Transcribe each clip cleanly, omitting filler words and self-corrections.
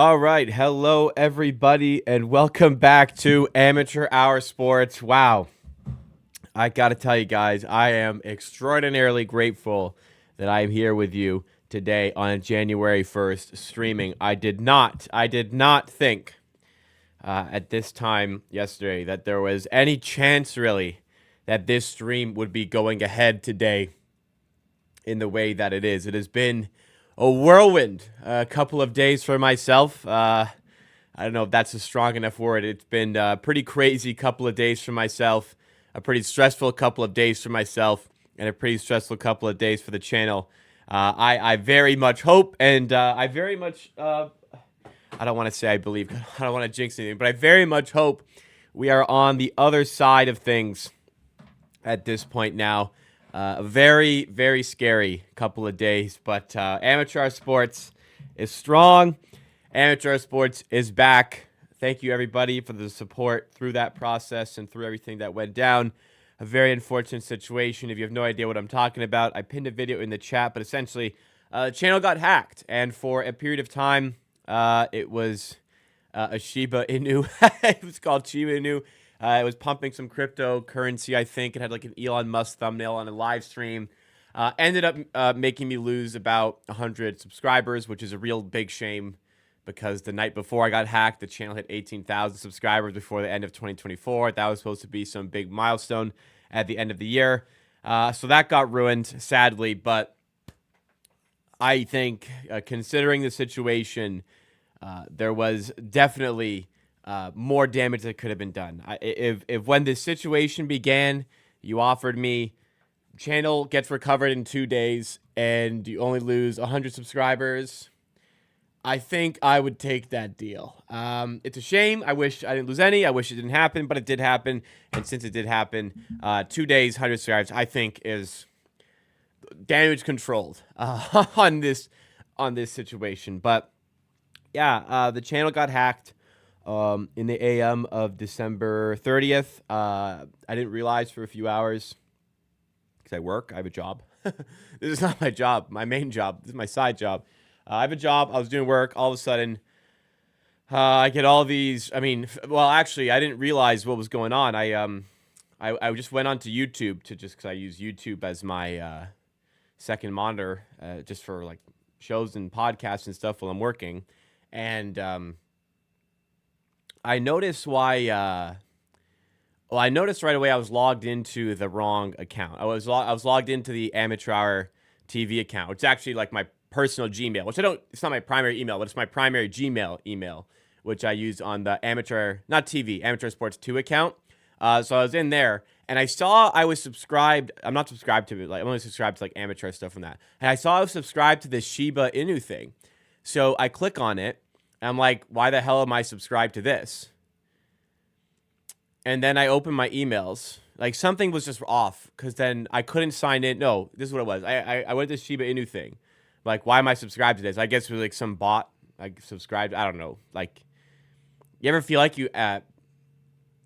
All right, hello everybody, and welcome back to Amateur Hour Sports. Wow, I gotta tell you guys, I am extraordinarily grateful that I am here with you today on January 1st streaming. I did not think at this time yesterday that there was any chance really that this stream would be going ahead today in the way that it is. It has been a whirlwind a couple of days for myself. I don't know if that's a strong enough word. It's been a pretty crazy couple of days for myself, a pretty stressful couple of days for myself, and a pretty stressful couple of days for the channel. I very much hope, and I very much, I don't want to say I believe, I don't want to jinx anything, but I very much hope we are on the other side of things at this point now. A very, very scary couple of days, but Amateur Sports is strong. Amateur Sports is back. Thank you, everybody, for the support through that process and through everything that went down. A very unfortunate situation. If you have no idea what I'm talking about, I pinned a video in the chat, but essentially, the channel got hacked, and for a period of time, it was a Shiba Inu. It was called Shiba Inu. It was pumping some cryptocurrency, I think. It had like an Elon Musk thumbnail on a live stream. Ended up making me lose about 100 subscribers, which is a real big shame because the night before I got hacked, the channel hit 18,000 subscribers before the end of 2024. That was supposed to be some big milestone at the end of the year. So that got ruined, sadly. But I think considering the situation, there was definitely more damage that could have been done. If when this situation began, you offered me channel gets recovered in 2 days and you only lose 100 subscribers, I think I would take that deal. It's a shame. I wish I didn't lose any. I wish it didn't happen, but it did happen. And since it did happen, 2 days, 100 subscribers, I think is damage controlled on this situation. But yeah, the channel got hacked. In the AM of December 30th. I didn't realize for a few hours because I work. I have a job. This is not my job, my main job. This is my side job. I have a job. I was doing work. All of a sudden, I get all these. Well, actually, I didn't realize what was going on. I just went onto YouTube because I use YouTube as my second monitor, just for like shows and podcasts and stuff while I'm working, and I noticed why. I noticed right away I was logged into the wrong account. I was logged into the Amateur Hour TV account, which is actually like my personal Gmail, which it's not my primary email, but it's my primary Gmail email, which I use on the Amateur Sports 2 account. So I was in there, and I saw I was subscribed. I'm not subscribed to it. Like I'm only subscribed to like amateur stuff from that. And I saw I was subscribed to this Shiba Inu thing. So I click on it. I'm like, why the hell am I subscribed to this? And then I open my emails. Like, something was just off because then I couldn't sign in. No, this is what it was. I went to this Shiba Inu thing. Like, why am I subscribed to this? I guess it was like some bot like subscribed. I don't know. Like, you ever feel like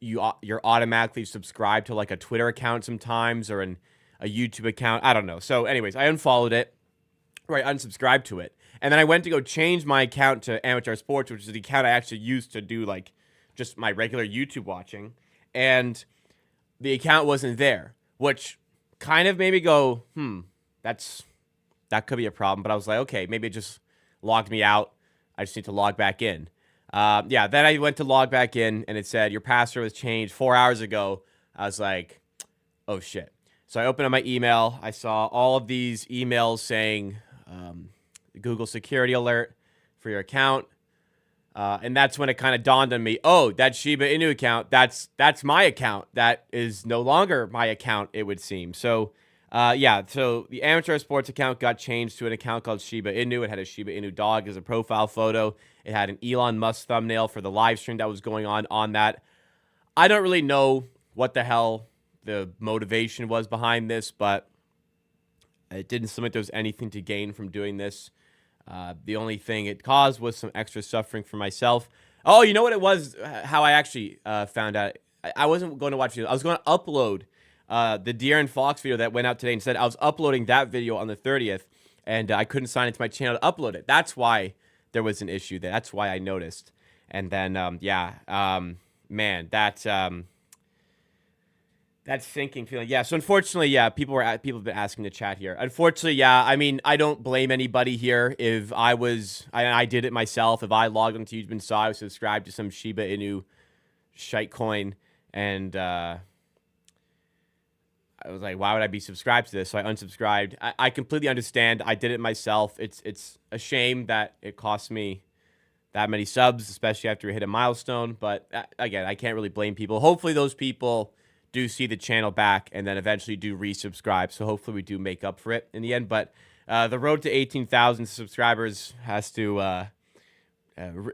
you're automatically subscribed to like a Twitter account sometimes or a YouTube account? I don't know. So anyways, I unfollowed it. Or I unsubscribed to it. And then I went to go change my account to Amateur Sports, which is the account I actually used to do like just my regular YouTube watching. And the account wasn't there, which kind of made me go, that could be a problem. But I was like, okay, maybe it just logged me out. I just need to log back in. Then I went to log back in and it said your password was changed 4 hours ago. I was like, oh shit. So I opened up my email. I saw all of these emails saying, Google security alert for your account. And that's when it kind of dawned on me, oh, that Shiba Inu account, that's my account. That is no longer my account, it would seem. So, so the Amateur Sports account got changed to an account called Shiba Inu. It had a Shiba Inu dog as a profile photo. It had an Elon Musk thumbnail for the live stream that was going on that. I don't really know what the hell the motivation was behind this, but it didn't seem like there was anything to gain from doing this. The only thing it caused was some extra suffering for myself. Oh, you know what it was? How I actually found out. I wasn't going to watch it. I was going to upload the De'Aaron Fox video that went out today. Instead, I was uploading that video on the 30th, and I couldn't sign into my channel to upload it. That's why there was an issue there. That's why I noticed. And then, man, that sinking feeling. Yeah. So unfortunately, yeah, people have been asking the chat here. Unfortunately, yeah. I mean, I don't blame anybody here. If I did it myself. If I logged onto YouTube and saw I was subscribed to some Shiba Inu shite coin, and I was like, why would I be subscribed to this? So I unsubscribed. I completely understand. I did it myself. It's a shame that it cost me that many subs, especially after we hit a milestone. But again, I can't really blame people. Hopefully, those people do see the channel back and then eventually do resubscribe. So hopefully we do make up for it in the end. But the road to 18,000 subscribers has to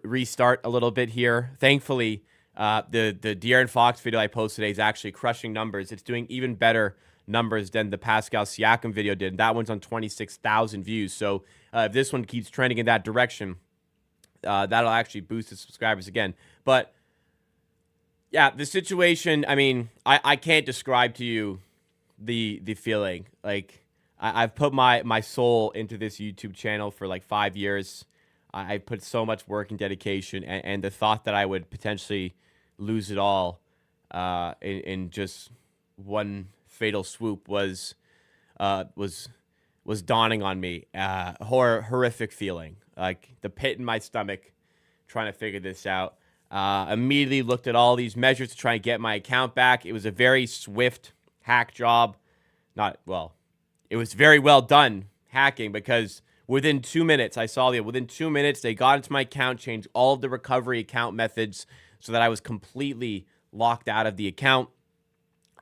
restart a little bit here. Thankfully, the De'Aaron Fox video I posted today is actually crushing numbers. It's doing even better numbers than the Pascal Siakam video did. That one's on 26,000 views. So if this one keeps trending in that direction, that'll actually boost the subscribers again. But yeah, the situation, I mean, I can't describe to you the feeling. Like, I've put my soul into this YouTube channel for like 5 years. I put so much work and dedication, and the thought that I would potentially lose it all in just one fatal swoop was dawning on me. Horrific feeling, like the pit in my stomach, trying to figure this out. Immediately looked at all these measures to try and get my account back. It was a very swift hack job. It was very well done hacking, because within 2 minutes, within 2 minutes, they got into my account, changed all of the recovery account methods so that I was completely locked out of the account.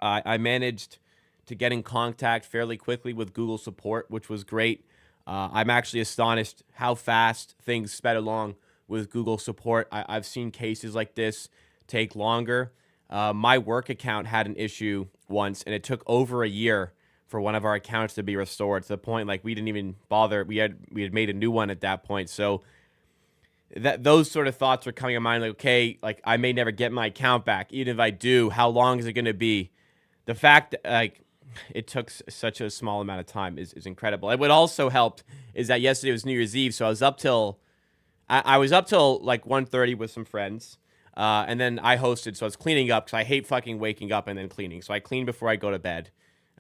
I managed to get in contact fairly quickly with Google support, which was great. I'm actually astonished how fast things sped along with Google support. I've seen cases like this take longer. My work account had an issue once, and it took over a year for one of our accounts to be restored, to the point like we didn't even bother. We had made a new one at that point. So those sort of thoughts were coming to mind, like, okay, like I may never get my account back. Even if I do, how long is it going to be? The fact that like it took such a small amount of time is incredible. And what also helped is that yesterday was New Year's Eve, so I was up till like 1:30 with some friends, and then I hosted, so I was cleaning up, because I hate fucking waking up and then cleaning. So I cleaned before I go to bed.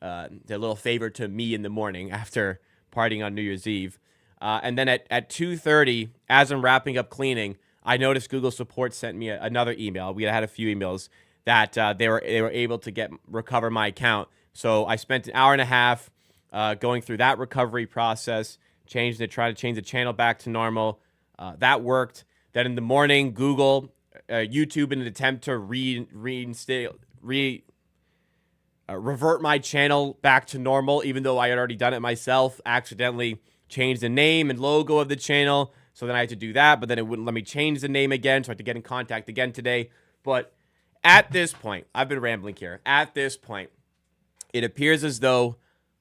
A little favor to me in the morning after partying on New Year's Eve. And then at 2:30, as I'm wrapping up cleaning, I noticed Google support sent me another email. We had a few emails that they were able to recover my account. So I spent an hour and a half going through that recovery process, trying to change the channel back to normal. That worked. Then in the morning, Google, YouTube, in an attempt to revert my channel back to normal, even though I had already done it myself, accidentally changed the name and logo of the channel. So then I had to do that, but then it wouldn't let me change the name again, so I had to get in contact again today. But at this point, I've been rambling here. At this point, it appears as though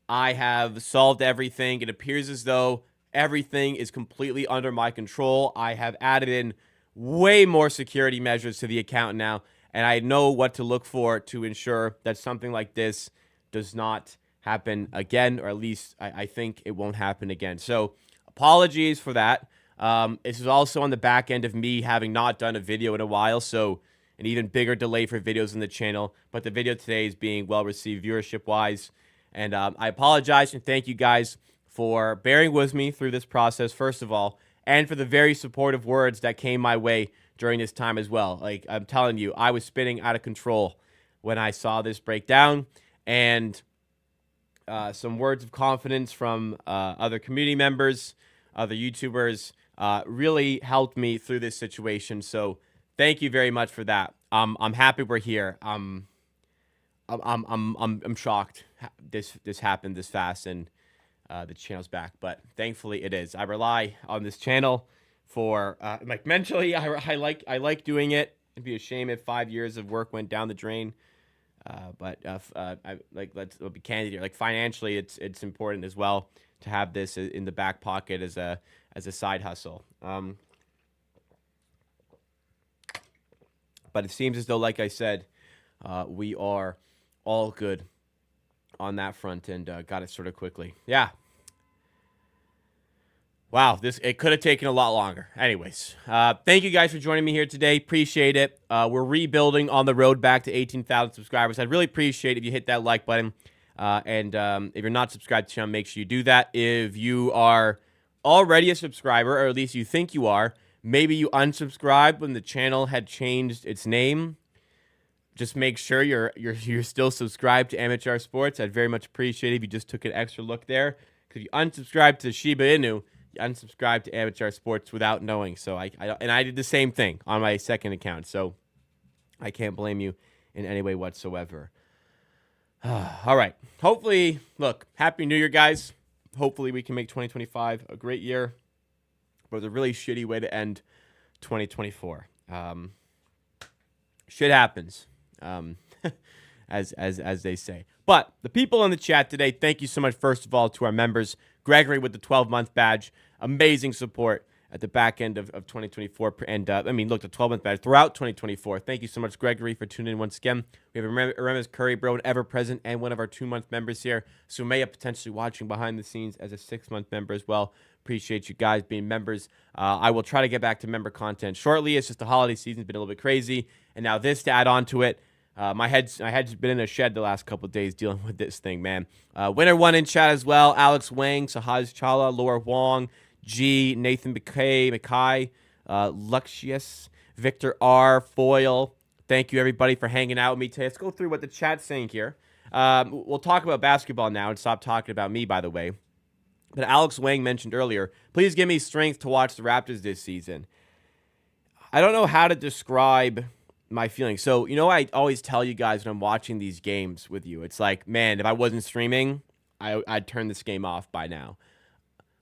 I have solved everything. It appears as though everything is completely under my control. I have added in way more security measures to the account now, and I know what to look for to ensure that something like this does not happen again, or at least I think it won't happen again. So apologies for that. This is also on the back end of me having not done a video in a while, so an even bigger delay for videos in the channel. But the video today is being well received viewership-wise, and I apologize and thank you guys for bearing with me through this process, first of all, and for the very supportive words that came my way during this time as well. Like, I'm telling you, I was spinning out of control when I saw this breakdown, and some words of confidence from other community members, other YouTubers, really helped me through this situation. So thank you very much for that. I'm happy we're here. I'm shocked this happened this fast, and the channel's back, but thankfully it is. I rely on this channel for like mentally. I like doing it. It'd be a shame if 5 years of work went down the drain. But let's be candid here. Like, financially, it's important as well to have this in the back pocket as a side hustle. But it seems as though, like I said, we are all good on that front, and got it sort of quickly. Yeah. Wow, it could have taken a lot longer. Anyways, thank you guys for joining me here today. Appreciate it. We're rebuilding on the road back to 18,000 subscribers. I'd really appreciate if you hit that like button. And if you're not subscribed to the channel, make sure you do that. If you are already a subscriber, or at least you think you are, maybe you unsubscribed when the channel had changed its name. Just make sure you're still subscribed to Amateur Sports. I'd very much appreciate it if you just took an extra look there. Because you unsubscribed to Shiba Inu, you unsubscribed to Amateur Sports without knowing. So I did the same thing on my second account. So I can't blame you in any way whatsoever. All right. Hopefully, look, Happy New Year, guys. Hopefully we can make 2025 a great year. But it was a really shitty way to end 2024. Shit happens. As they say. But the people in the chat today, thank you so much, first of all, to our members. Gregory with the 12-month badge. Amazing support at the back end of 2024. And, the 12-month badge throughout 2024. Thank you so much, Gregory, for tuning in once again. We have Remus Curry, bro, an ever-present, and one of our 2-month members here. Sumaya potentially watching behind the scenes as a 6-month member as well. Appreciate you guys being members. I will try to get back to member content shortly. It's just the holiday season's been a little bit crazy. And now this to add on to it. My head's been in a shed the last couple of days dealing with this thing, man. Winner one in chat as well. Alex Wang, Sahaj Chala, Laura Wong, G, Nathan McKay, Luxius, Victor R, Foyle. Thank you, everybody, for hanging out with me today. Let's go through what the chat's saying here. We'll talk about basketball now and stop talking about me, by the way. But Alex Wang mentioned earlier, please give me strength to watch the Raptors this season. I don't know how to describe my feelings. So, I always tell you guys when I'm watching these games with you, it's like, man, if I wasn't streaming, I'd turn this game off by now.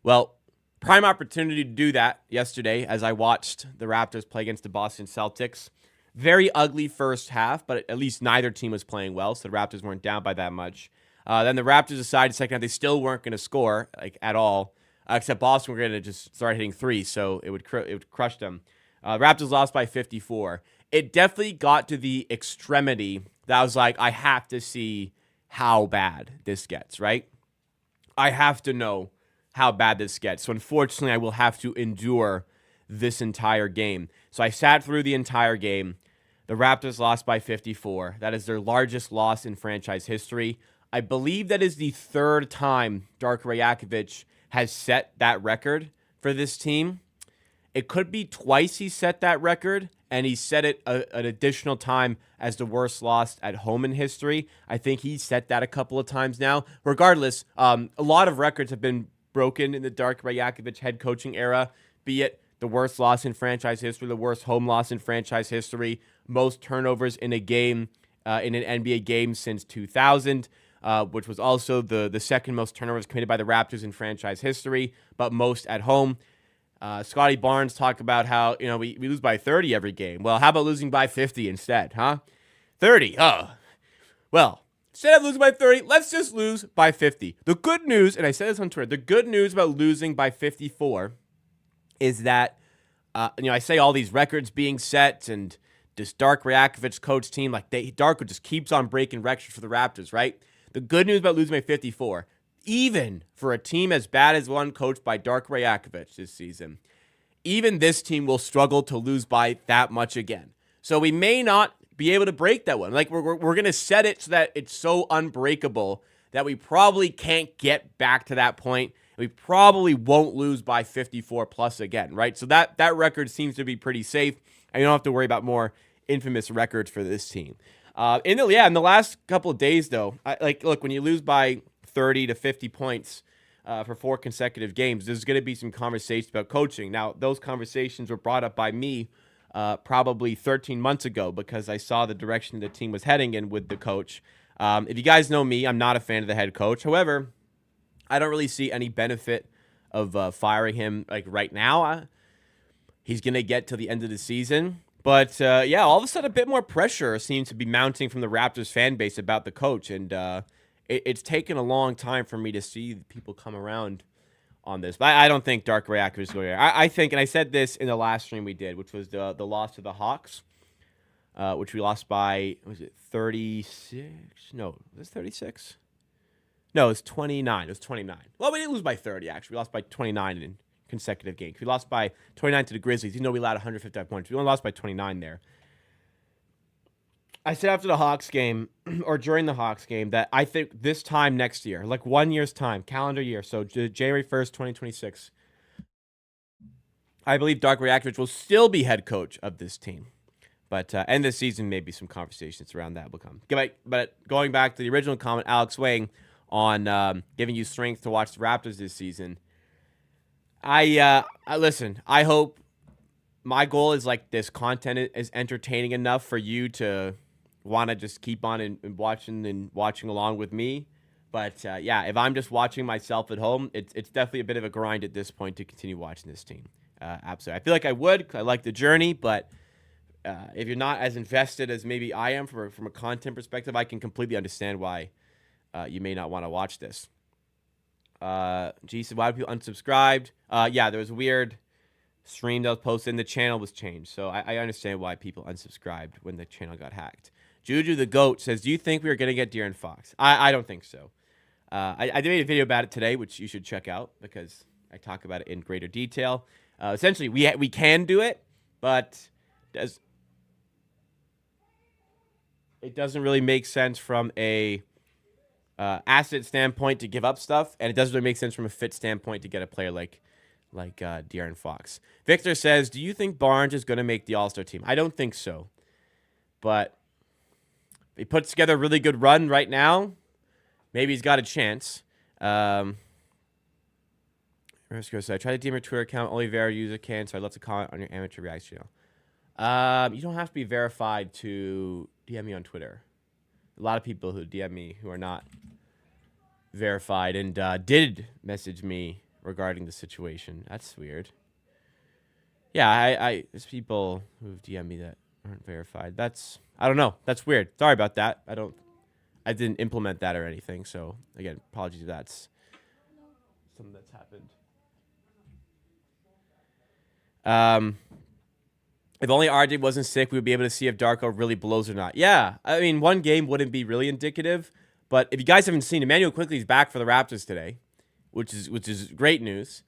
Well, prime opportunity to do that yesterday as I watched the Raptors play against the Boston Celtics. Very ugly first half, but at least neither team was playing well, so the Raptors weren't down by that much. Then the Raptors decided second half they still weren't going to score at all, except Boston were going to just start hitting threes, so it would crush them. Raptors lost by 54. It definitely got to the extremity that I was like, I have to see how bad this gets, right? I have to know how bad this gets. So unfortunately, I will have to endure this entire game. So I sat through the entire game. The Raptors lost by 54. That is their largest loss in franchise history. I believe that is the third time Darko Rajakovic has set that record for this team. It could be twice he set that record, and he set it an additional time as the worst loss at home in history. I think he set that a couple of times now. Regardless, a lot of records have been broken in the Darko Rajakovic head coaching era, be it the worst loss in franchise history, the worst home loss in franchise history, most turnovers in a game, in an NBA game since 2000, which was also the second most turnovers committed by the Raptors in franchise history, but most at home. Scotty Barnes talked about how, we lose by 30 every game. Well, how about losing by 50 instead, huh? 30, well, instead of losing by 30, let's just lose by 50. The good news, and I said this on Twitter, the good news about losing by 54 is that, I say all these records being set and this Darko Rajakovic coach team, Darko just keeps on breaking records for the Raptors, right? The good news about losing by 54, even for a team as bad as one coached by Darko Rajakovic this season, even this team will struggle to lose by that much again. So we may not be able to break that one. We're going to set it so that it's so unbreakable that we probably can't get back to that point. We probably won't lose by 54 plus again, right? So that record seems to be pretty safe, and you don't have to worry about more infamous records for this team. In the last couple of days, though, look, when you lose by 30 to 50 points for 4 consecutive games, there's going to be some conversations about coaching. Now, those conversations were brought up by me probably 13 months ago because I saw the direction the team was heading in with the coach. If you guys know me, I'm not a fan of the head coach. However, I don't really see any benefit of firing him right now. He's going to get to the end of the season. But, all of a sudden, a bit more pressure seems to be mounting from the Raptors fan base about the coach. And it's taken a long time for me to see people come around on this. But I don't think Darko Rajakovic is going to. I think, and I said this in the last stream we did, which was the loss to the Hawks, which we lost by, was it 36? No, was it 36? No, it was 29. It was 29. Well, we didn't lose by 30, actually. We lost by 29 consecutive games. We lost by 29 to the Grizzlies. We allowed 155 points. We only lost by 29 there. I said after the Hawks game, or during the Hawks game, that I think this time next year, like 1 year's time, calendar year, so January 1st, 2026, I believe Darko Rajakovic will still be head coach of this team. But end of the season, maybe some conversations around that will come. But going back to the original comment, Alex weighing on giving you strength to watch the Raptors this season, I listen, I hope my goal is like this content is entertaining enough for you to want to just keep on and watching along with me. But yeah, if I'm just watching myself at home, it's definitely a bit of a grind at this point to continue watching this team. Absolutely. I feel like I would. I like the journey, but if you're not as invested as maybe I am from a content perspective, I can completely understand why you may not want to watch this. G said, why do people unsubscribed? Yeah, there was a weird stream that was posted and the channel was changed. So I understand why people unsubscribed when the channel got hacked. Juju the GOAT says, do you think we are going to get De'Aaron Fox? I don't think so. I made a video about it today, which you should check out because I talk about it in greater detail. Essentially, we can do it, but it doesn't really make sense from a asset standpoint to give up stuff, and it doesn't really make sense from a fit standpoint to get a player like De'Aaron Fox. Victor says, do you think Barnes is going to make the All-Star team? I don't think so, but if he puts together a really good run right now, maybe he's got a chance. I tried to DM your Twitter account. Only verified user can, so I'd love to comment on your amateur reaction channel. You don't have to be verified to DM me on Twitter. A lot of people who DM me who are not verified and did message me regarding the situation. That's weird. Yeah, there's people who've DM'd me that aren't verified. I don't know. That's weird. Sorry about that. I didn't implement that or anything. So again, apologies if that's something that's happened. If only RJ wasn't sick, we would be able to see if Darko really blows or not. Yeah, I mean, one game wouldn't be really indicative. But if you guys haven't seen, Emmanuel Quickly's back for the Raptors today, which is great news.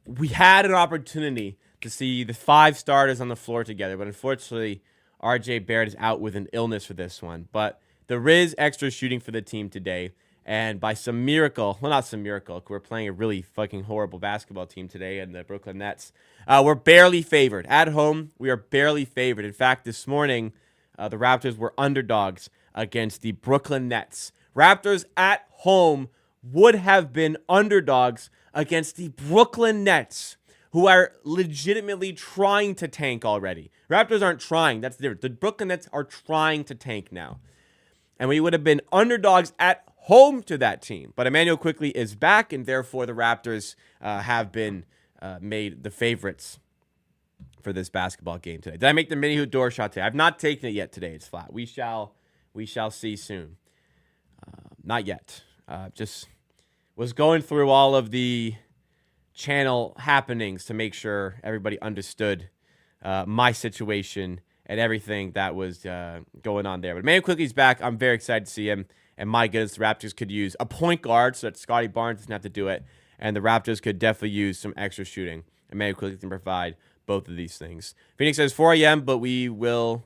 We had an opportunity to see the 5 starters on the floor together, but unfortunately, RJ Barrett is out with an illness for this one. But there is extra shooting for the team today. And by some miracle, well, not some miracle, we're playing a really fucking horrible basketball team today and the Brooklyn Nets. We're barely favored. At home, we are barely favored. In fact, this morning, the Raptors were underdogs against the Brooklyn Nets. Raptors at home would have been underdogs against the Brooklyn Nets, who are legitimately trying to tank already. Raptors aren't trying. That's different. The Brooklyn Nets are trying to tank now. And we would have been underdogs at home to that team. But Emmanuel Quickly is back, and therefore the Raptors have been made the favorites for this basketball game today. Did I make the mini hoop door shot today? I've not taken it yet today. It's flat. We shall see soon. Not yet. Just was going through all of the channel happenings to make sure everybody understood my situation and everything that was going on there. But Emmanuel Quickly's back. I'm very excited to see him. And my goodness, the Raptors could use a point guard so that Scotty Barnes doesn't have to do it. And the Raptors could definitely use some extra shooting. Emmanuel Quickly can provide both of these things. Phoenix says 4 a.m., but we'll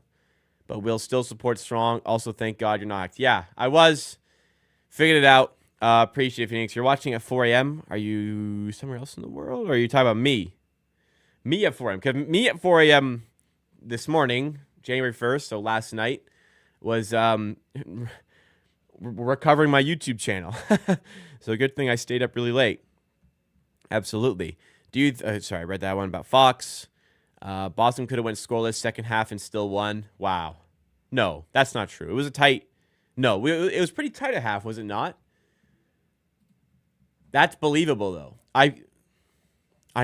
still support strong. Also, thank God you're not hacked. Yeah, I was. Figured it out. Appreciate it, Phoenix. You're watching at 4 a.m. Are you somewhere else in the world? Or are you talking about me? Me at 4 a.m. Because me at 4 a.m. this morning, January 1st, so last night, was recovering my YouTube channel. So good thing I stayed up really late. Absolutely. Sorry, I read that one about Fox. Boston could have went scoreless second half and still won. Wow. No, that's not true. It was a tight. No, it was pretty tight at half, was it not? That's believable, though. I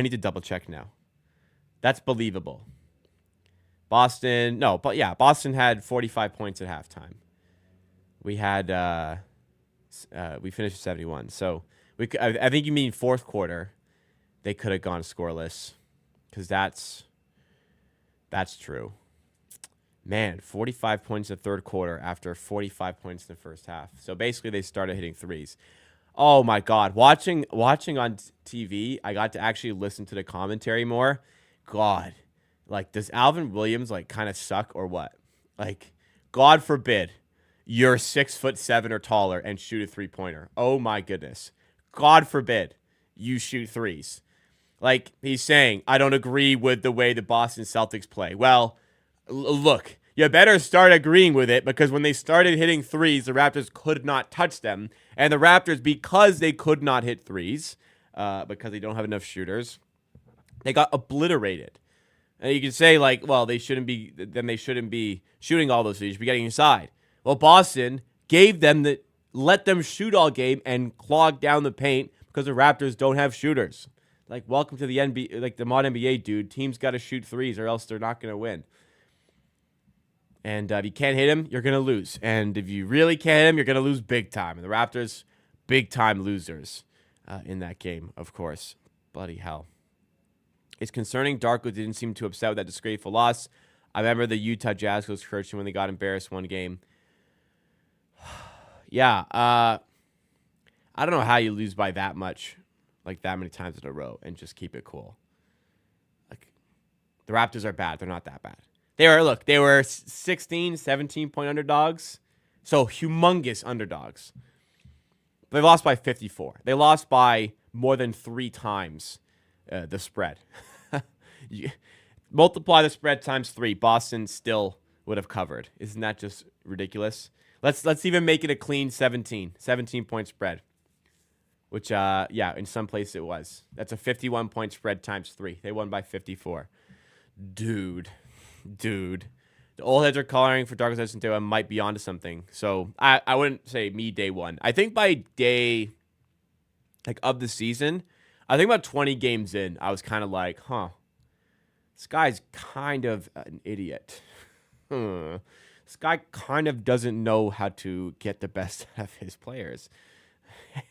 need to double check now. That's believable. Boston had 45 points at halftime. We had we finished 71. So I think you mean fourth quarter. They could have gone scoreless, because that's true. Man, 45 points in the third quarter after 45 points in the first half. So basically, they started hitting threes. Oh my God, watching on TV, I got to actually listen to the commentary more. God, like, does Alvin Williams like kind of suck or what? Like, God forbid you're 6'7" or taller and shoot a 3-pointer. Oh my goodness, God forbid you shoot threes. Like, he's saying, I don't agree with the way the Boston Celtics play. Well, look, you better start agreeing with it, because when they started hitting threes, the Raptors could not touch them. And the Raptors, because they could not hit threes, because they don't have enough shooters, they got obliterated. And you can say, like, well, they shouldn't be shooting all those threes. You should be getting inside. Well, Boston let them shoot all game and clog down the paint because the Raptors don't have shooters. Like, welcome to the NBA, like the modern NBA, dude. Teams got to shoot threes or else they're not going to win. And if you can't hit him, you're going to lose. And if you really can't hit him, you're going to lose big time. And the Raptors, big time losers in that game, of course. Bloody hell. It's concerning. Darko didn't seem too upset with that disgraceful loss. I remember the Utah Jazz was cursing when they got embarrassed one game. Yeah. I don't know how you lose by that much, like that many times in a row, and just keep it cool. Like, the Raptors are bad. They're not that bad. They were 16, 17-point underdogs. So humongous underdogs. They lost by 54. They lost by more than 3 times the spread. Multiply the spread times 3. Boston still would have covered. Isn't that just ridiculous? Let's even make it a clean 17-point spread. Which, yeah, in some place it was. That's a 51-point spread times 3. They won by 54. Dude. The old heads are calling for Darko Session I might be onto something. So I wouldn't say me day one. I think by day, like, of the season, I think about 20 games in, I was kind of like, this guy's kind of an idiot. This guy kind of doesn't know how to get the best out of his players.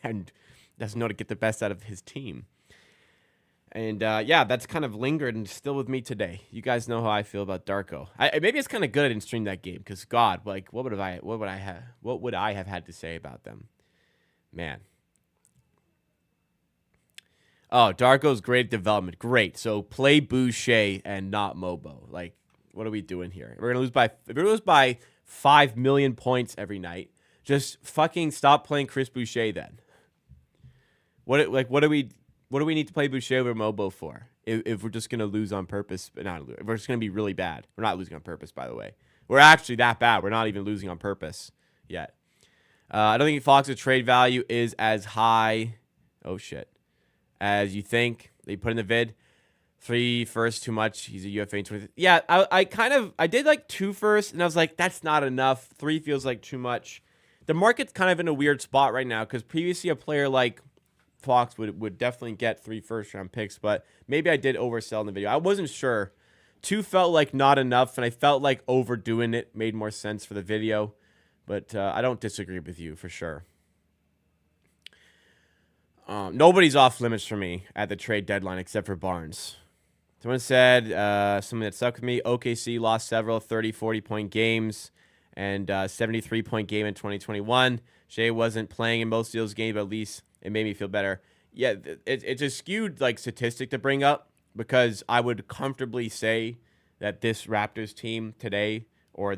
And doesn't know how to get the best out of his team. And, yeah, that's kind of lingered and still with me today. You guys know how I feel about Darko. Maybe it's kind of good I didn't stream that game, because, God, like, what would I have had to say about them? Man. Oh, Darko's great development. Great. So play Boucher and not Mobo. Like, what are we doing here? We're gonna lose by 5 million points every night. Just fucking stop playing Chris Boucher then. What do we need to play Boucher over Mobo for? If we're just gonna lose on purpose, but not lose. We're just gonna be really bad. We're not losing on purpose, by the way. We're actually that bad. We're not even losing on purpose yet. I don't think Fox's trade value is as high. Oh shit. As you think. They put in the vid. 3 firsts too much. He's a UFA 20. Yeah, I did like 2 firsts, and I was like, that's not enough. 3 feels like too much. The market's kind of in a weird spot right now, because previously a player like Fox would definitely get 3 first-round picks, but maybe I did oversell in the video. I wasn't sure. 2 felt like not enough, and I felt like overdoing it made more sense for the video, but I don't disagree with you for sure. Nobody's off limits for me at the trade deadline except for Barnes. Someone said something that stuck with me. OKC lost several 30, 40-point games and 73-point game in 2021. Shea wasn't playing in most of those games, but at least it made me feel better. Yeah, it's a skewed like statistic to bring up, because I would comfortably say that this Raptors team today or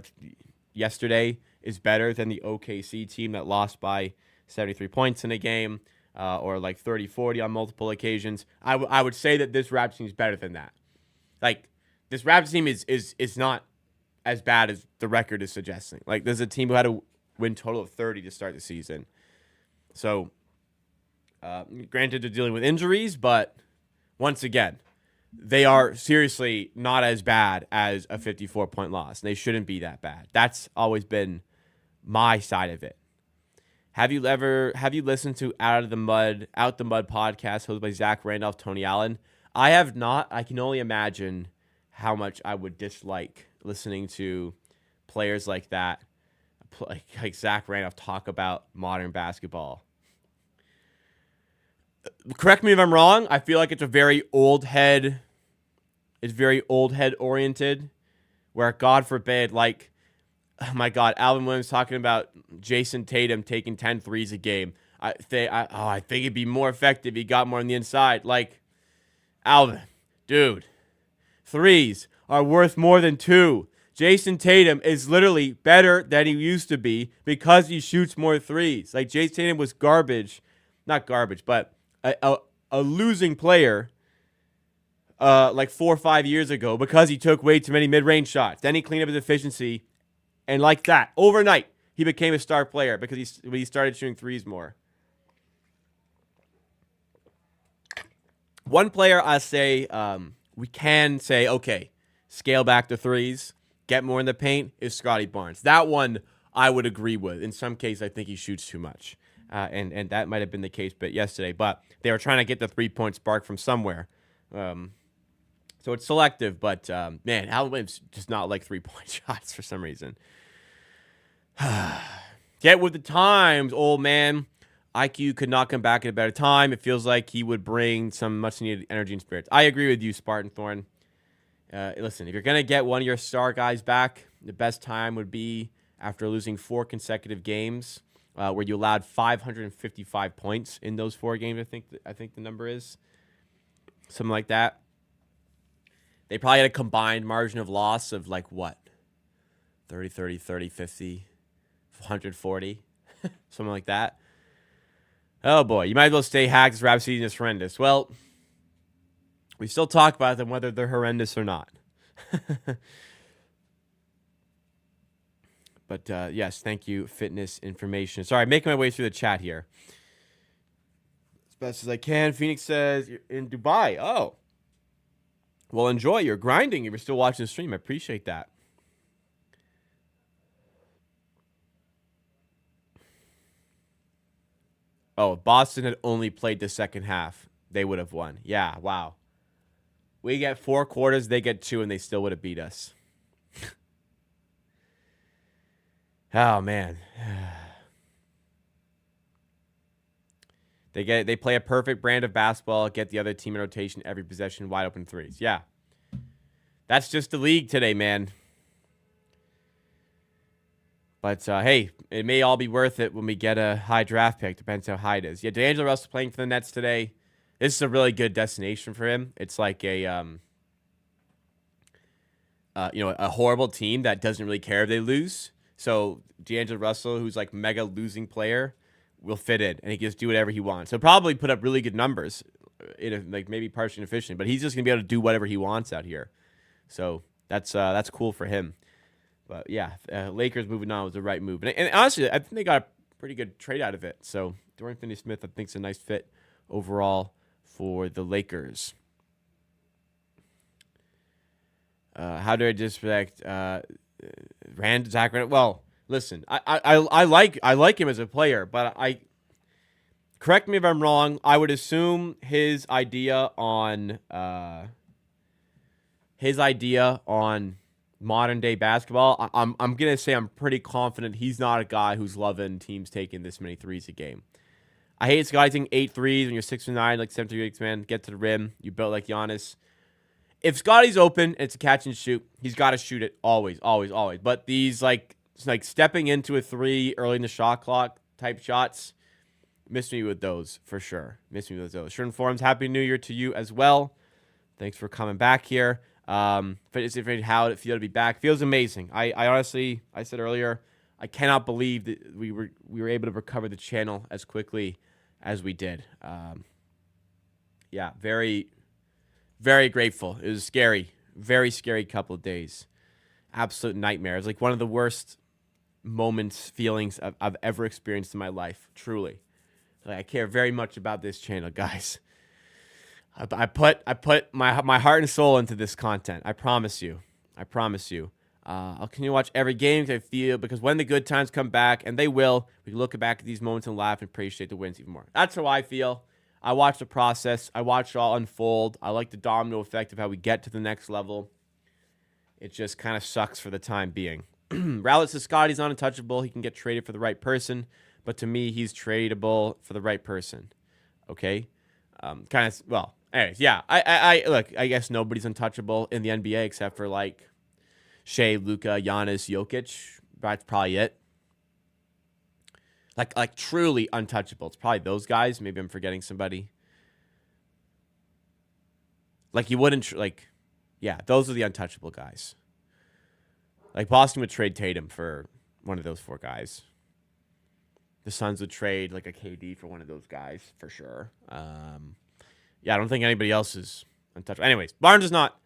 yesterday is better than the OKC team that lost by 73 points in a game. Or like 30, 40 on multiple occasions. I would say that this Raptors team is better than that. Like, this Raptors team is not as bad as the record is suggesting. Like, there's a team who had a win total of 30 to start the season. So, granted, they're dealing with injuries, but once again, they are seriously not as bad as a 54-point loss. And they shouldn't be that bad. That's always been my side of it. Have you listened to Out the Mud podcast hosted by Zach Randolph, Tony Allen? I have not. I can only imagine how much I would dislike listening to players like that, like Zach Randolph, talk about modern basketball. Correct me if I'm wrong. I feel like it's very old head oriented, where, God forbid, like, oh my God, Alvin Williams talking about Jason Tatum taking 10 threes a game. I think it'd be more effective if he got more on the inside. Like, Alvin, dude, threes are worth more than two. Jason Tatum is literally better than he used to be because he shoots more threes. Like, Jason Tatum was garbage. Not garbage, but a losing player like 4 or 5 years ago because he took way too many mid-range shots. Then he cleaned up his efficiency, and like that, overnight, he became a star player because he started shooting threes more. One player I say we can say, okay, scale back the threes, get more in the paint, is Scotty Barnes. That one I would agree with. In some cases, I think he shoots too much. And that might have been the case yesterday. But they were trying to get the three-point spark from somewhere. So it's selective. But, man, Al Williams does not like three-point shots for some reason. Get with the times, old man. IQ could not come back at a better time. It feels like he would bring some much-needed energy and spirits. I agree with you, Spartan Thorn. Listen, if you're going to get one of your star guys back, the best time would be after losing 4 consecutive games where you allowed 555 points in those 4 games, I think the number is. Something like that. They probably had a combined margin of loss of like what? 30, 30, 30, 50, 140, something like that. Oh, boy. You might as well stay hacked. This rap season is horrendous. Well, we still talk about them whether they're horrendous or not. But, yes, thank you, fitness information. Sorry, making my way through the chat here. As best as I can. Phoenix says, you're in Dubai. Oh. Well, enjoy. You're grinding. You were still watching the stream. I appreciate that. Oh, if Boston had only played the second half, they would have won. Yeah, wow. We get 4 quarters, they get 2, and they still would have beat us. Oh, man. They play a perfect brand of basketball, get the other team in rotation every possession, wide open threes. Yeah. That's just the league today, man. But, hey, it may all be worth it when we get a high draft pick. Depends how high it is. Yeah, D'Angelo Russell playing for the Nets today. This is a really good destination for him. It's like a, a horrible team that doesn't really care if they lose. So D'Angelo Russell, who's like mega losing player, will fit in, and he can just do whatever he wants. He'll probably put up really good numbers, like maybe partially inefficient, but he's just gonna be able to do whatever he wants out here. So that's cool for him. But yeah, Lakers moving on was the right move, and honestly, I think they got a pretty good trade out of it. So Dorian Finney-Smith, I think, is a nice fit overall for the Lakers. How do I disrespect Zach Randolph? Well, listen, I like him as a player, but correct me if I'm wrong. I would assume his idea on modern day basketball. I'm gonna say I'm pretty confident he's not a guy who's loving teams taking this many threes a game. I hate Scotty taking 8 threes when you're 6'9", like 7'3", man. Get to the rim. You built like Giannis. If Scotty's open, it's a catch and shoot. He's got to shoot it always, always, always. But these like stepping into a 3 early in the shot clock type shots, miss me with those for sure. Miss me with those. Sherman Forums, Happy New Year to you as well. Thanks for coming back here. How it feels to be back. Feels amazing. I honestly, I said earlier, I cannot believe that we were able to recover the channel as quickly as we did. Yeah, very, very grateful. It was scary, very scary couple of days. Absolute nightmare. It was like one of the worst moments, feelings I've ever experienced in my life. Truly, like I care very much about this channel, guys. I put my heart and soul into this content. I promise you. I'll continue to watch every game because when the good times come back, and they will, we can look back at these moments and laugh and appreciate the wins even more. That's how I feel. I watch the process. I watch it all unfold. I like the domino effect of how we get to the next level. It just kind of sucks for the time being. Rowlett says Scotty's not untouchable. He can get traded for the right person, but to me, he's tradable for the right person. Okay? Anyways, yeah. I look, I guess nobody's untouchable in the NBA except for like Shea, Luka, Giannis, Jokic. That's probably it. Like truly untouchable. It's probably those guys. Maybe I'm forgetting somebody. Like you wouldn't yeah, those are the untouchable guys. Like Boston would trade Tatum for one of those 4 guys. The Suns would trade like a KD for one of those guys for sure. Yeah, I don't think anybody else is untouchable. Anyways, Barnes is not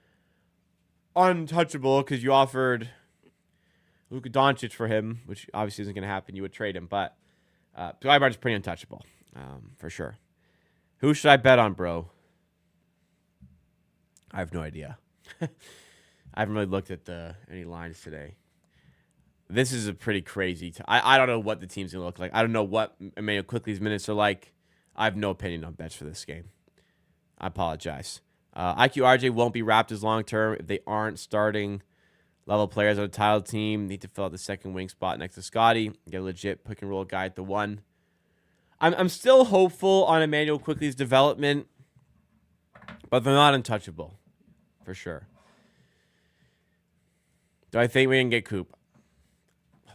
untouchable because you offered Luka Doncic for him, which obviously isn't going to happen. You would trade him, but Dwight Barnes is pretty untouchable for sure. Who should I bet on, bro? I have no idea. I haven't really looked at any lines today. This is a pretty crazy. I don't know what the team's going to look like. I don't know what Emmanuel Quickley's minutes are like. I have no opinion on bets for this game. I apologize. IQ won't be Raptors long term if they aren't starting level players on a title team. Need to fill out the second wing spot next to Scotty. Get a legit pick and roll guy at the 1. I'm still hopeful on Emmanuel Quickley's development, but they're not untouchable for sure. Do I think we can get Coop?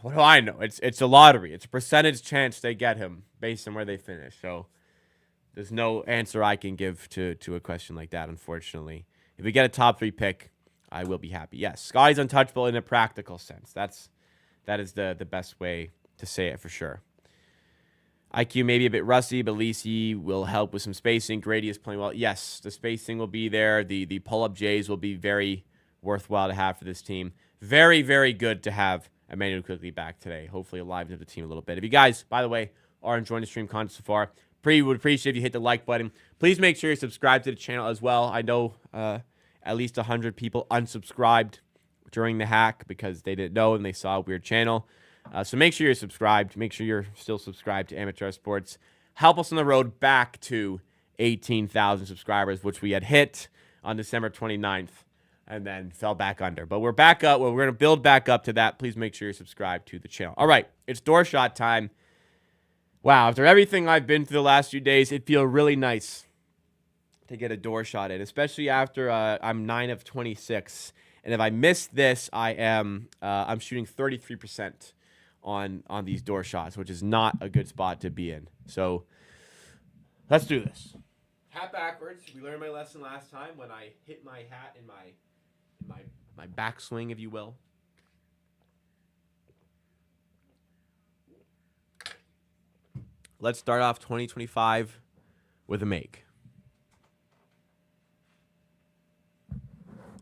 What do I know? It's a lottery. It's a percentage chance they get him based on where they finish. So there's no answer I can give to a question like that, unfortunately. If we get a top 3 pick, I will be happy. Yes, Scotty's untouchable in a practical sense. That is the best way to say it for sure. IQ may be a bit rusty, but at least he will help with some spacing. Grady is playing well. Yes, the spacing will be there. The pull-up J's will be very worthwhile to have for this team. Very, very good to have Emmanuel Quickley back today. Hopefully liven up the team a little bit. If you guys, by the way, are enjoying the stream content so far, would appreciate if you hit the like button. Please make sure you subscribe to the channel as well. I know at least 100 people unsubscribed during the hack because they didn't know and they saw a weird channel. So make sure you're subscribed. Make sure you're still subscribed to Amateur Sports. Help us on the road back to 18,000 subscribers, which we had hit on December 29th and then fell back under. But we're back up. Well, we're going to build back up to that. Please make sure you're subscribed to the channel. All right, it's door shot time. Wow, after everything I've been through the last few days, it feels really nice to get a door shot in, especially after I'm 9 of 26. And if I miss this, I'm shooting 33% on these door shots, which is not a good spot to be in. So let's do this. Hat backwards. We learned my lesson last time when I hit my hat in my backswing, if you will. Let's start off 2025 with a make.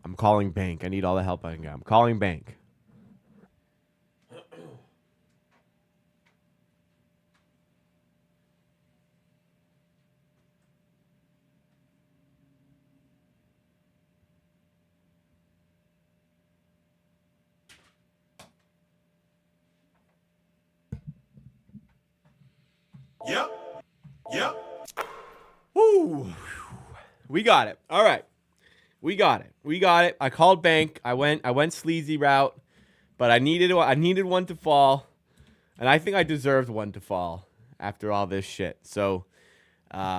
I'm calling bank. I need all the help I can get. I'm calling bank. Yep. Woo. We got it. All right. We got it. I called bank. I went sleazy route, but I needed one to fall, and I think I deserved one to fall after all this shit. So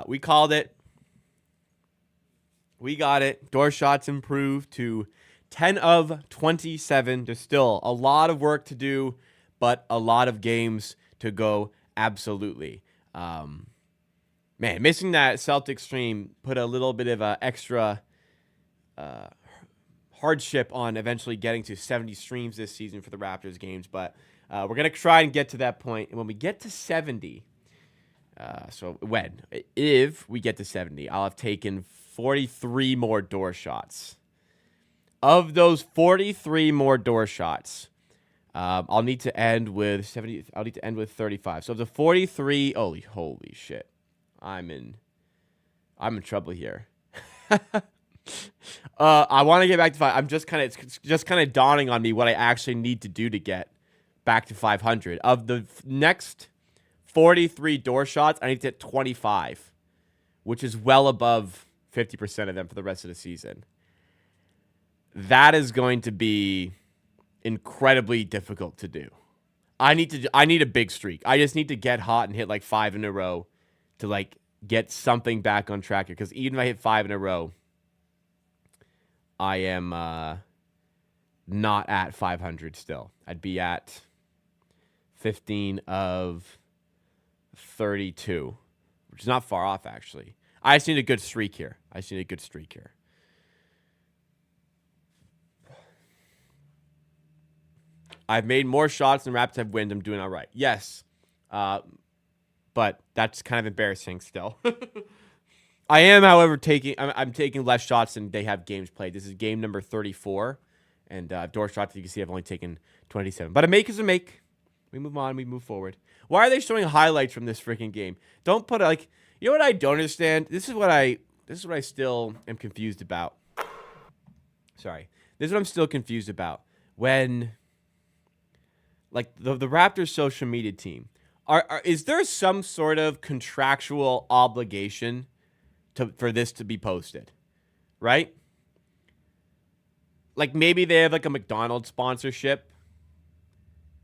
we called it. We got it. Door shots improved to 10 of 27. There's still a lot of work to do, but a lot of games to go. Absolutely. Man, missing that Celtics stream put a little bit of a extra hardship on eventually getting to 70 streams this season for the Raptors games, but we're going to try and get to that point. And when we get to 70, if we get to 70, I'll have taken 43 more door shots. Of those 43 more door shots, I'll need to end with 70. I'll need to end with 35. So of the 43, holy shit. I'm in trouble here. I want to get back to 5. It's just kind of dawning on me what I actually need to do to get back to 500. Of the next 43 door shots, I need to hit 25, which is well above 50% of them for the rest of the season. That is going to be incredibly difficult to do. I need a big streak. I just need to get hot and hit like 5 in a row to get something back on track here. Because even if I hit 5 in a row, I am not at 500 still. I'd be at 15 of 32, which is not far off, actually. I just need a good streak here. I've made more shots than Raptors have wins. I'm doing all right. Yes. But that's kind of embarrassing still. I am, however, I'm taking less shots than they have games played. This is game number 34. And door shots, you can see I've only taken 27. But a make is a make. We move on. We move forward. Why are they showing highlights from this freaking game? Don't put you know what I don't understand? This is what I still am confused about. Sorry. This is what I'm still confused about. When the Raptors social media team, is there some sort of contractual obligation for this to be posted? Right? Like maybe they have a McDonald's sponsorship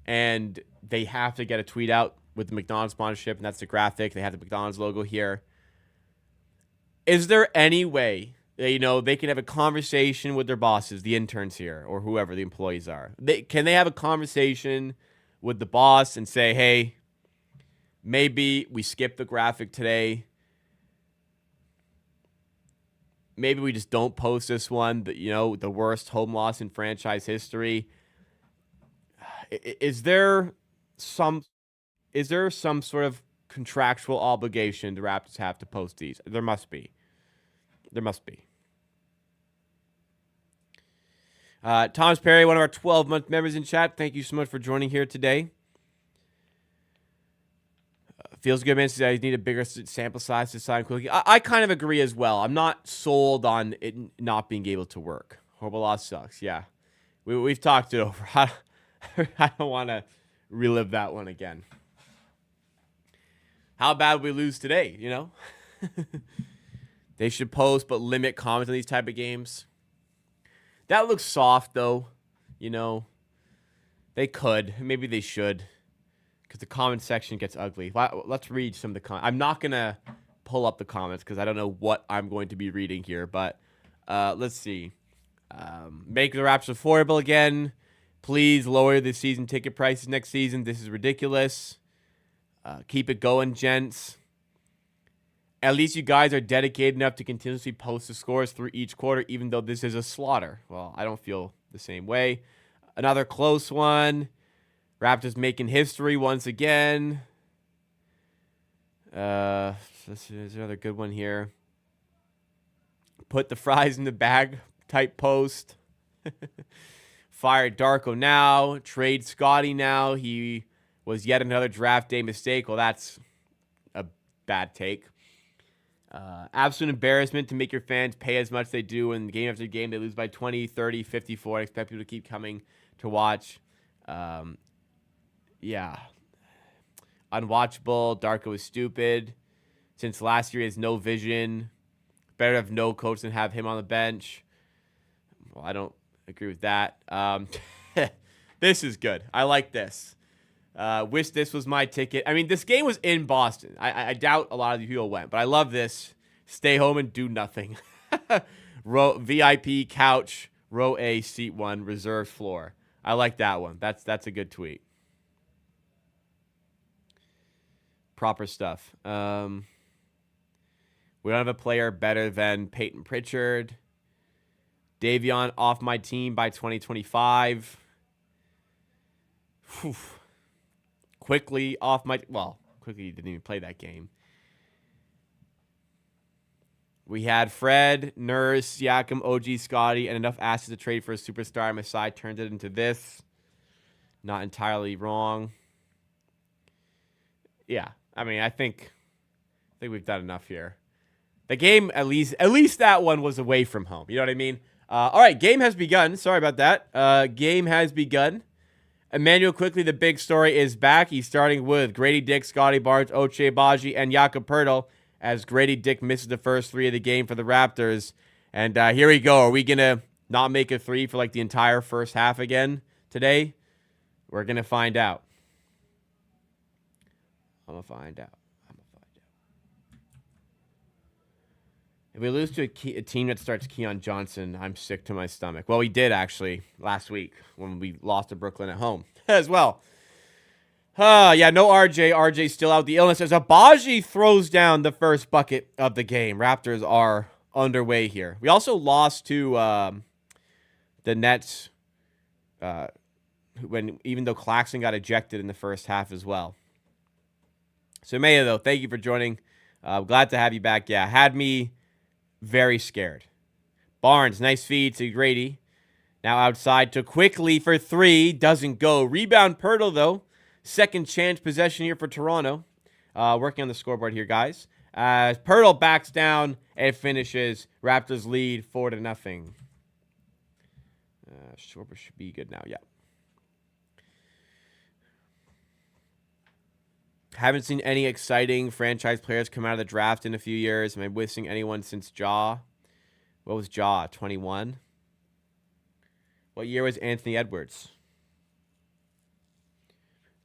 and they have to get a tweet out with the McDonald's sponsorship, and that's the graphic. They have the McDonald's logo here. Is there any way that, they can have a conversation with their bosses, the interns here, or whoever the employees are? Can they have a conversation with the boss and say, hey, maybe we skip the graphic today. Maybe we just don't post this one, the worst home loss in franchise history. Is there some sort of contractual obligation the Raptors have to post these? There must be. Thomas Perry, one of our 12-month members in chat. Thank you so much for joining here today. Feels good, man. I need a bigger sample size to sign quickly. I kind of agree as well. I'm not sold on it not being able to work. Horrible loss sucks. Yeah. We've talked it over. I don't want to relive that one again. How bad we lose today, They should post but limit comments on these type of games. That looks soft, though. They could. Maybe they should. Because the comment section gets ugly. Let's read some of the comments. I'm not going to pull up the comments because I don't know what I'm going to be reading here. But let's see. Make the Raptors affordable again. Please lower the season ticket prices next season. This is ridiculous. Keep it going, gents. At least you guys are dedicated enough to continuously post the scores through each quarter, even though this is a slaughter. Well, I don't feel the same way. Another close one. Raptors making history once again. There's another good one here. Put the fries in the bag type post. Fire Darko now. Trade Scotty now. He was yet another draft day mistake. Well, that's a bad take. Absolute embarrassment to make your fans pay as much as they do, and game after game they lose by 20, 30, 54. I expect people to keep coming to watch. Yeah. Unwatchable. Darko is stupid. Since last year, he has no vision. Better to have no coach than have him on the bench. Well, I don't agree with that. This is good. I like this. Wish this was my ticket. I mean, this game was in Boston. I doubt a lot of you people went, but I love this. Stay home and do nothing. VIP couch, row A, seat 1, reserved floor. I like that one. That's a good tweet. Proper stuff. We don't have a player better than Peyton Pritchard. Davion off my team by 2025. Whew. Quickly off my... Well, Quickly didn't even play that game. We had Fred, Nurse, Siakam, OG, Scotty, and enough assets to trade for a superstar. My side turned it into this. Not entirely wrong. Yeah, I mean, I think we've done enough here. The game, at least that one was away from home. You know what I mean? All right, game has begun. Sorry about that. Game has begun. Emmanuel Quickly, the big story, is back. He's starting with Grady Dick, Scotty Barnes, Ochai Agbaji, and Jakob Poeltl, as Grady Dick misses the first 3 of the game for the Raptors. And here we go. Are we going to not make a 3 for the entire first half again today? We're going to find out. I'm going to find out. If we lose to a team that starts Keon Johnson, I'm sick to my stomach. Well, we did actually last week when we lost to Brooklyn at home as well. Yeah, no RJ. RJ still out with the illness as Abaji throws down the first bucket of the game. Raptors are underway here. We also lost to the Nets even though Claxton got ejected in the first half as well. So Maya, though, thank you for joining. Glad to have you back. Yeah, had me very scared. Barnes, nice feed to Grady. Now outside to Quickly for three. Doesn't go. Rebound Pirtle, though. Second chance possession here for Toronto. Working on the scoreboard here, guys. As Pirtle backs down and finishes. Raptors lead 4-0. Scoreboard should be good now, yeah. Haven't seen any exciting franchise players come out of the draft in a few years. Am I missing anyone since Jaw? What was Jaw? 21? What year was Anthony Edwards?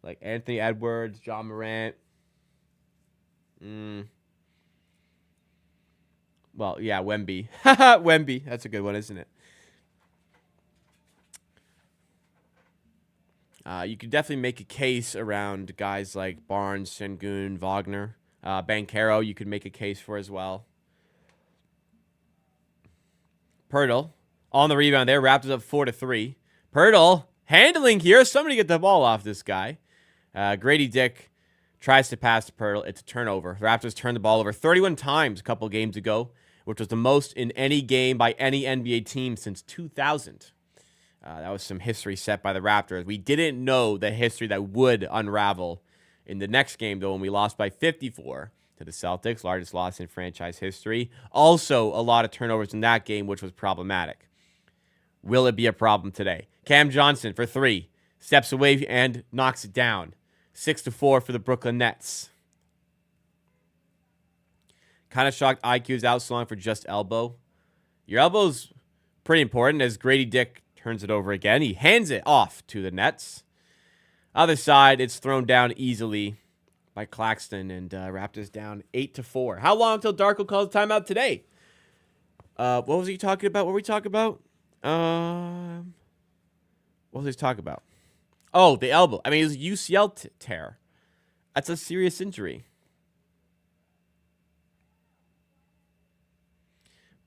Like Anthony Edwards, John Morant. Well, yeah, Wemby. Wemby. That's a good one, isn't it? You could definitely make a case around guys like Barnes, Sengun, Wagner. Banchero, you could make a case for as well. Pirtle on the rebound there. Raptors up 4-3. Pirtle handling here. Somebody get the ball off this guy. Grady Dick tries to pass to Pirtle. It's a turnover. Raptors turned the ball over 31 times a couple games ago, which was the most in any game by any NBA team since 2000. That was some history set by the Raptors. We didn't know the history that would unravel in the next game, though, when we lost by 54 to the Celtics, largest loss in franchise history. Also, a lot of turnovers in that game, which was problematic. Will it be a problem today? Cam Johnson for three. Steps away and knocks it down. 6-4 for the Brooklyn Nets. Kind of shocked IQ's out so long for just elbow. Your elbow's pretty important as Grady Dick turns it over again. He hands it off to the Nets. Other side, it's thrown down easily by Claxton, and Raptors down 8-4. How long until Darko calls a timeout today? What was he talking about? What were we talking about? What was he talking about? Oh, the elbow. I mean, it was a UCL tear. That's a serious injury.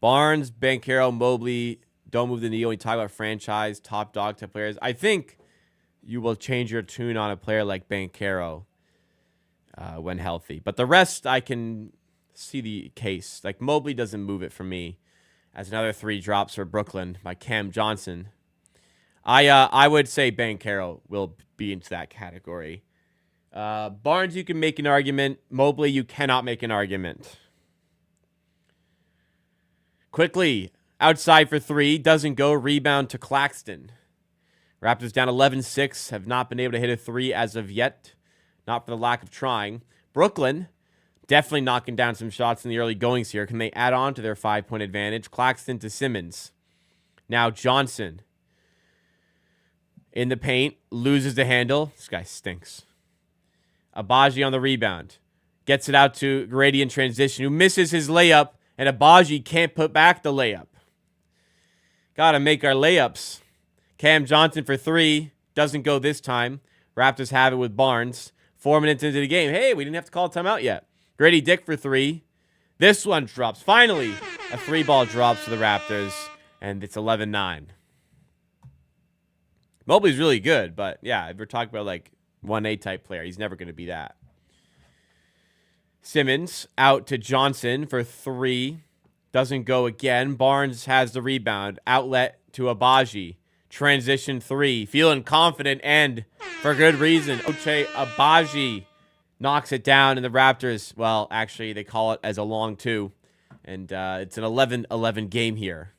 Barnes, Banchero, Mobley, don't move the needle. We talk about franchise, top dog type players. I think you will change your tune on a player like Banchero when healthy. But the rest, I can see the case. Like, Mobley doesn't move it for me. As another three drops for Brooklyn by Cam Johnson. I would say Banchero will be into that category. Barnes, you can make an argument. Mobley, you cannot make an argument. Quickly, outside for three. Doesn't go. Rebound to Claxton. Raptors down 11-6. Have not been able to hit a three as of yet. Not for the lack of trying. Brooklyn, definitely knocking down some shots in the early goings here. Can they add on to their 5-point advantage? Claxton to Simmons. Now Johnson. In the paint. Loses the handle. This guy stinks. Abaji on the rebound. Gets it out to Grady in transition, who misses his layup. And Abaji can't put back the layup. Got to make our layups. Cam Johnson for three. Doesn't go this time. Raptors have it with Barnes. 4 minutes into the game. Hey, we didn't have to call a timeout yet. Grady Dick for three. This one drops. Finally, a three-ball drops for the Raptors. And it's 11-9. Mobley's really good. But, yeah, if we're talking about, like, 1A type player, he's never going to be that. Simmons out to Johnson for three. Doesn't go again. Barnes has the rebound. Outlet to Abaji. Transition three. Feeling confident and for good reason. Ochai Abaji knocks it down, and the Raptors, well, actually, they call it as a long two. And it's an 11-11 game here.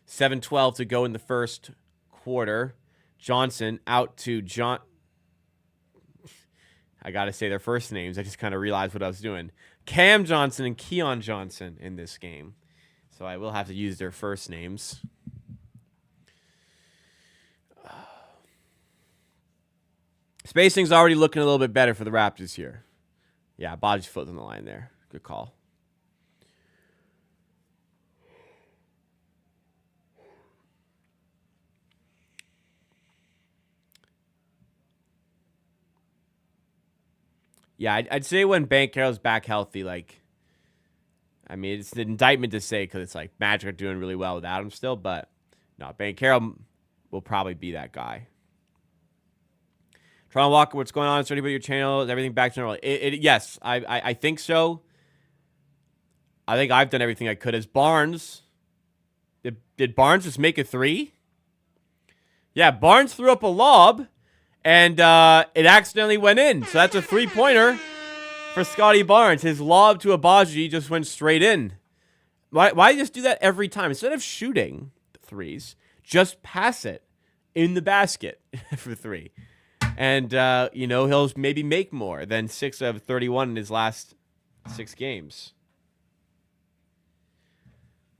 7:12 to go in the first quarter. Johnson out to John. I got to say their first names. I just kind of realized what I was doing. Cam Johnson and Keon Johnson in this game. So I will have to use their first names. Spacing's already looking a little bit better for the Raptors here. Yeah, Baji's foot on the line there. Good call. Yeah, I'd say when Bankero's back healthy, like, I mean, it's an indictment to say because it's like Magic are doing really well without him still, but no, Bankero will probably be that guy. Toronto Walker, what's going on? Is there anybody your channel? Is everything back to normal? Yes, I think so. I think I've done everything I could. As Barnes, did Barnes just make a three? Yeah, Barnes threw up a lob, and it accidentally went in. So that's a three-pointer for Scotty Barnes. His lob to Abaji just went straight in. Why just do that every time? Instead of shooting the threes, just pass it in the basket for three. And, he'll maybe make more than 6 of 31 in his last 6 games.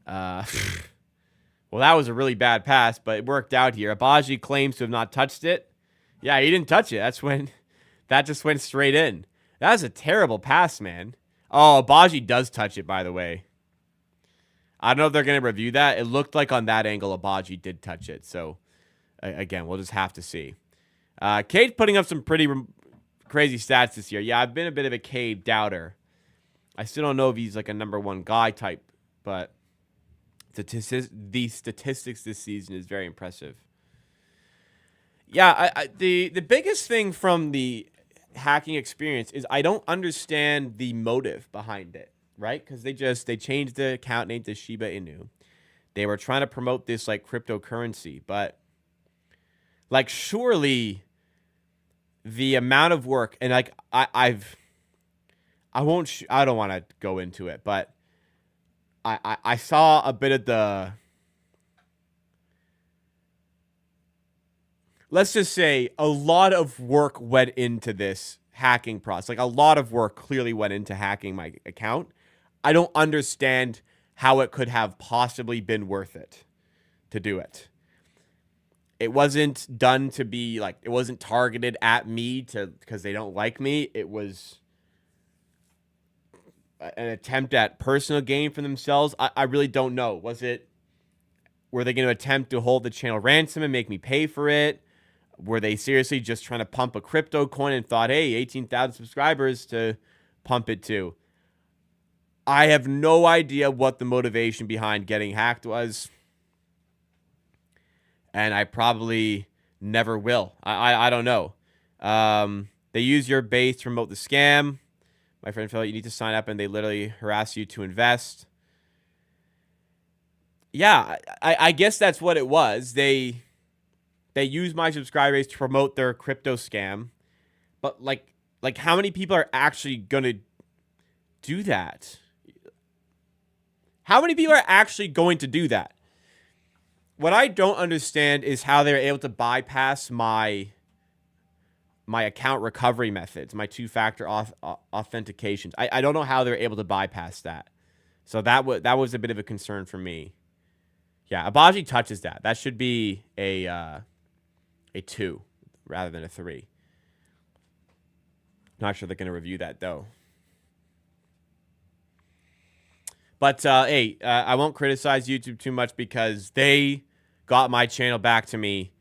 Well, that was a really bad pass, but it worked out here. Abaji claims to have not touched it. Yeah, he didn't touch it. That just went straight in. That was a terrible pass, man. Oh, Abaji does touch it, by the way. I don't know if they're going to review that. It looked like on that angle, Abaji did touch it. So, again, we'll just have to see. Cade's putting up some pretty crazy stats this year. Yeah, I've been a bit of a Cade doubter. I still don't know if he's like a number one guy type, but the statistics this season is very impressive. Yeah, the biggest thing from the hacking experience is I don't understand the motive behind it, right? Because they changed the account name to Shiba Inu. They were trying to promote this like cryptocurrency, but like surely the amount of work and like I don't want to go into it, but I saw a bit of the, let's just say a lot of work went into this hacking process. Like a lot of work clearly went into hacking my account. I don't understand how it could have possibly been worth it to do it. It wasn't done to be like, it wasn't targeted at me because they don't like me. It was an attempt at personal gain for themselves. I really don't know. Were they going to attempt to hold the channel ransom and make me pay for it? Were they seriously just trying to pump a crypto coin and thought, hey, 18,000 subscribers to pump it to? I have no idea what the motivation behind getting hacked was. And I probably never will. I don't know. They use your base to promote the scam. My friend felt you need to sign up, and they literally harass you to invest. Yeah, I guess that's what it was. They use my subscriber base to promote their crypto scam. But like how many people are actually going to do that? How many people are actually going to do that? What I don't understand is how they're able to bypass my account recovery methods, my two-factor authentications. I don't know how they're able to bypass that. So that was a bit of a concern for me. Yeah, Abaji touches that. That should be a 2 rather than a 3. Not sure they're going to review that, though. But, hey, I won't criticize YouTube too much because they got my channel back to me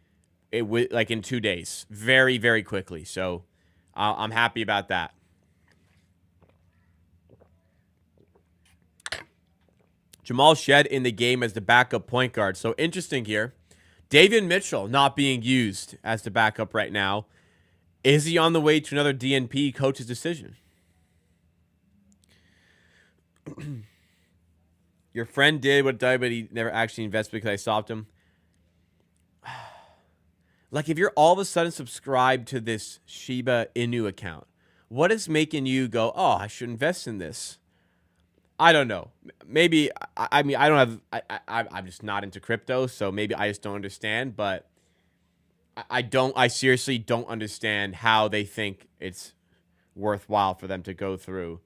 like in 2 days. Very, very quickly. So I'm happy about that. Jamal Shed in the game as the backup point guard. So interesting here. Davion Mitchell not being used as the backup right now. Is he on the way to another DNP coach's decision? Your friend did what died, but he never actually invested because I stopped him. Like, if you're all of a sudden subscribed to this Shiba Inu account, what is making you go, oh, I should invest in this? I don't know. Maybe, I mean, I don't have, I'm just not into crypto, so maybe I just don't understand, but I seriously don't understand how they think it's worthwhile for them to go through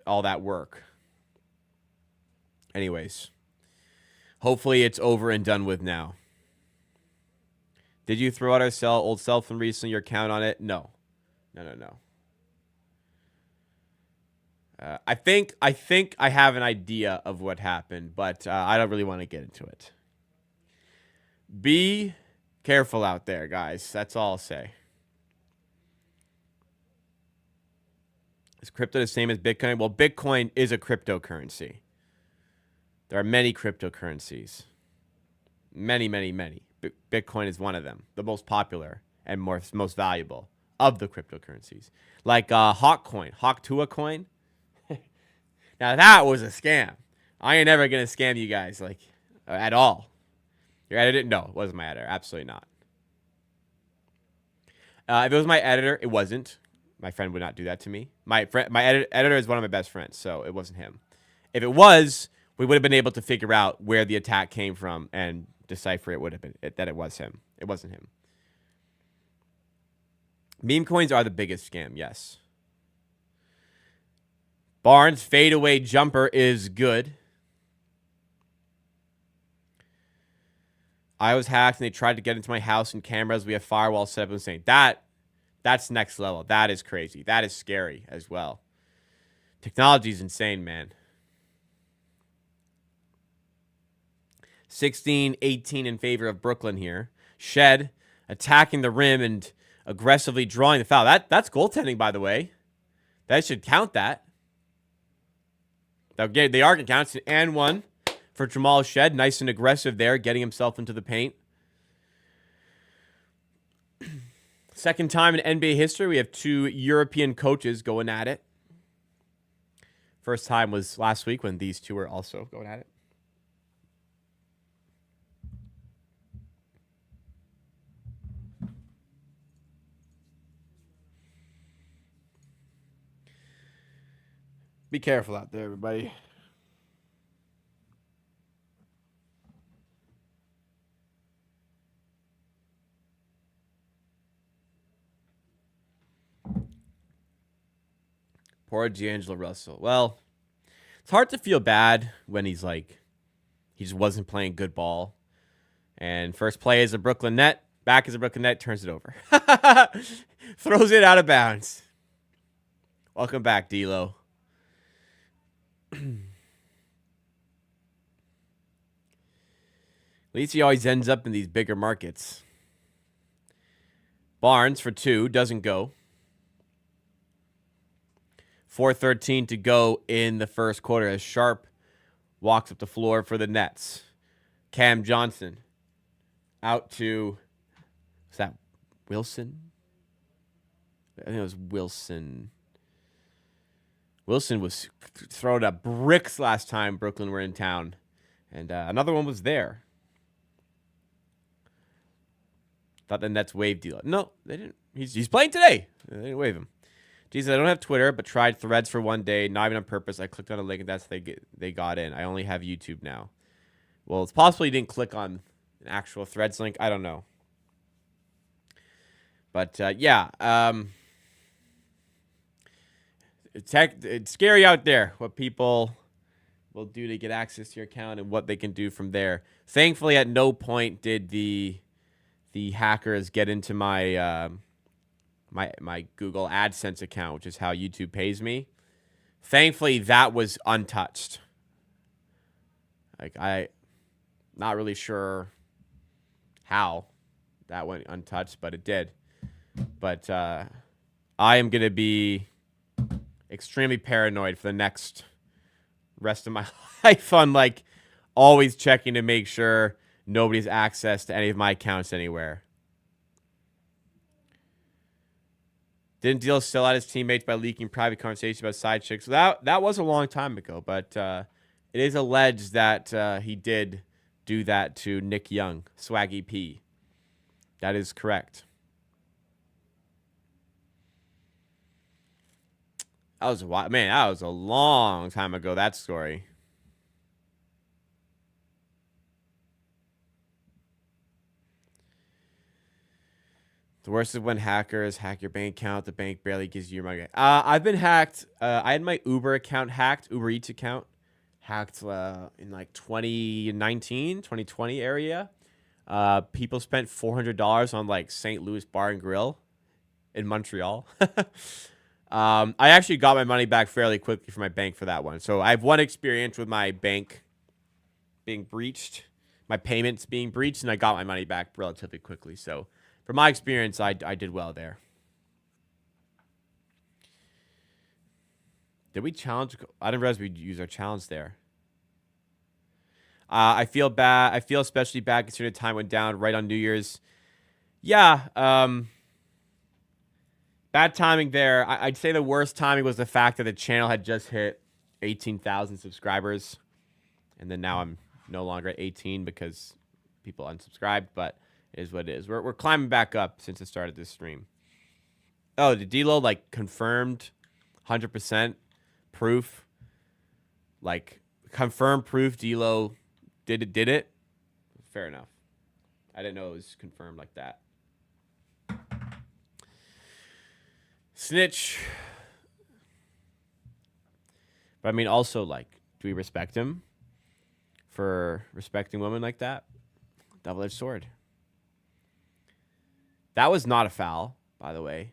all that work. Anyways, hopefully it's over and done with now. Did you throw out our old cell phone recently? Your account on it? No. No. I think I have an idea of what happened, but I don't really want to get into it. Be careful out there, guys. That's all I'll say. Is crypto the same as Bitcoin? Well, Bitcoin is a cryptocurrency. There are many cryptocurrencies. Many, many, many. Bitcoin is one of them, the most popular and most valuable of the cryptocurrencies. Like Hawkcoin, Hawk2a coin. Now that was a scam. I ain't never gonna scam you guys like at all. Your editor? No, it wasn't my editor. Absolutely not. If it was my editor, it wasn't. My friend would not do that to me. My editor is one of my best friends, so it wasn't him. If it was, we would have been able to figure out where the attack came from and decipher it would have been that it was him. It wasn't him. Meme coins are the biggest scam, yes. Barnes fadeaway jumper is good. I was hacked and they tried to get into my house and cameras. We have firewall set up and saying that's next level. That is crazy. That is scary as well. Technology is insane, man. 16-18 in favor of Brooklyn here. Shed attacking the rim and aggressively drawing the foul. That's goaltending, by the way. That should count that. They are going to count. And one for Jamal Shed. Nice and aggressive there, getting himself into the paint. Second time in NBA history, we have two European coaches going at it. First time was last week when these two were also going at it. Be careful out there, everybody. Poor D'Angelo Russell. Well, it's hard to feel bad when he just wasn't playing good ball. And first play is a Brooklyn net. Back is a Brooklyn net. Turns it over. Throws it out of bounds. Welcome back, D'Lo. At least he always ends up in these bigger markets. Barnes for two. Doesn't go. 4:13 to go in the first quarter as Sharp walks up the floor for the Nets. Cam Johnson out to, is that Wilson? I think it was Wilson. Wilson was throwing up bricks last time Brooklyn were in town. And another one was there. Thought the Nets waived D'Lo. No, they didn't. He's playing today. They didn't waive him. Jesus, I don't have Twitter, but tried Threads for one day. Not even on purpose. I clicked on a link, and that's how they got in. I only have YouTube now. Well, it's possible you didn't click on an actual Threads link. I don't know. But, yeah. It's scary out there what people will do to get access to your account and what they can do from there. Thankfully, at no point did the hackers get into my my Google AdSense account, which is how YouTube pays me. Thankfully, that was untouched. I not really sure how that went untouched, but it did. But I am going to be extremely paranoid for the next rest of my life on always checking to make sure nobody's access to any of my accounts anywhere. Didn't D'Lo sell out his teammates by leaking private conversations about side chicks? That was a long time ago, but it is alleged that he did do that to Nick Young, Swaggy P. That is correct. That was that was a long time ago, that story. The worst is when hackers hack your bank account. The bank barely gives you your money. I've been hacked. I had my Uber account hacked, Uber Eats account hacked in 2019, 2020 area. People spent $400 on St. Louis Bar and Grill in Montreal. I actually got my money back fairly quickly from my bank for that one. So I have one experience with my bank being breached, my payments being breached, and I got my money back relatively quickly. So from my experience, I did well there. Did we challenge? I didn't realize we'd use our challenge there. I feel bad. I feel especially bad considering the time went down right on New Year's. Yeah. Bad timing there. I'd say the worst timing was the fact that the channel had just hit 18,000 subscribers. And then now I'm no longer at 18 because people unsubscribed, but it is what it is. We're climbing back up since the start of this stream. Oh, the D-Lo, like, confirmed 100% proof. Like, confirmed proof D-Lo did it. Fair enough. I didn't know it was confirmed like that. Snitch. But I mean, also, like, do we respect him for respecting women like that? Double-edged sword. That was not a foul, by the way.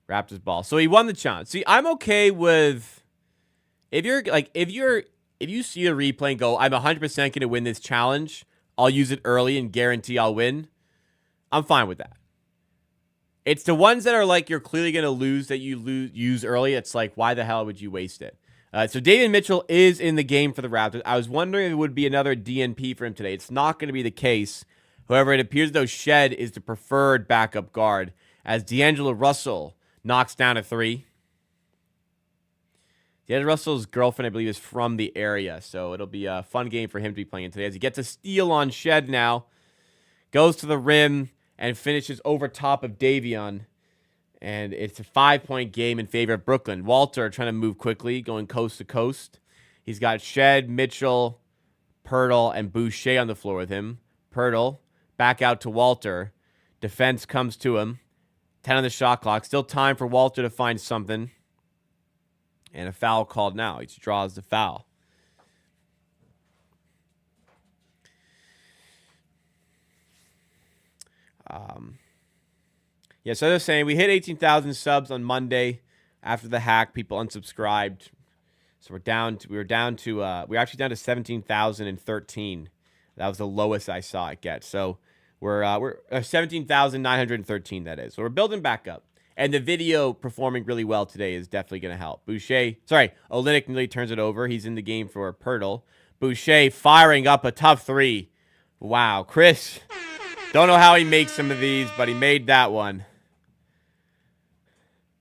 Raptors ball. So he won the challenge. See, I'm okay with if you see a replay and go, I'm 100% going to win this challenge, I'll use it early and guarantee I'll win. I'm fine with that. It's the ones that are like you're clearly going to lose that you use early. It's like, why the hell would you waste it? So David Mitchell is in the game for the Raptors. I was wondering if it would be another DNP for him today. It's not going to be the case. However, it appears though Shed is the preferred backup guard as D'Angelo Russell knocks down a three. D'Angelo Russell's girlfriend, I believe, is from the area, so it'll be a fun game for him to be playing in today as he gets a steal on Shed now. Goes to the rim and finishes over top of Davion. And it's a 5-point game in favor of Brooklyn. Walter trying to move quickly, going coast to coast. He's got Shed, Mitchell, Pirtle, and Boucher on the floor with him. Pirtle back out to Walter. Defense comes to him. 10 on the shot clock. Still time for Walter to find something. And a foul called now. He draws the foul. Yeah, so they're saying we hit 18,000 subs on Monday after the hack. People unsubscribed. So we were actually down to 17,013. That was the lowest I saw it get. So we're 17,913, that is. So we're building back up. And the video performing really well today is definitely going to help. Olynyk nearly turns it over. He's in the game for Pirtle. Boucher firing up a tough three. Wow. Chris, don't know how he makes some of these, but he made that one.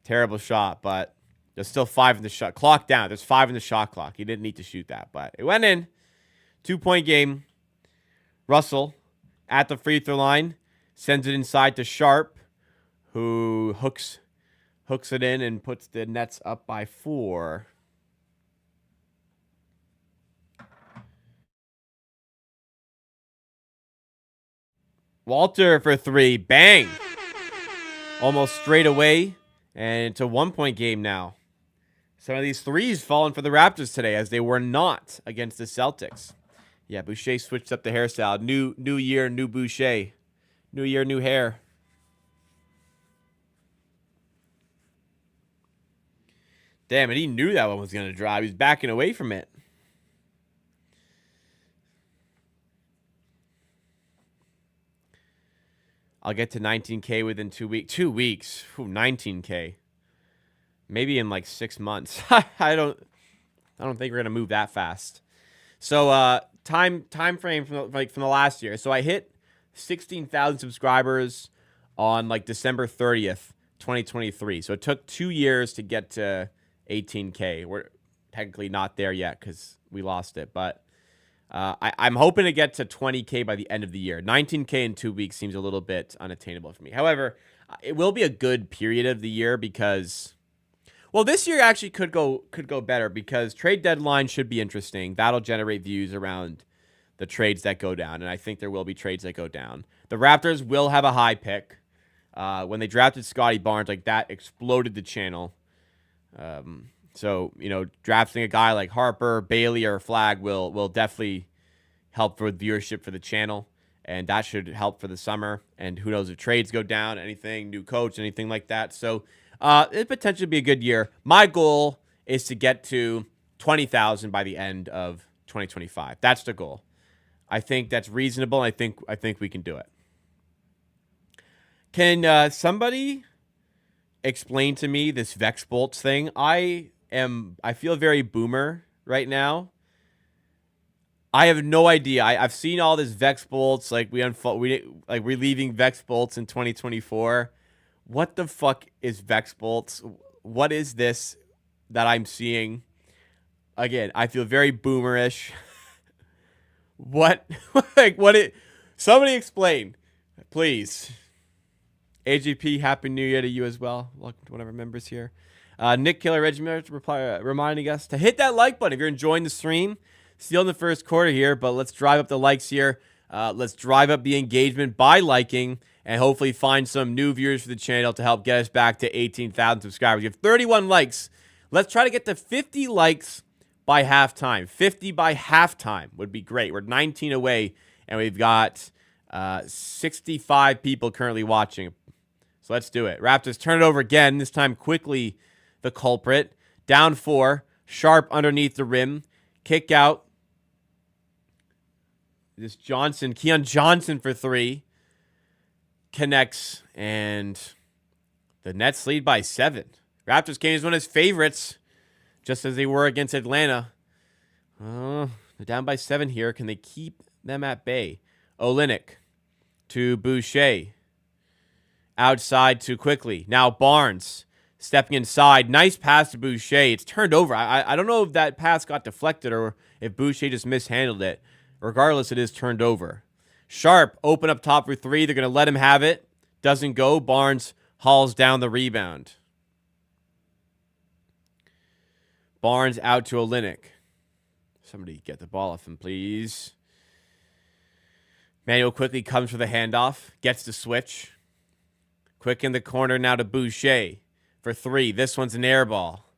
Terrible shot, but there's still 5 in the shot. Clock down. There's 5 in the shot clock. He didn't need to shoot that, but it went in. 2-point game. Russell at the free throw line. Sends it inside to Sharp, who hooks it in and puts the Nets up by 4. Walter for 3. Bang. Almost straight away. And it's a 1-point game now. Some of these threes falling for the Raptors today as they were not against the Celtics. Yeah, Boucher switched up the hairstyle. New year, new Boucher. New year, new hair. Damn it, he knew that one was going to drive. He's backing away from it. I'll get to 19K within 2 weeks. 2 weeks. Ooh, 19K. Maybe in like 6 months. I don't think we're gonna move that fast. So time frame from the last year. So I hit 16,000 subscribers on like December 30th, 2023. So it took 2 years to get to 18K. We're technically not there yet because we lost it, but I'm hoping to get to 20K by the end of the year. 19K in 2 weeks seems a little bit unattainable for me. However, it will be a good period of the year because, well, this year actually could go better because trade deadline should be interesting. That'll generate views around the trades that go down, and I think there will be trades that go down. The Raptors will have a high pick. When they drafted Scotty Barnes, like that exploded the channel. So, drafting a guy like Harper, Bailey, or Flag will definitely help with viewership for the channel, and that should help for the summer. And who knows if trades go down, anything, new coach, anything like that. So it potentially be a good year. My goal is to get to 20,000 by the end of 2025. That's the goal. I think that's reasonable. I think we can do it. Can somebody explain to me this Vex Bolts thing. I feel very boomer right now. I have no idea. I've seen all this Vex Bolts, like we're leaving Vex Bolts in 2024. What the fuck is Vex Bolts? What is this that I'm seeing? Again, I feel very boomerish. What? Like, what it? Somebody explain, please. AGP, Happy New Year to you as well. Welcome to one of our members here. Nick Killer Regiment reminding us to hit that like button if you're enjoying the stream. Still in the first quarter here, but let's drive up the likes here. Let's drive up the engagement by liking and hopefully find some new viewers for the channel to help get us back to 18,000 subscribers. We have 31 likes. Let's try to get to 50 likes by halftime. 50 by halftime would be great. We're 19 away, and we've got 65 people currently watching. So let's do it. Raptors turn it over again. This time quickly, the culprit. Down 4. Sharp underneath the rim. Kick out. This Keon Johnson for 3. Connects, and the Nets lead by 7. Raptors game is one of his favorites, just as they were against Atlanta. They're down by 7 here. Can they keep them at bay? Olynyk to Boucher. Outside too quickly. Now Barnes stepping inside. Nice pass to Boucher. It's turned over. I don't know if that pass got deflected or if Boucher just mishandled it. Regardless, it is turned over. Sharp open up top for 3. They're going to let him have it. Doesn't go. Barnes hauls down the rebound. Barnes out to Olynyk. Somebody get the ball off him, please. Manuel quickly comes for the handoff. Gets the switch. Quick in the corner now to Boucher for 3. This one's an air ball.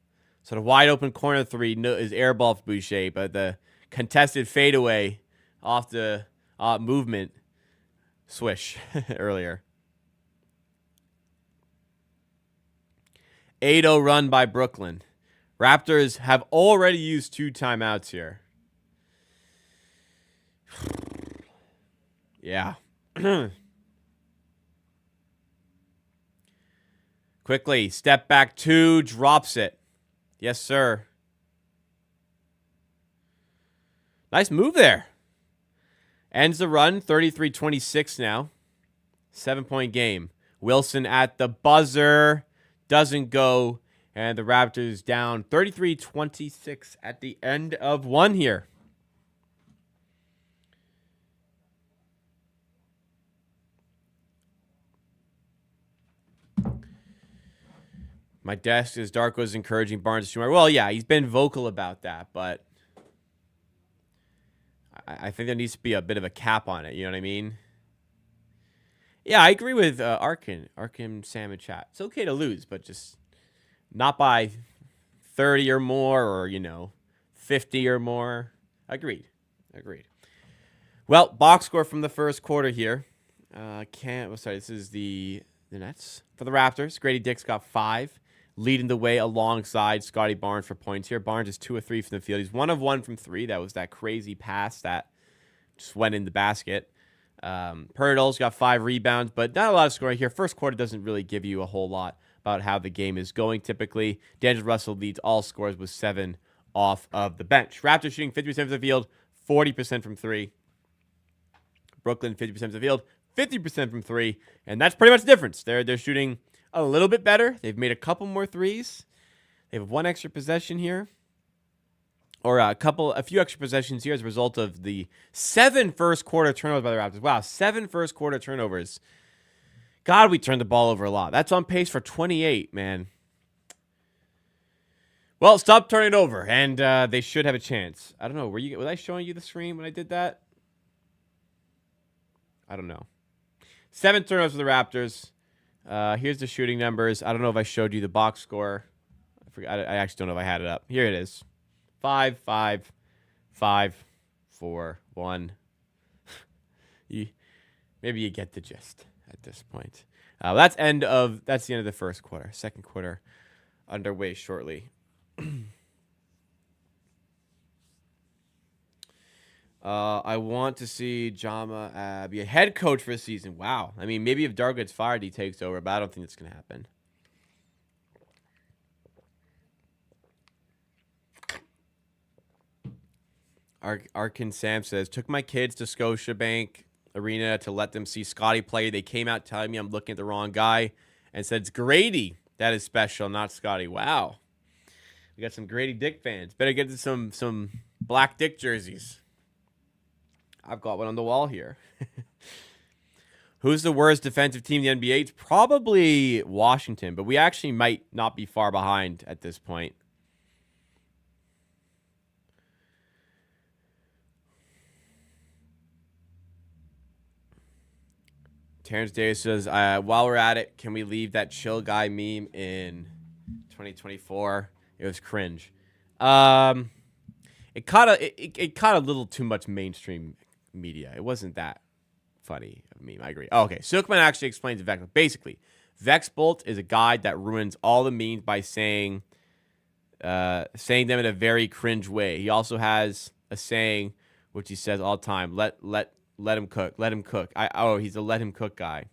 So the wide open corner 3 is air ball for Boucher, but the contested fadeaway off the movement swish earlier. 8-0 run by Brooklyn. Raptors have already used 2 timeouts here. Yeah. Quickly, step back 2, drops it. Yes, sir. Nice move there. Ends the run, 33-26 now. 7-point game. Wilson at the buzzer. Doesn't go. And the Raptors down 33-26 at the end of 1 here. My desk is Darko is encouraging Barnes to shoot more. Well, yeah, he's been vocal about that, but I think there needs to be a bit of a cap on it. You know what I mean? Yeah, I agree with Arkin, Sam, and chat. It's okay to lose, but just not by 30 or more or, 50 or more. Agreed. Well, box score from the first quarter here. This is the Nets. For the Raptors, Grady Dick's got 5. Leading the way alongside Scotty Barnes for points here. Barnes is 2 of 3 from the field. He's 1 of 1 from 3. That was that crazy pass that just went in the basket. Pirtle's got 5 rebounds, but not a lot of scoring here. First quarter doesn't really give you a whole lot about how the game is going typically. D'Angelo Russell leads all scores with 7 off of the bench. Raptors shooting 50% from the field, 40% from 3. Brooklyn 50% from the field, 50% from 3, and that's pretty much the difference. They're shooting a little bit better. They've made a couple more threes. They have 1 extra possession here. Or a few extra possessions here as a result of the 7 first quarter turnovers by the Raptors. Wow, 7 first quarter turnovers. God, we turned the ball over a lot. That's on pace for 28, man. Well, stop turning it over, and they should have a chance. I don't know. Was I showing you the stream when I did that? I don't know. 7 turnovers for the Raptors. Here's the shooting numbers. I don't know if I showed you the box score. I forgot. I actually don't know if I had it up. Here it is. 5, 5, 5, 4, 1. Maybe you get the gist at this point. That's the end of the first quarter. Second quarter underway shortly. I want to see Jama be a head coach for a season. Wow. I mean, maybe if Darko gets fired, he takes over, but I don't think that's going to happen. Arkin Sam says, took my kids to Scotiabank Arena to let them see Scotty play. They came out telling me I'm looking at the wrong guy and said, it's Grady. That is special, not Scotty. Wow. We got some Grady Dick fans. Better get to some black Dick jerseys. I've got one on the wall here. Who's the worst defensive team in the NBA? It's probably Washington, but we actually might not be far behind at this point. Terrence Davis says, while we're at it, can we leave that chill guy meme in 2024? It was cringe. It caught a little too much mainstream media. It wasn't that funny of a meme. I agree. Oh, okay. Silkman actually explains Vex. Basically, Vex Bolt is a guy that ruins all the memes by saying them in a very cringe way. He also has a saying which he says all the time: Let him cook. Let him cook. He's a let him cook guy.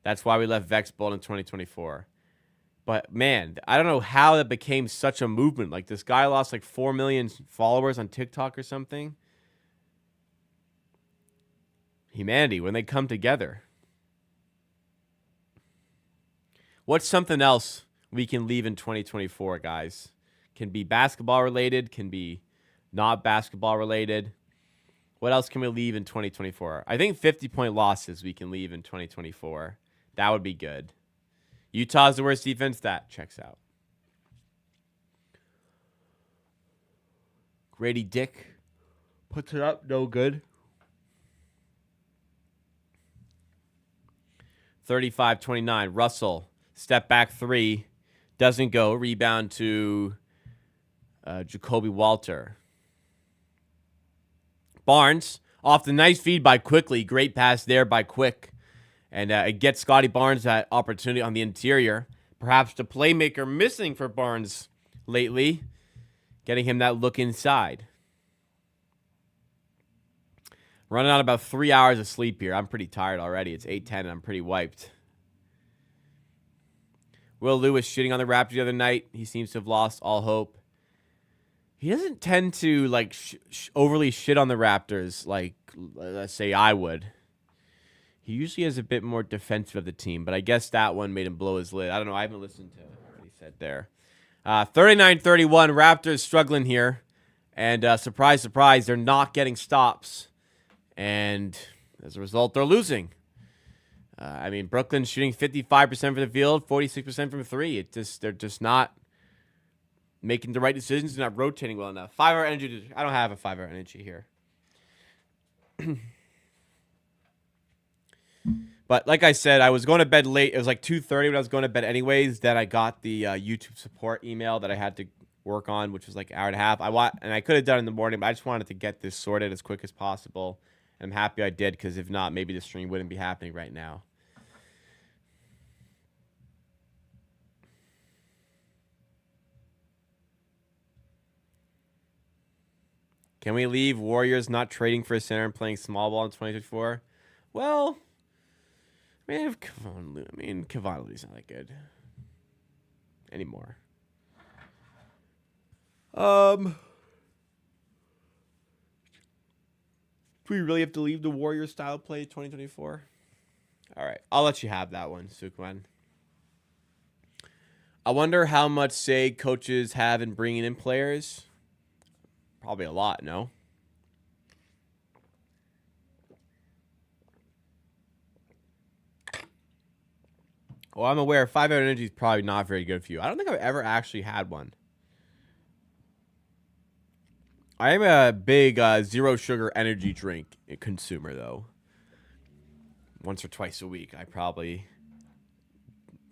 That's why we left Vex Bolt in 2024. But man, I don't know how that became such a movement. Like this guy lost like 4 million followers on TikTok or something. Humanity, when they come together. What's something else we can leave in 2024, guys? Can be basketball related, can be not basketball related. What else can we leave in 2024? I think 50-point losses we can leave in 2024. That would be good. Utah's the worst defense. That checks out. Grady Dick puts it up. No good. 35-29. Russell, step back three. Doesn't go. Rebound to Jacoby Walter. Barnes, off the nice feed by Quickly. Great pass there by Quick. And it gets Scotty Barnes that opportunity on the interior. Perhaps the playmaker missing for Barnes lately. Getting him that look inside. Running on about 3 hours of sleep here. I'm pretty tired already. It's 8:10 and I'm pretty wiped. Will Lewis shitting on the Raptors the other night. He seems to have lost all hope. He doesn't tend to like overly shit on the Raptors like, let's say, I would. He usually is a bit more defensive of the team, but I guess that one made him blow his lid. I don't know. I haven't listened to what he said there. 39-31, Raptors struggling here. And surprise, surprise, they're not getting stops. And as a result, they're losing. Brooklyn's shooting 55% from the field, 46% from three. They're just not making the right decisions. They're not rotating well enough. 5-hour energy. I don't have a 5-hour energy here. But like I said, I was going to bed late. It was like 2:30 when I was going to bed anyways. Then I got the YouTube support email that I had to work on, which was like an hour and a half. And I could have done it in the morning, but I just wanted to get this sorted as quick as possible. And I'm happy I did, because if not, maybe the stream wouldn't be happening right now. Can we leave Warriors not trading for a center and playing small ball in 2024? Well, Kevon Lee's not that good anymore. Do we really have to leave the Warrior style play 2024? All right, I'll let you have that one, Sukman. I wonder how much say coaches have in bringing in players. Probably a lot, no? Well, I'm aware 5-hour energy is probably not very good for you. I don't think I've ever actually had one. I am a big zero sugar energy drink consumer, though. Once or twice a week, I probably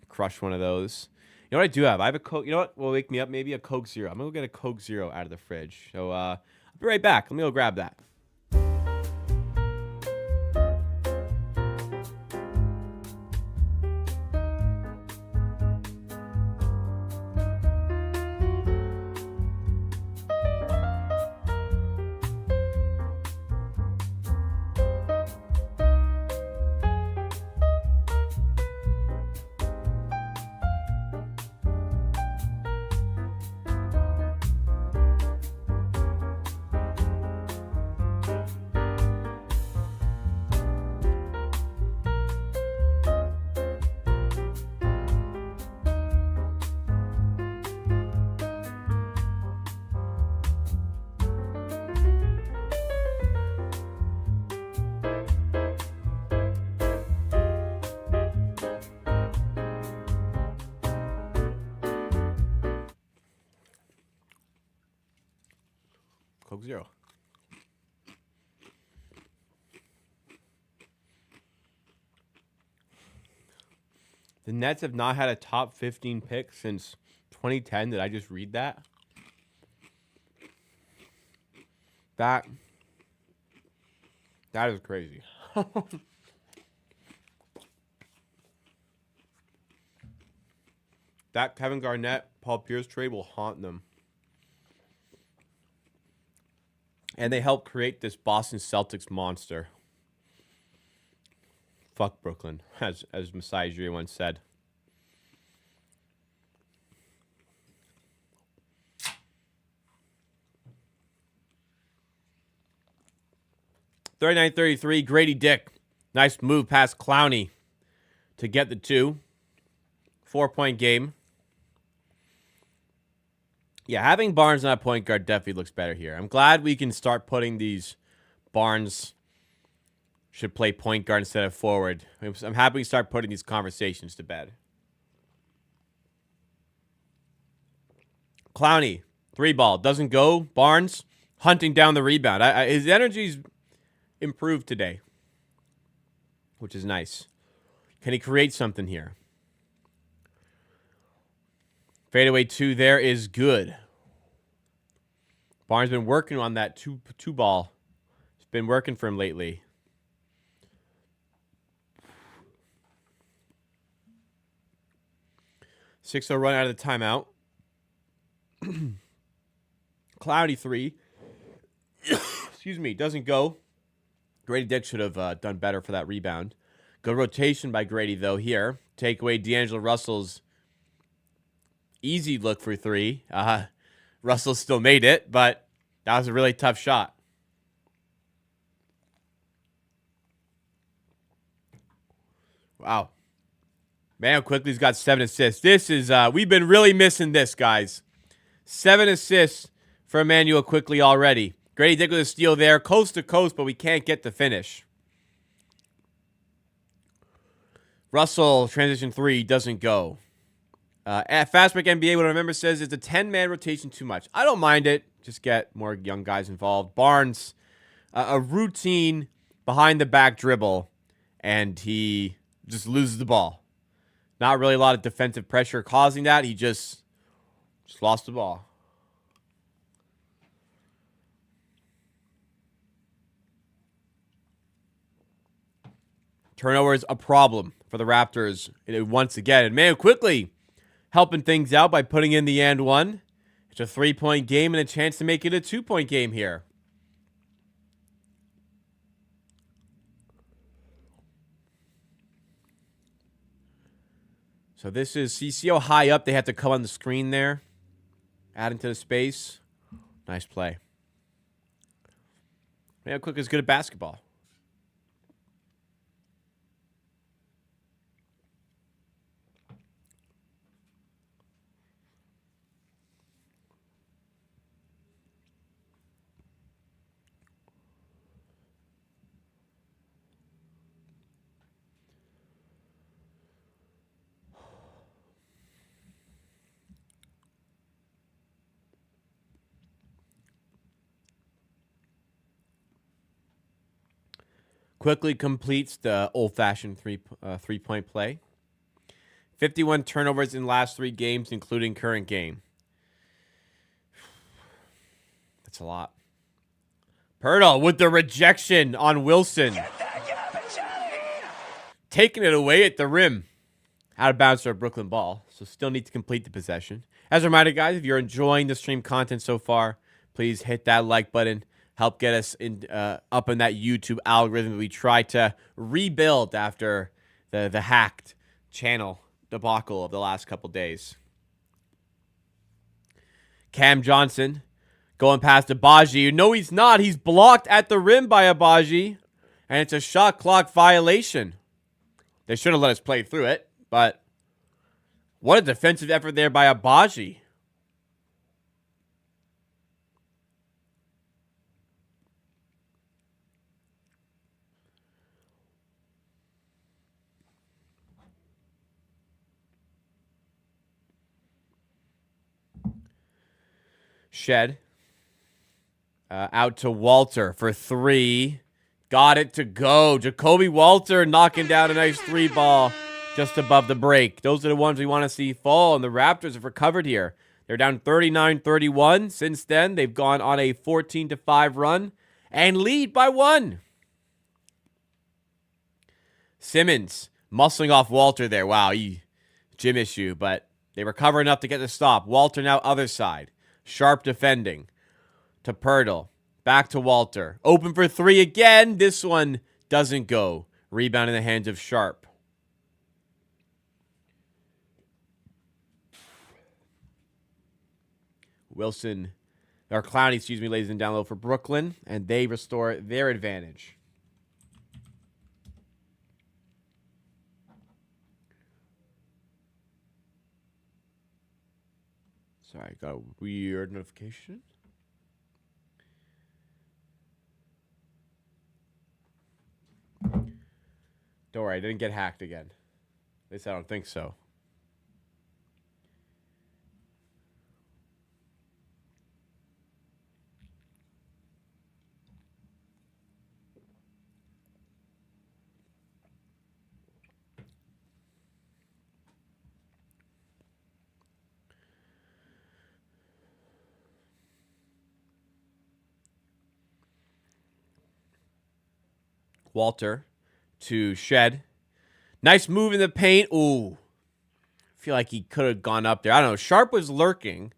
crush one of those. You know what I do have? I have a Coke. You know what will wake me up? Maybe a Coke Zero. I'm going to go get a Coke Zero out of the fridge. So I'll be right back. Let me go grab that. Coke Zero. The Nets have not had a top 15 pick since 2010. Did I just read that? That is crazy. That Kevin Garnett, Paul Pierce trade will haunt them. And they helped create this Boston Celtics monster. Fuck Brooklyn, as Masai Ujiri once said. $39-33, Grady Dick. Nice move past Clowney to get the 2. 4-point game. Yeah, having Barnes on a point guard definitely looks better here. I'm glad we can start putting these Barnes should play point guard instead of forward. I'm happy we start putting these conversations to bed. Clowney, 3-ball, doesn't go. Barnes hunting down the rebound. His energy's improved today, which is nice. Can he create something here? Fadeaway 2 there is good. Barnes been working on that two ball. It's been working for him lately. Six-0 run out of the timeout. Cloudy 3. Excuse me, doesn't go. Grady Dick should have done better for that rebound. Good rotation by Grady, though, here. Take away D'Angelo Russell's easy look for 3. Russell still made it, but that was a really tough shot. Wow. Man, Quickly's got 7 assists. This is, we've been really missing this, guys. 7 assists for Emmanuel Quickly already. Grady Dick with a steal there, coast to coast, but we can't get the finish. Russell, transition 3, doesn't go. At Fastback NBA, what I remember says is the 10-man rotation too much. I don't mind it. Just get more young guys involved. Barnes, a routine behind-the-back dribble, and he just loses the ball. Not really a lot of defensive pressure causing that. He just lost the ball. Turnover is a problem for the Raptors once again. And man, quickly helping things out by putting in the and one. It's a 3-point game and a chance to make it a 2-point game here. So this is CCO high up. They have to come on the screen there. Add into the space. Nice play. Man, Quick is good at basketball. Quickly completes the old-fashioned three-point play. 51 turnovers in last 3 games, including current game. That's a lot. Pirtle with the rejection on Wilson. Taking it away at the rim. Out of bounds for a Brooklyn ball, so still need to complete the possession. As a reminder, guys, if you're enjoying the stream content so far, please hit that like button. Help get us up in that YouTube algorithm we try to rebuild after the hacked channel debacle of the last couple days. Cam Johnson going past Abaji. No, he's not. He's blocked at the rim by Abaji, and it's a shot clock violation. They should have let us play through it, but what a defensive effort there by Abaji. Shed. Out to Walter for 3. Got it to go. Jacoby Walter knocking down a nice 3 ball just above the break. Those are the ones we want to see fall, and the Raptors have recovered here. They're down 39-31. Since then, they've gone on a 14-5 run and lead by 1. Simmons muscling off Walter there. Wow, gym issue, but they recover enough to get the stop. Walter now other side. Sharp defending to Pirtle. Back to Walter. Open for 3 again. This one doesn't go. Rebound in the hands of Sharp. Wilson, or Clowney, excuse me, lays in down low for Brooklyn, and they restore their advantage. Sorry, got a weird notification. Don't worry, I didn't get hacked again. At least I don't think so. Walter to Shed. Nice move in the paint. Ooh. I feel like he could have gone up there. I don't know. Sharp was lurking,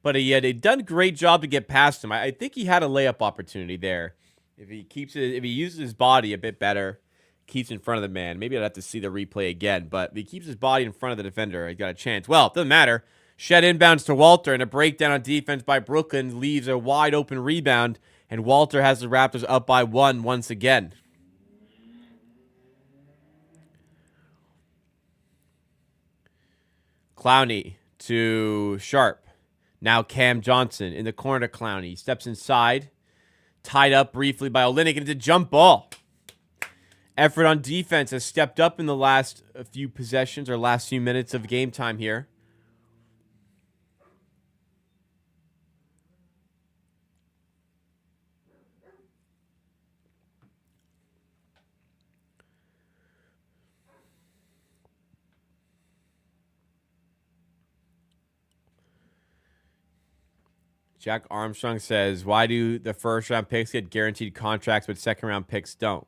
but he had done a great job to get past him. I think he had a layup opportunity there. If he uses his body a bit better, keeps in front of the man. Maybe I'd have to see the replay again, but if he keeps his body in front of the defender, he got a chance. Well, it doesn't matter. Shed inbounds to Walter, and a breakdown on defense by Brooklyn leaves a wide open rebound, and Walter has the Raptors up by 1 once again. Clowney to Sharp. Now Cam Johnson in the corner to Clowney. He steps inside. Tied up briefly by Olynyk, and it's a jump ball. Effort on defense has stepped up in the last few possessions or last few minutes of game time here. Jack Armstrong says, why do the first-round picks get guaranteed contracts, but second-round picks don't?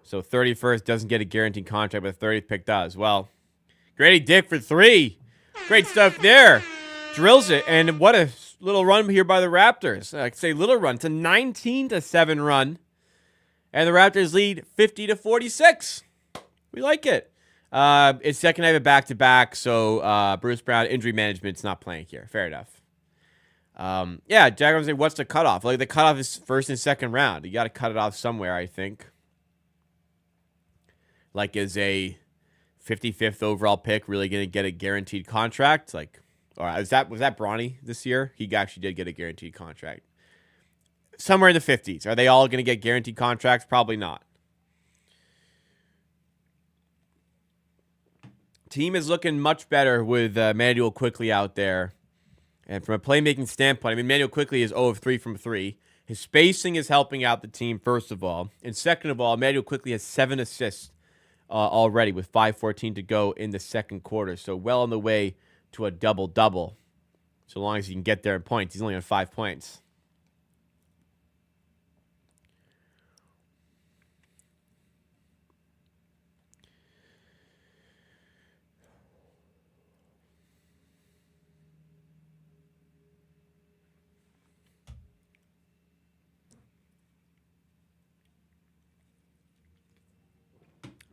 So 31st doesn't get a guaranteed contract, but 30th pick does. Well, Grady Dick for 3. Great stuff there. Drills it, and what a little run here by the Raptors. I could say little run. It's a 19-7 run, and the Raptors lead 50-46. We like it. It's second night of back-to-back, so Bruce Brown, injury management's not playing here. Fair enough. Yeah, Jack was saying, what's the cutoff? Like, the cutoff is first and second round. You got to cut it off somewhere, I think. Like, is a 55th overall pick really going to get a guaranteed contract? Like, all right, was that Bronny this year? He actually did get a guaranteed contract. Somewhere in the 50s. Are they all going to get guaranteed contracts? Probably not. Team is looking much better with Manuel Quickley out there. And from a playmaking standpoint, I mean, Manuel Quickley is 0 of 3 from 3. His spacing is helping out the team, first of all. And second of all, Manuel Quickley has 7 assists already with 5:14 to go in the second quarter. So well on the way to a double-double. So long as he can get there in points. He's only on 5 points.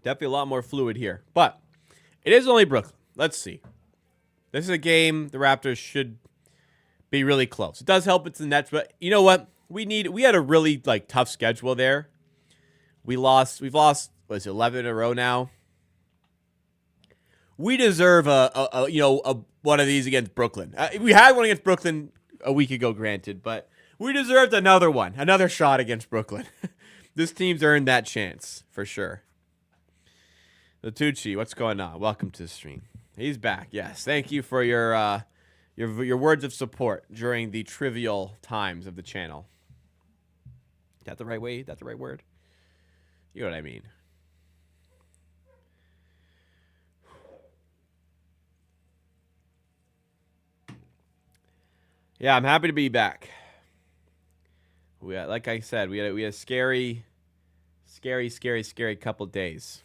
Definitely a lot more fluid here. But it is only Brooklyn. Let's see. This is a game the Raptors should be really close. It does help it's the Nets, but you know what? We had a really tough schedule there. We've lost what is it, 11 in a row now. We deserve a one of these against Brooklyn. We had one against Brooklyn a week ago, granted, but we deserved another one, another shot against Brooklyn. This team's earned that chance for sure. Latucci, what's going on? Welcome to the stream. He's back. Yes, thank you for your words of support during the trivial times of the channel. that the right way? Is that the right word? You know what I mean. Yeah, I'm happy to be back. Like I said, we had a scary couple days.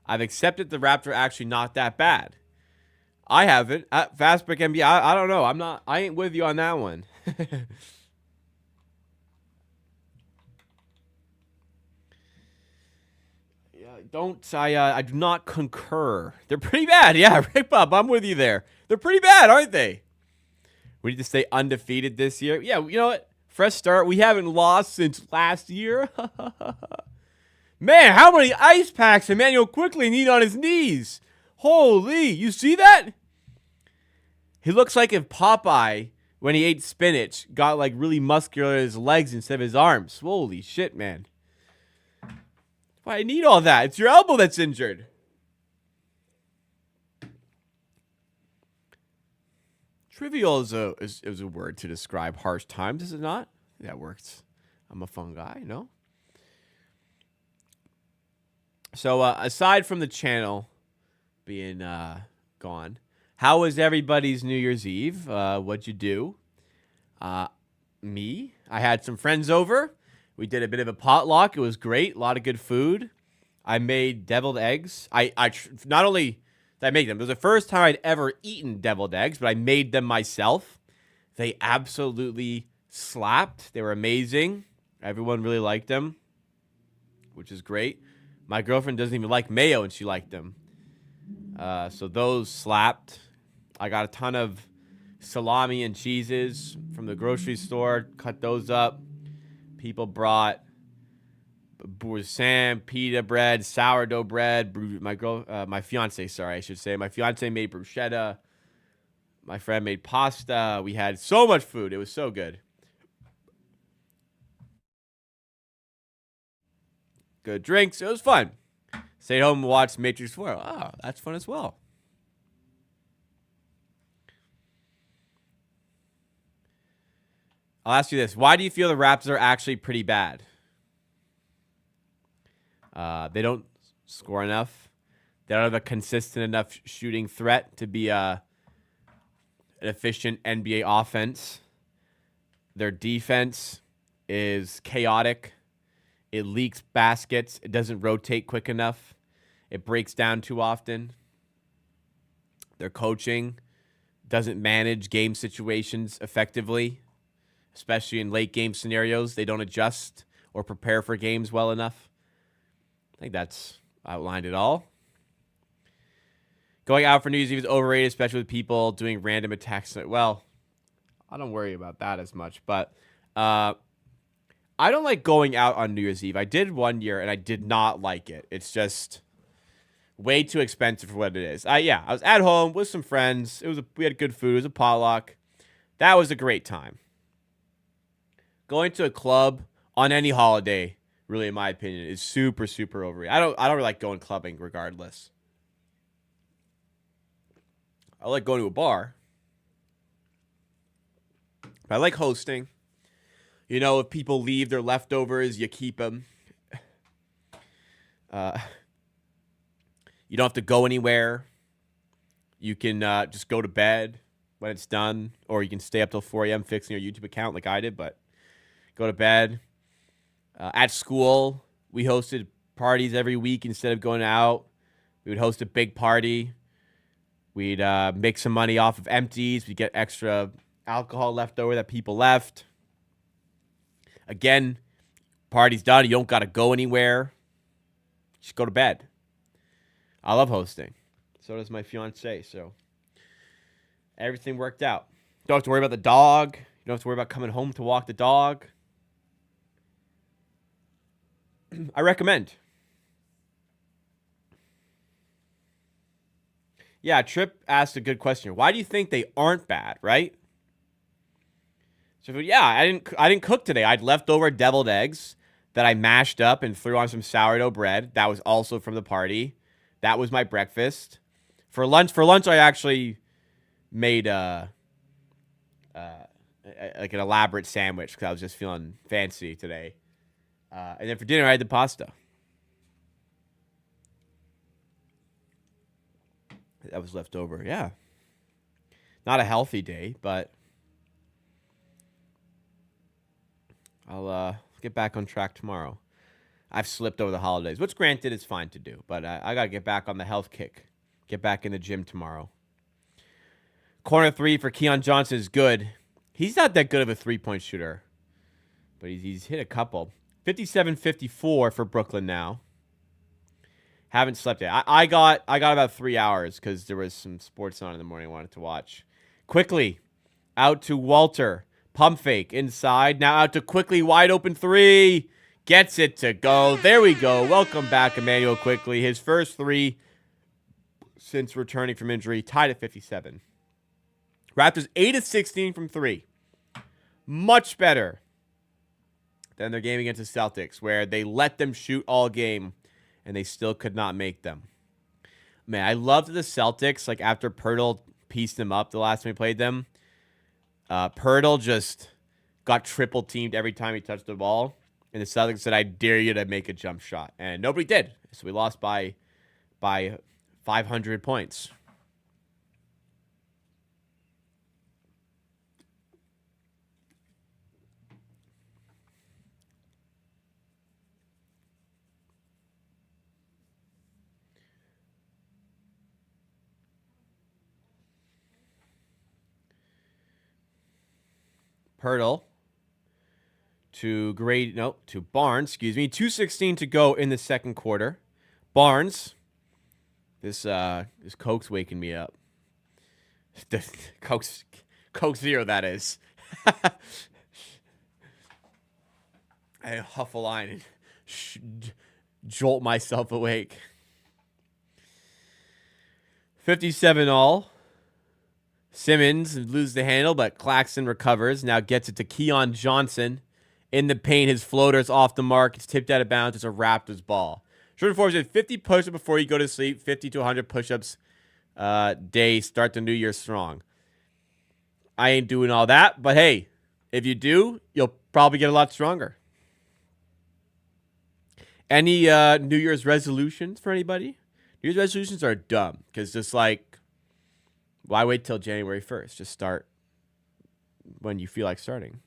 I've accepted the Raptors are actually not that bad. I haven't. Fast break NBA. I don't know. I ain't with you on that one. I do not concur. They're pretty bad. Yeah, right, Bob. I'm with you there. They're pretty bad, aren't they? We need to stay undefeated this year. Yeah, you know what? Fresh start. We haven't lost since last year. Man, how many ice packs Emmanuel quickly need on his knees? Holy, you see that? He looks like if Popeye, when he ate spinach, got like really muscular in his legs instead of his arms. Holy shit, man. Why I need all that? It's your elbow that's injured. Trivial is a word to describe harsh times, is it not? That works. I'm a fun guy, no? So aside from the channel being gone, how was everybody's New Year's Eve? What'd you do? Me? I had some friends over. We did a bit of a potluck. It was great. A lot of good food. I made deviled eggs. Not only did I make them, it was the first time I'd ever eaten deviled eggs, but I made them myself. They absolutely slapped. They were amazing. Everyone really liked them, which is great. My girlfriend doesn't even like mayo, and she liked them. So those slapped. I got a ton of salami and cheeses from the grocery store. Cut those up. People brought boursin, pita bread, sourdough bread. My fiance, I should say. My fiance made bruschetta. My friend made pasta. We had so much food. It was so good. Good drinks. It was fun. Stayed home and watched Matrix 4. Oh, that's fun as well. I'll ask you this. Why do you feel the Raptors are actually pretty bad? They don't score enough. They don't have a consistent enough shooting threat to be an efficient NBA offense. Their defense is chaotic. It leaks baskets. It doesn't rotate quick enough. It breaks down too often. Their coaching doesn't manage game situations effectively, especially in late game scenarios. They don't adjust or prepare for games well enough. I think that's outlined it all. Going out for New Year's Eve is overrated, especially with people doing random attacks. Well, I don't worry about that as much, but I don't like going out on New Year's Eve. I did one year, and I did not like it. It's just way too expensive for what it is. I was at home with some friends. We had good food. It was a potluck. That was a great time. Going to a club on any holiday, really, in my opinion, is super, super overrated. I don't really like going clubbing regardless. I like going to a bar. But I like hosting. You know, if people leave their leftovers, you keep them. You don't have to go anywhere. You can just go to bed when it's done, or you can stay up till 4 a.m. fixing your YouTube account like I did, but go to bed. At school, we hosted parties every week instead of going out. We would host a big party. We'd make some money off of empties. We'd get extra alcohol left over that people left. Again, party's done. You don't got to go anywhere. Just go to bed. I love hosting. So does my fiance. So everything worked out. Don't have to worry about the dog. You don't have to worry about coming home to walk the dog. I recommend. Yeah, Trip asked a good question. Why do you think they aren't bad, right? So yeah, I didn't cook today. I'd leftover deviled eggs that I mashed up and threw on some sourdough bread. That was also from the party. That was my breakfast. For lunch I actually made an like an elaborate sandwich because I was just feeling fancy today. And then for dinner, I had the pasta. That was left over. Yeah. Not a healthy day, but I'll get back on track tomorrow. I've slipped over the holidays, which granted is fine to do, but I got to get back on the health kick. Get back in the gym tomorrow. Corner three for Keon Johnson is good. He's not that good of a three-point shooter, but he's hit a couple. 57-54 for Brooklyn now. Haven't slept yet. I got about 3 hours because there was some sports on in the morning I wanted to watch. Quickly, out to Walter. Pump fake inside. Now out to Quickly. Wide open three. Gets it to go. There we go. Welcome back, Emmanuel Quickly. His first three since returning from injury. Tied at 57. Raptors 8 of 16 from three. Much better than their game against the Celtics, where they let them shoot all game and they still could not make them. Man, I loved the Celtics. Like, after Pirtle pieced them up the last time we played them, Pirtle just got triple teamed every time he touched the ball. And the Celtics said, I dare you to make a jump shot. And nobody did. So we lost by 500 points. Pirtle to Barnes, 2:16 to go in the second quarter. Barnes, this Coke's waking me up. The Coke Zero, that is. I huff a line and jolt myself awake. 57 all. Simmons loses the handle, but Claxton recovers. Now gets it to Keon Johnson. In the paint, his floater's off the mark. It's tipped out of bounds. It's a Raptors ball. Jordan Forbes said 50 push-ups before you go to sleep. 50 to 100 push-ups day. Start the new year strong. I ain't doing all that, but hey, if you do, you'll probably get a lot stronger. Any New Year's resolutions for anybody? New Year's resolutions are dumb because just like, why wait till January 1st? Just start when you feel like starting.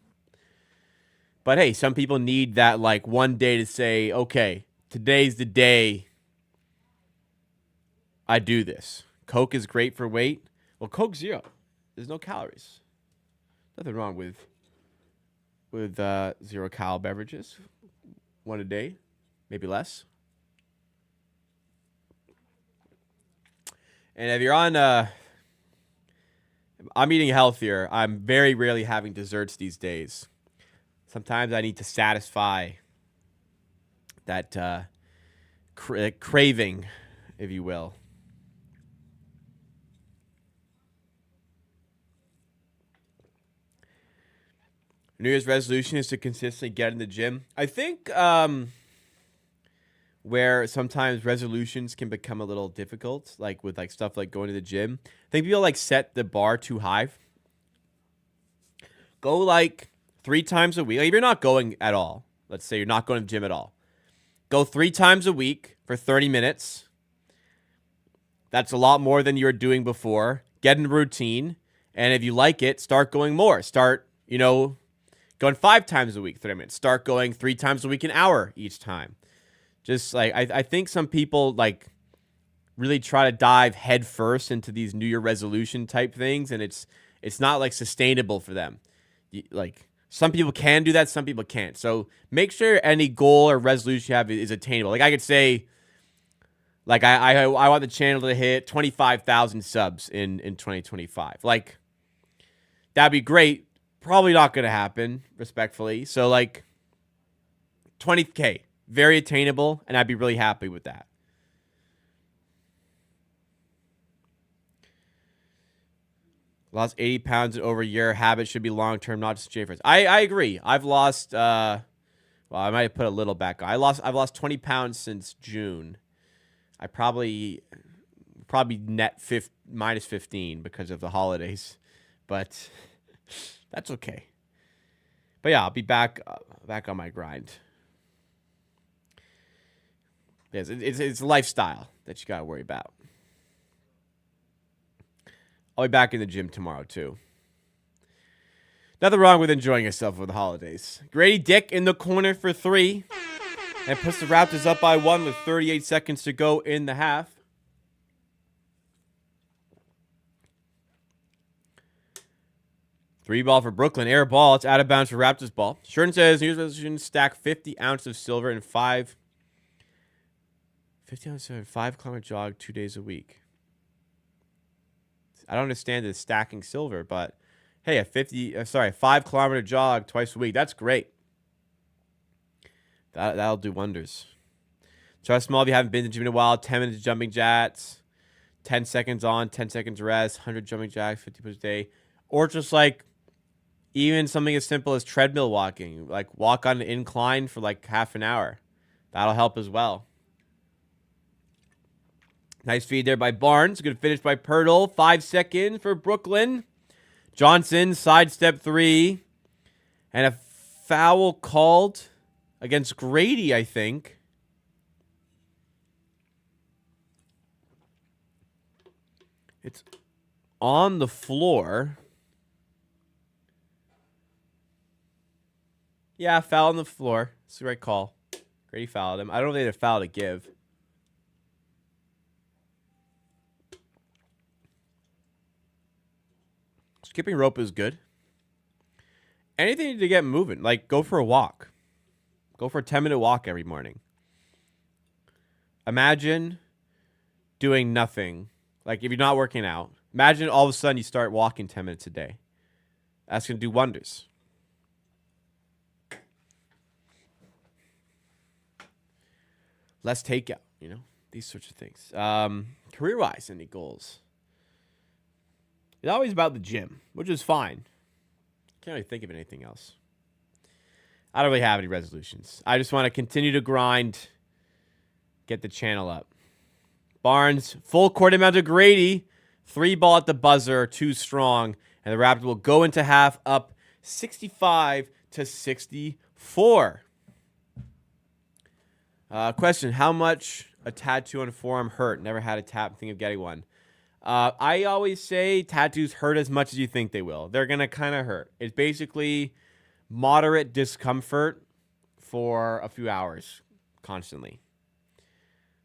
But hey, some people need that like one day to say, okay, today's the day I do this. Coke is great for weight. Well, Coke Zero. There's no calories. Nothing wrong with 0 cal beverages. One a day, maybe less. And if you're on I'm eating healthier. I'm very rarely having desserts these days. Sometimes I need to satisfy that craving, if you will. New Year's resolution is to consistently get in the gym. I think where sometimes resolutions can become a little difficult, like with like stuff like going to the gym. I think people like set the bar too high. Go like 3 times a week. Like if you're not going at all, let's say you're not going to the gym at all. Go 3 times a week for 30 minutes. That's a lot more than you were doing before. Get in a routine. And if you like it, start going more. Start, going 5 times a week, 30 minutes. Start going 3 times a week, an hour each time. Just like, I think some people like really try to dive head first into these New Year resolution type things. And it's not like sustainable for them. Like some people can do that. Some people can't. So make sure any goal or resolution you have is attainable. Like I could say, like I want the channel to hit 25,000 subs in 2025. Like that'd be great. Probably not going to happen, respectfully. So like 20K. Very attainable, and I'd be really happy with that. Lost 80 pounds in over a year. Habit should be long-term, not just J first. I agree. I've lost, I might have put a little back on. I've lost 20 pounds since June. I probably net minus 15 because of the holidays, but that's okay. But yeah, I'll be back on my grind. Yes, it's a lifestyle that you got to worry about. I'll be back in the gym tomorrow, too. Nothing wrong with enjoying yourself for the holidays. Grady Dick in the corner for 3. And puts the Raptors up by 1 with 38 seconds to go in the half. Three ball for Brooklyn. Air ball. It's out of bounds for Raptors ball. Sheridan says, New Year's resolution, stack 50 ounces of silver and 5 kilometer jog 2 days a week. I don't understand the stacking silver, but hey, a 5 kilometer jog twice a week. That's great. That'll do wonders. Trust small if you haven't been to the gym in a while. 10 minutes of jumping jacks. 10 seconds on, 10 seconds rest. 100 jumping jacks, 50 push a day. Or just like even something as simple as treadmill walking. Like walk on an incline for like half an hour. That'll help as well. Nice feed there by Barnes. Good finish by Pirtle. 5 seconds for Brooklyn. Johnson, sidestep 3. And a foul called against Grady, I think. It's on the floor. Yeah, foul on the floor. That's the right call. Grady fouled him. I don't know if they had a foul to give. Skipping rope is good. Anything to get moving. Like, go for a walk. Go for a 10-minute walk every morning. Imagine doing nothing. Like, if you're not working out. Imagine all of a sudden you start walking 10 minutes a day. That's going to do wonders. Less takeout, you know? These sorts of things. Career-wise, any goals? It's always about the gym, which is fine. Can't really think of anything else. I don't really have any resolutions. I just want to continue to grind, get the channel up. Barnes, full court amount to Grady. 3 ball at the buzzer, too strong. And the Raptors will go into half up 65-64. Question, how much a tattoo on a forearm hurt? Never had a tap, think of getting one. I always say tattoos hurt as much as you think they will. They're going to kind of hurt. It's basically moderate discomfort for a few hours constantly.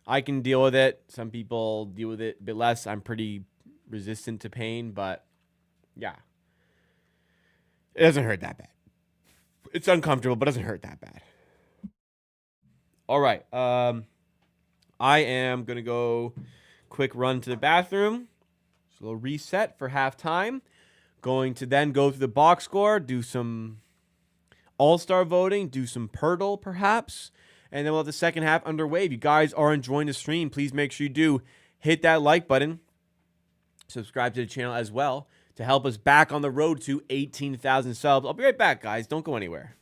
I can deal with it. Some people deal with it a bit less. I'm pretty resistant to pain, but yeah. It doesn't hurt that bad. It's uncomfortable, but it doesn't hurt that bad. All right. I am going to go quick run to the bathroom. So a little reset for halftime. Going to then go through the box score, do some all-star voting, do some Pirtle perhaps, and then we'll have the second half underway. If you guys are enjoying the stream, please make sure you do hit that like button. Subscribe to the channel as well to help us back on the road to 18,000 subs. I'll be right back, guys. Don't go anywhere.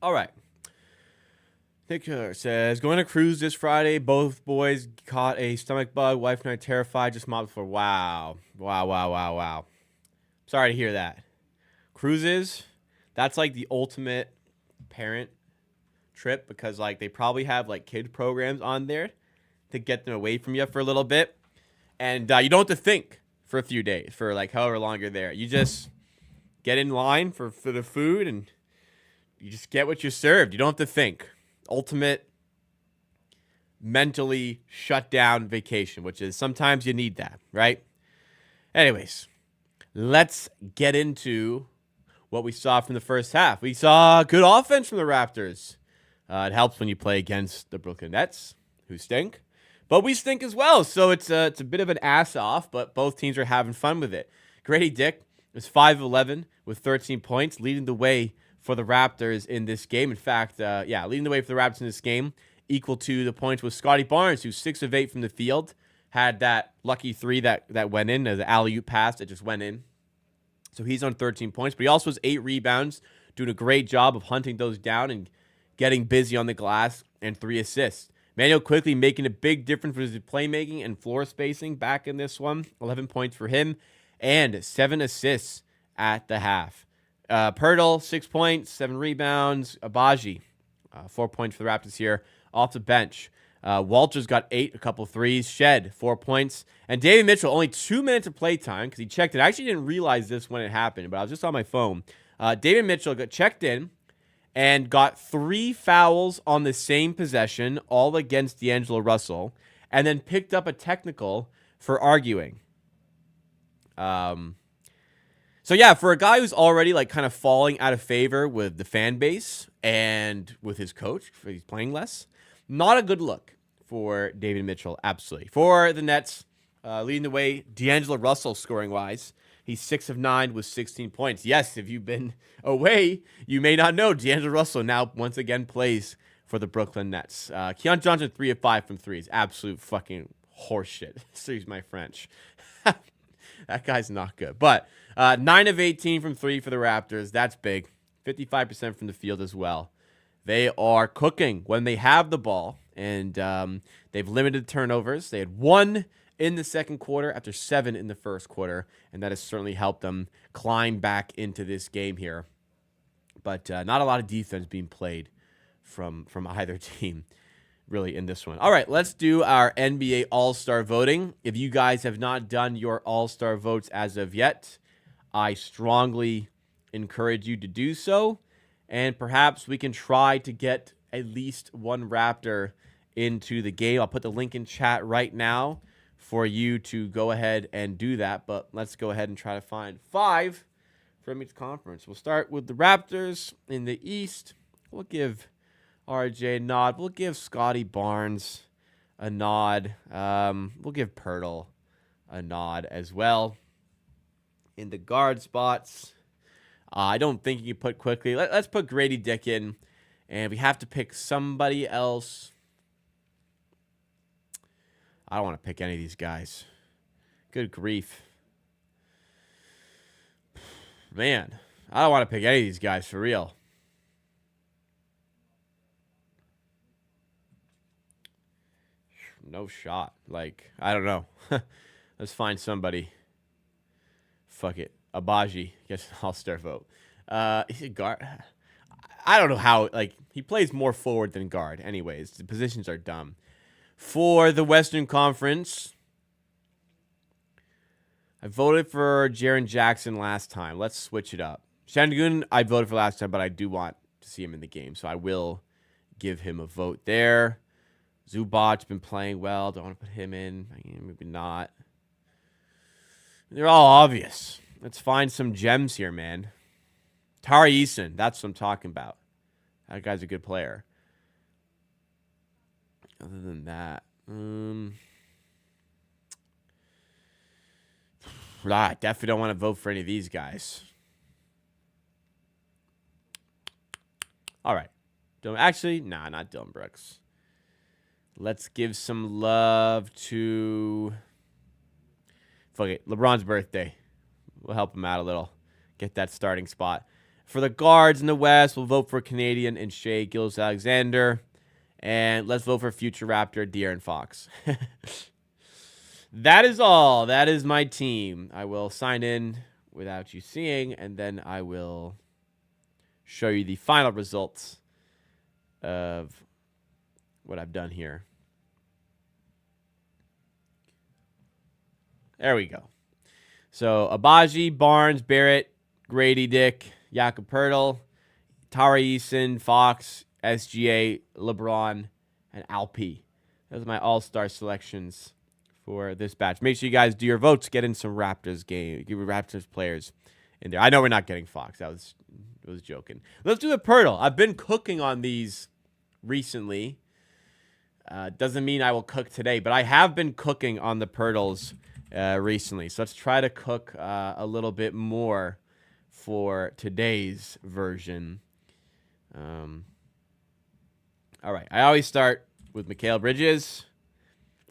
All right. Nick says, going to cruise this Friday. Both boys caught a stomach bug. Wife and I terrified. Just mopped for. Wow. Wow. Sorry to hear that. Cruises, that's like the ultimate parent trip because like they probably have like kid programs on there to get them away from you for a little bit. And you don't have to think for a few days, for like however long you're there. You just get in line for the food and you just get what you're served. You don't have to think. Ultimate mentally shut down vacation, which is sometimes you need that, right? Anyways, let's get into what we saw from the first half. We saw good offense from the Raptors. It helps when you play against the Brooklyn Nets, who stink. But we stink as well, so it's a bit of an ass off, but both teams are having fun with it. Grady Dick is 5 of 11 with 13 points, leading the way for the Raptors in this game. In fact, leading the way for the Raptors in this game, equal to the points with Scotty Barnes, who's 6 of 8 from the field, had that lucky three that went in, the alley-oop pass that just went in. So he's on 13 points, but he also has 8 rebounds, doing a great job of hunting those down and getting busy on the glass, and 3 assists. Manuel quickly making a big difference with his playmaking and floor spacing back in this one. 11 points for him and 7 assists at the half. Pirtle, 6 points, 7 rebounds. Abaji, 4 points for the Raptors here off the bench. Walters got 8, a couple threes. Shed, 4 points. And David Mitchell, only 2 minutes of playtime because he checked it. I actually didn't realize this when it happened, but I was just on my phone. David Mitchell got checked in and got 3 fouls on the same possession, all against D'Angelo Russell, and then picked up a technical for arguing. So yeah, for a guy who's already like kind of falling out of favor with the fan base and with his coach, he's playing less, not a good look for David Mitchell, absolutely. For the Nets, leading the way, D'Angelo Russell scoring-wise, he's 6 of 9 with 16 points. Yes, if you've been away, you may not know D'Angelo Russell now once again plays for the Brooklyn Nets. Keon Johnson, 3 of 5 from threes. Absolute fucking horseshit. Excuse my French. That guy's not good. But 9 of 18 from 3 for the Raptors. That's big. 55% from the field as well. They are cooking when they have the ball, and they've limited turnovers. They had 1 in the second quarter after 7 in the first quarter, and that has certainly helped them climb back into this game here. But not a lot of defense being played from either team, really, in this one. All right, let's do our NBA All-Star voting. If you guys have not done your All-Star votes as of yet, I strongly encourage you to do so, and perhaps we can try to get at least one Raptor into the game. I'll put the link in chat right now for you to go ahead and do that, but let's go ahead and try to find 5 from each conference. We'll start with the Raptors in the East. We'll give RJ a nod. We'll give Scotty Barnes a nod. We'll give Pirtle a nod as well. In the guard spots, I don't think you can put quickly. Let's put Grady Dick in, and we have to pick somebody else. I don't want to pick any of these guys. Good grief. Man, I don't want to pick any of these guys for real. No shot. Like, I don't know. Let's find somebody. Fuck it. Abaji gets an all-star vote. He's a guard. I don't know how, like, he plays more forward than guard. Anyways, the positions are dumb. For the Western Conference, I voted for Jaren Jackson last time. Let's switch it up. Shangun, I voted for last time, but I do want to see him in the game, so I will give him a vote there. Zubac's been playing well. Don't want to put him in. Maybe not. They're all obvious. Let's find some gems here, man. Tari Eason, that's what I'm talking about. That guy's a good player. Other than that, I definitely don't want to vote for any of these guys. All right. Actually, nah, not Dylan Brooks. Let's give some love to... Fuck it. LeBron's birthday. We'll help him out a little. Get that starting spot. For the guards in the West, we'll vote for Canadian and Shea Gilgeous-Alexander. And let's vote for future Raptor, De'Aaron Fox. That is all. That is my team. I will sign in without you seeing, and then I will show you the final results of what I've done here. There we go. So, Abaji, Barnes, Barrett, Grady Dick, Jakob Poeltl, Tari Eason, Fox, SGA, LeBron, and Alp. Those are my all-star selections for this batch. Make sure you guys do your votes. Get in some Raptors game. Give Raptors players in there. I know we're not getting Fox. I was joking. Let's do the Poeltl. I've been cooking on these recently. Doesn't mean I will cook today, but I have been cooking on the Poeltls recently. So let's try to cook a little bit more for today's version. All right. I always start with Mikal Bridges.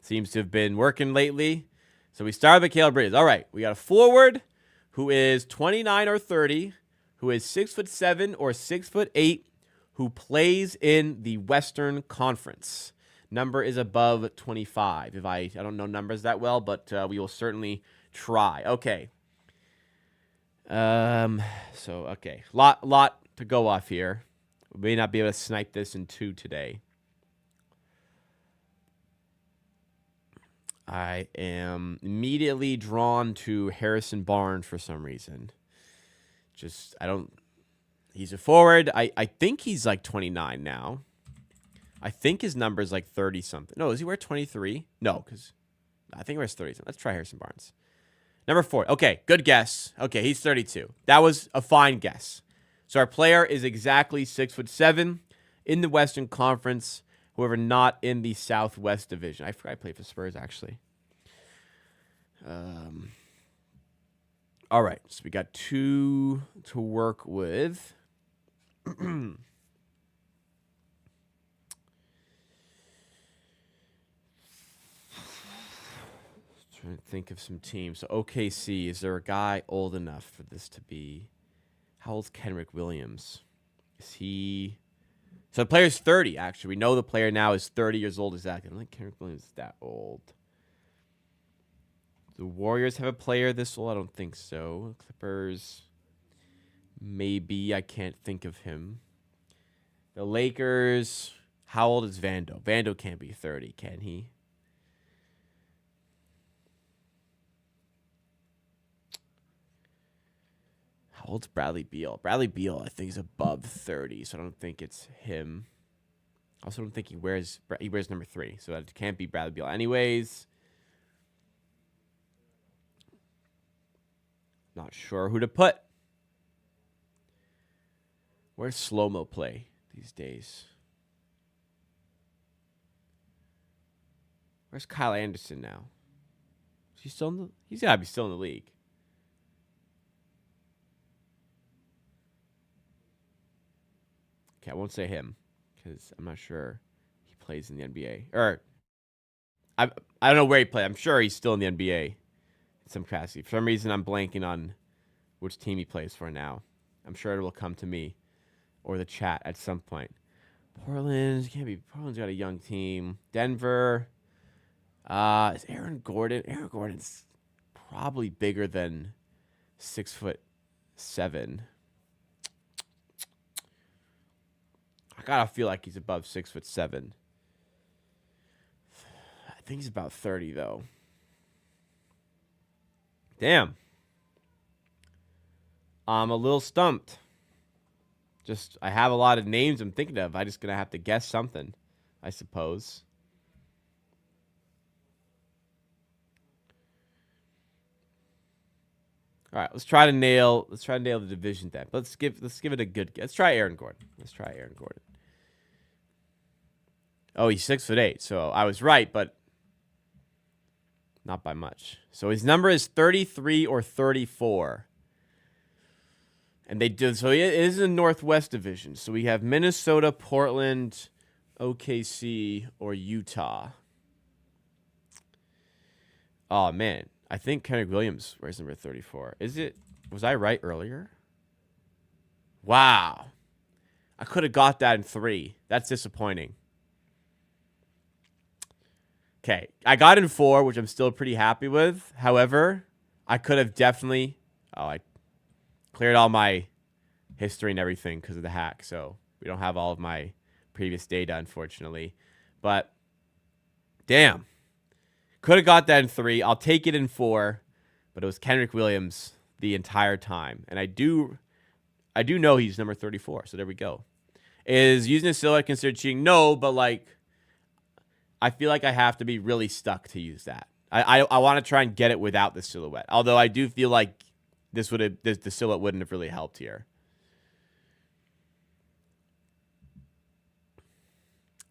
Seems to have been working lately. So we start with Mikal Bridges. All right. We got a forward who is 29 or 30, who is 6'7" or 6'8", who plays in the Western Conference. Number is above 25. I don't know numbers that well, but we will certainly try. Okay. Okay. Lot to go off here. We may not be able to snipe this in 2 today. I am immediately drawn to Harrison Barnes for some reason. He's a forward. I think he's like 29 now. I think his number is like 30-something. No, does he wear 23? No, because I think he wears 30-something. Let's try Harrison Barnes. Number 4. Okay, good guess. Okay, he's 32. That was a fine guess. So our player is exactly 6'7" in the Western Conference. However, not in the Southwest Division. I forgot I played for Spurs, actually. All right, so we got 2 to work with. Trying to think of some teams. So OKC, is there a guy old enough for this to be? How old's Kenrick Williams? Is he... So the player's 30, actually. We know the player now is 30 years old exactly. I don't think Kenrick Williams is that old. The Warriors have a player this old? I don't think so. Clippers, maybe. I can't think of him. The Lakers, how old is Vando? Vando can't be 30, can he? How old's Bradley Beal? Bradley Beal, I think, is above 30, so I don't think it's him. Also, don't think he wears number 3, so that can't be Bradley Beal. Anyways, not sure who to put. Where's slow-mo play these days? Where's Kyle Anderson now? Is he still in the? He's gotta be still in the league. Okay, I won't say him because I'm not sure he plays in the NBA. Or I don't know where he plays. I'm sure he's still in the NBA in some capacity. For some reason, I'm blanking on which team he plays for now. I'm sure it will come to me or the chat at some point. Portland can't be. Portland's got a young team. Denver. Is Aaron Gordon? Aaron Gordon's probably bigger than 6'7". I gotta feel like he's above 6'7". I think he's about 30 though. Damn. I'm a little stumped. I have a lot of names I'm thinking of. I'm just gonna have to guess something, I suppose. All right, let's try to nail the division then. Let's give it a good guess. Let's try Aaron Gordon. Oh, he's 6'8", so I was right, but not by much. So his number is 33 or 34. And they do, so it is in the Northwest Division. So we have Minnesota, Portland, OKC, or Utah. Oh, man. I think Kenrick Williams wears number 34. Is it? Was I right earlier? Wow. I could have got that in 3. That's disappointing. Okay. I got in 4, which I'm still pretty happy with. However, I could have definitely... Oh, I cleared all my history and everything because of the hack. So we don't have all of my previous data, unfortunately. But, damn. Could have got that in 3. I'll take it in 4. But it was Kenrich Williams the entire time. And I do know he's number 34. So there we go. Is using a silhouette considered cheating? No, but like, I feel like I have to be really stuck to use that. I want to try and get it without the silhouette. Although I do feel like the silhouette wouldn't have really helped here.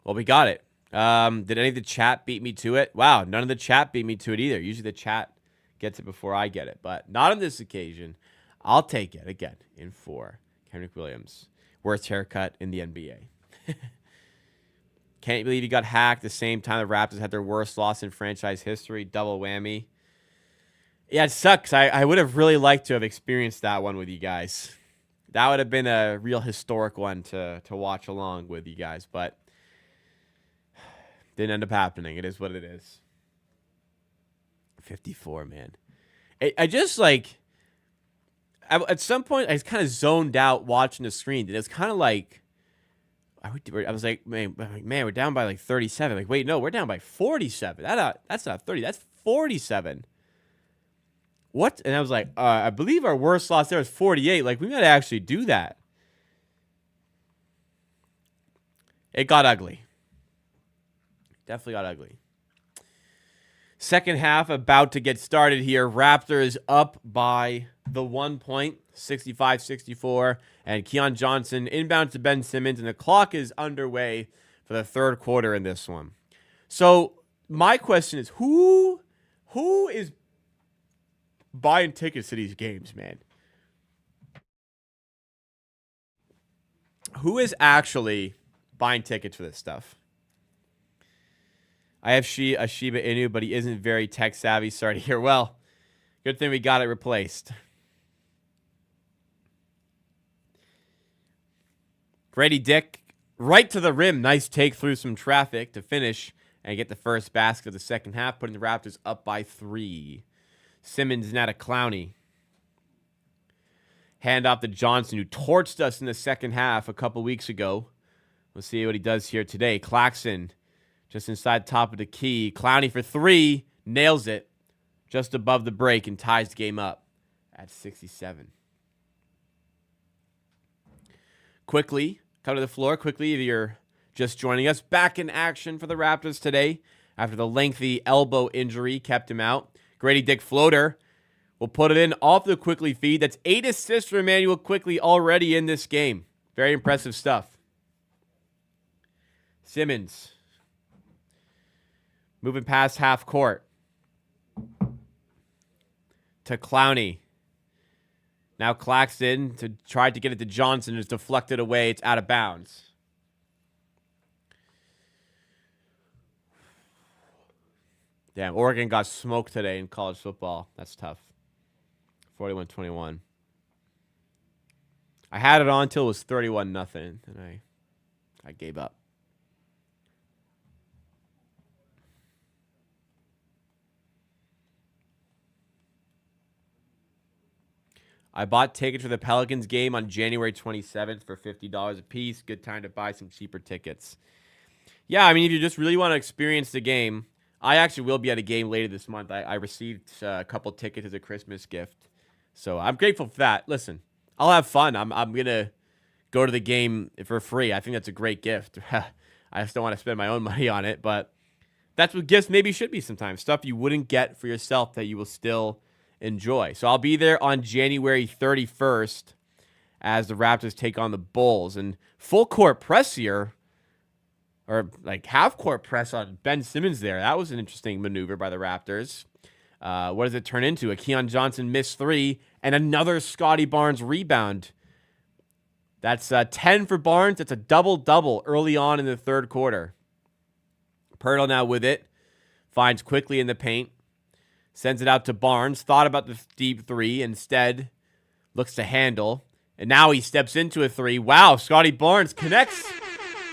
Well, we got it. Did any of the chat beat me to it? Wow, none of the chat beat me to it either. Usually the chat gets it before I get it, but not on this occasion. I'll take it again in 4. Kenrich Williams, worst haircut in the NBA. Can't believe he got hacked the same time the Raptors had their worst loss in franchise history. Double whammy. Yeah, it sucks. I would have really liked to have experienced that one with you guys. That would have been a real historic one to watch along with you guys, but didn't end up happening. It is what it is. 54, man. I just like... at some point, I was kind of zoned out watching the screen. And it was kind of like... I was like, man, we're down by like 37. Like, wait, no, we're down by 47. That's not 30. That's 47. What? And I was like, I believe our worst loss there was 48. Like, we got to actually do that. It got ugly. Definitely got ugly. Second half about to get started here. Raptors up by the 1 point, 65-64. And Keon Johnson inbound to Ben Simmons. And the clock is underway for the third quarter in this one. So my question is, who is buying tickets to these games, man? Who is actually buying tickets for this stuff? I have a Shiba Inu, but he isn't very tech savvy. Sorry to hear. Well, good thing we got it replaced. Grady Dick, right to the rim. Nice take through some traffic to finish and get the first basket of the second half, putting the Raptors up by 3. Simmons now to Clowney. Hand off to Johnson, who torched us in the second half a couple weeks ago. We'll see what he does here today. Claxton just inside the top of the key. Clowney for 3. Nails it just above the break and ties the game up at 67. Quickly, come to the floor. Quickly, if you're just joining us. Back in action for the Raptors today after the lengthy elbow injury kept him out. Grady Dick floater will put it in off the Quickly feed. That's 8 assists for Emmanuel Quickly already in this game. Very impressive stuff. Simmons moving past half court to Clowney. Now Claxton to try to get it to Johnson. It's deflected away. It's out of bounds. Damn, Oregon got smoked today in college football. That's tough. 41-21. I had it on until it was 31-0, and I gave up. I bought tickets for the Pelicans game on January 27th for $50 a piece. Good time to buy some cheaper tickets. Yeah, I mean, if you just really want to experience the game, I actually will be at a game later this month. I received a couple tickets as a Christmas gift. So I'm grateful for that. Listen, I'll have fun. I'm going to go to the game for free. I think that's a great gift. I just don't want to spend my own money on it, but that's what gifts maybe should be sometimes. Stuff you wouldn't get for yourself that you will still enjoy. So I'll be there on January 31st as the Raptors take on the Bulls. And full court press here, or like half court press on Ben Simmons there. That was an interesting maneuver by the Raptors. What does it turn into? A Keon Johnson missed 3 and another Scotty Barnes rebound. That's 10 for Barnes. That's a double-double early on in the third quarter. Pirtle now with it. Finds Quickly in the paint. Sends it out to Barnes. Thought about the deep 3. Instead, looks to handle. And now he steps into a three. Wow, Scotty Barnes connects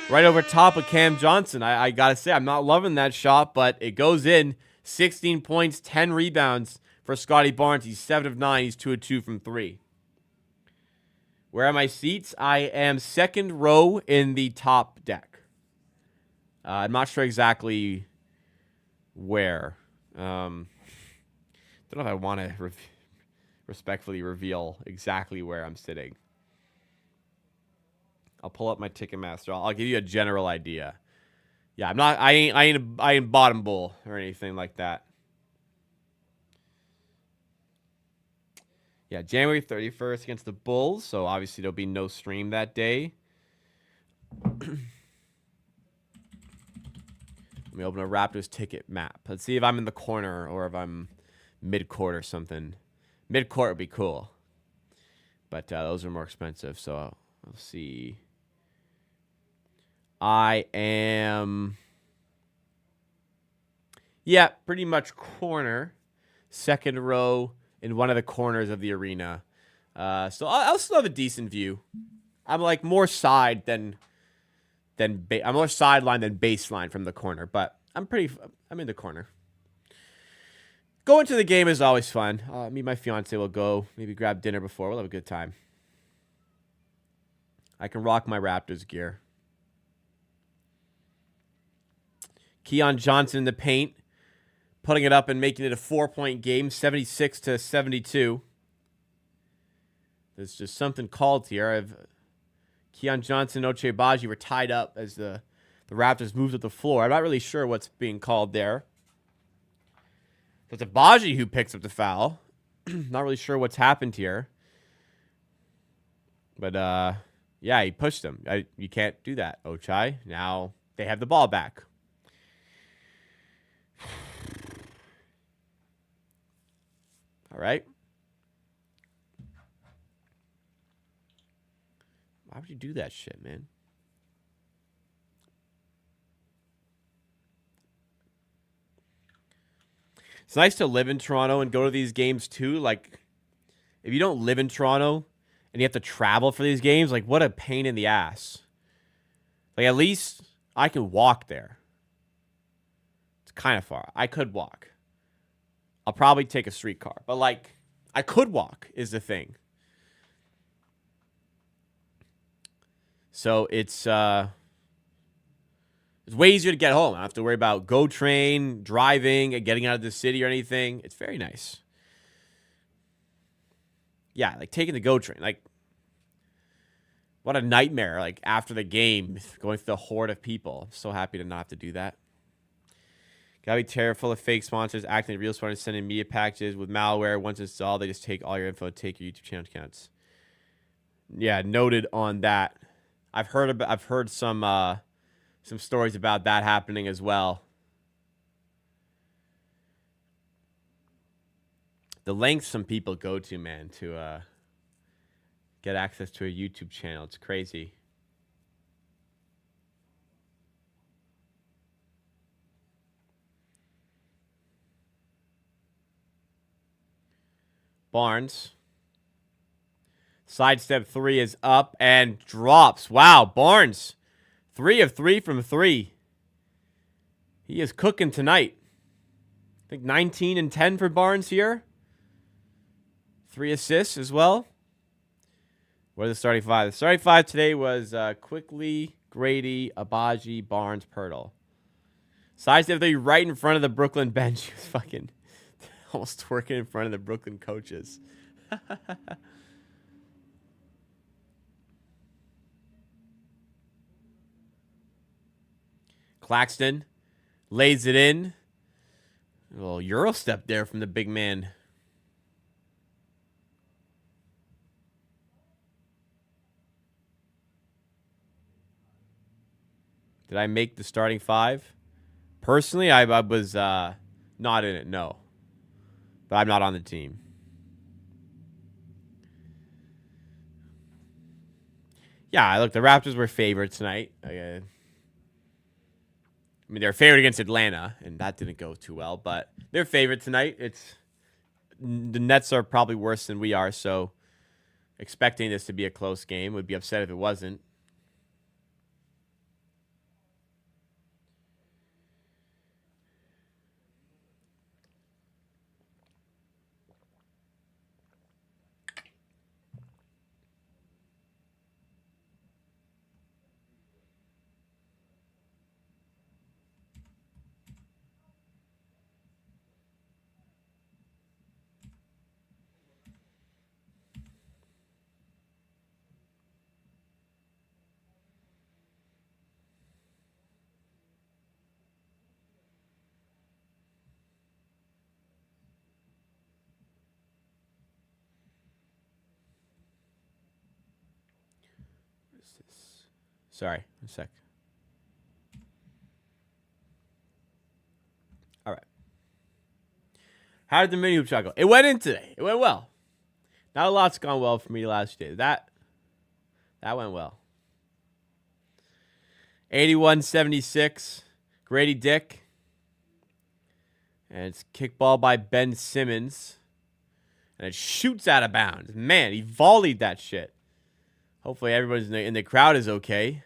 right over top of Cam Johnson. I got to say, I'm not loving that shot, but it goes in. 16 points, 10 rebounds for Scotty Barnes. He's 7 of 9. He's 2 of 2 from 3. Where are my seats? I am second row in the top deck. I'm not sure exactly where. Don't know if I want to respectfully reveal exactly where I'm sitting. I'll pull up my Ticketmaster. I'll give you a general idea. Yeah, I'm not. I ain't bottom bowl or anything like that. Yeah, January 31st against the Bulls. So obviously there'll be no stream that day. Let me open a Raptors ticket map. Let's see if I'm in the corner or if I'm mid-court or something. Mid-court would be cool. But those are more expensive. So let's see. I am... Yeah, pretty much corner. Second row in one of the corners of the arena. So I'll still have a decent view. I'm like more side than I'm more sideline than baseline from the corner, but I'm in the corner. Going to the game is always fun. Me and my fiance will go, maybe grab dinner before. We'll have a good time. I can rock my Raptors gear. Keon Johnson in the paint, putting it up and making it a 4-point game, 76-72. There's just something called here. Keon Johnson and Ochai Agbaji were tied up as the Raptors moved up the floor. I'm not really sure what's being called there. So it's Agbaji who picks up the foul. Not really sure what's happened here. But, yeah, he pushed him. You can't do that, Ochai. Now they have the ball back. All right. Why would you do that shit, man? It's nice to live in Toronto and go to these games too. Like, if you don't live in Toronto and you have to travel for these games, like, what a pain in the ass. Like, at least I can walk there. It's kind of far. I could walk. I'll probably take a streetcar. But, like, I could walk is the thing. So it's way easier to get home. I don't have to worry about GO train, driving, and getting out of the city or anything. It's very nice. Yeah, like taking the GO train. Like, what a nightmare. Like, after the game, going through the horde of people. I'm so happy to not have to do that. Gotta be careful of fake sponsors acting real sponsors, sending media packages with malware. Once installed, they just take all your info, take your YouTube channel accounts. Yeah, noted on that. I've heard some stories about that happening as well. The lengths some people go to, man, to get access to a YouTube channel. It's crazy. Barnes. Sidestep 3 is up and drops. Wow, Barnes. 3 of 3 from 3. He is cooking tonight. I think 19 and 10 for Barnes here. 3 assists as well. What are the starting 5? The starting 5 today was Quickly, Grady, Agbaji, Barnes, Pirtle. Sidestep 3 right in front of the Brooklyn bench. He was fucking almost twerking in front of the Brooklyn coaches. Claxton lays it in. A little Euro step there from the big man. Did I make the starting 5? Personally, I was not in it, no. But I'm not on the team. Yeah, look, the Raptors were favored tonight. I mean, they're favored against Atlanta, and that didn't go too well. But they're favored tonight. The Nets are probably worse than we are, so expecting this to be a close game. Would be upset if it wasn't. Sorry, one sec. All right. How did the mini hoop shot go? It went in today. It went well. Not a lot's gone well for me last day. That went well. 81-76. Grady Dick. And it's kickball by Ben Simmons. And it shoots out of bounds. Man, he volleyed that shit. Hopefully everybody in the crowd is okay.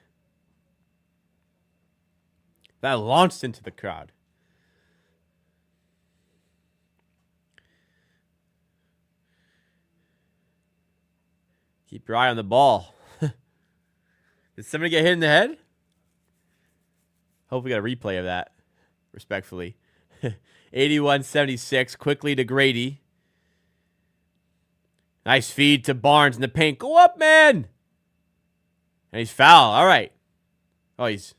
That launched into the crowd. Keep your eye on the ball. Did somebody get hit in the head? Hope we got a replay of that. Respectfully. 81-76. Quickly to Grady. Nice feed to Barnes in the paint. Go up, man! And he's fouled. All right. Oh, he's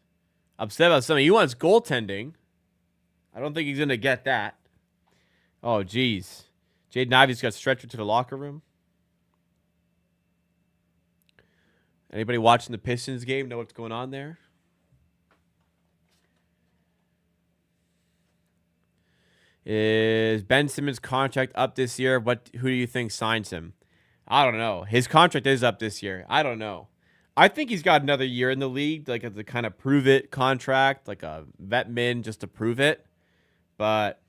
upset about something. He wants goaltending. I don't think he's going to get that. Oh, geez. Jaden Ivey's got stretchered to the locker room. Anybody watching the Pistons game know what's going on there? Is Ben Simmons' contract up this year? Who do you think signs him? I don't know. His contract is up this year. I don't know. I think he's got another year in the league, like a kind of prove it contract, like a vet min just to prove it. But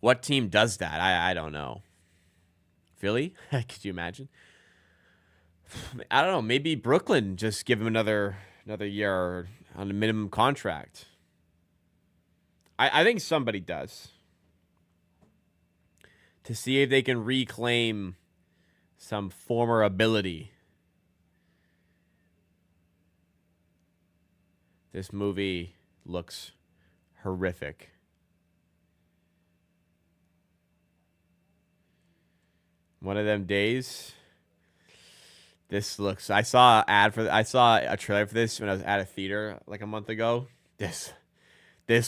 what team does that? I don't know. Philly? Could you imagine? I don't know. Maybe Brooklyn just give him another year on a minimum contract. I think somebody does. To see if they can reclaim some former ability. This movie looks horrific. One of them days. This looks. I saw a trailer for this when I was at a theater like a month ago. This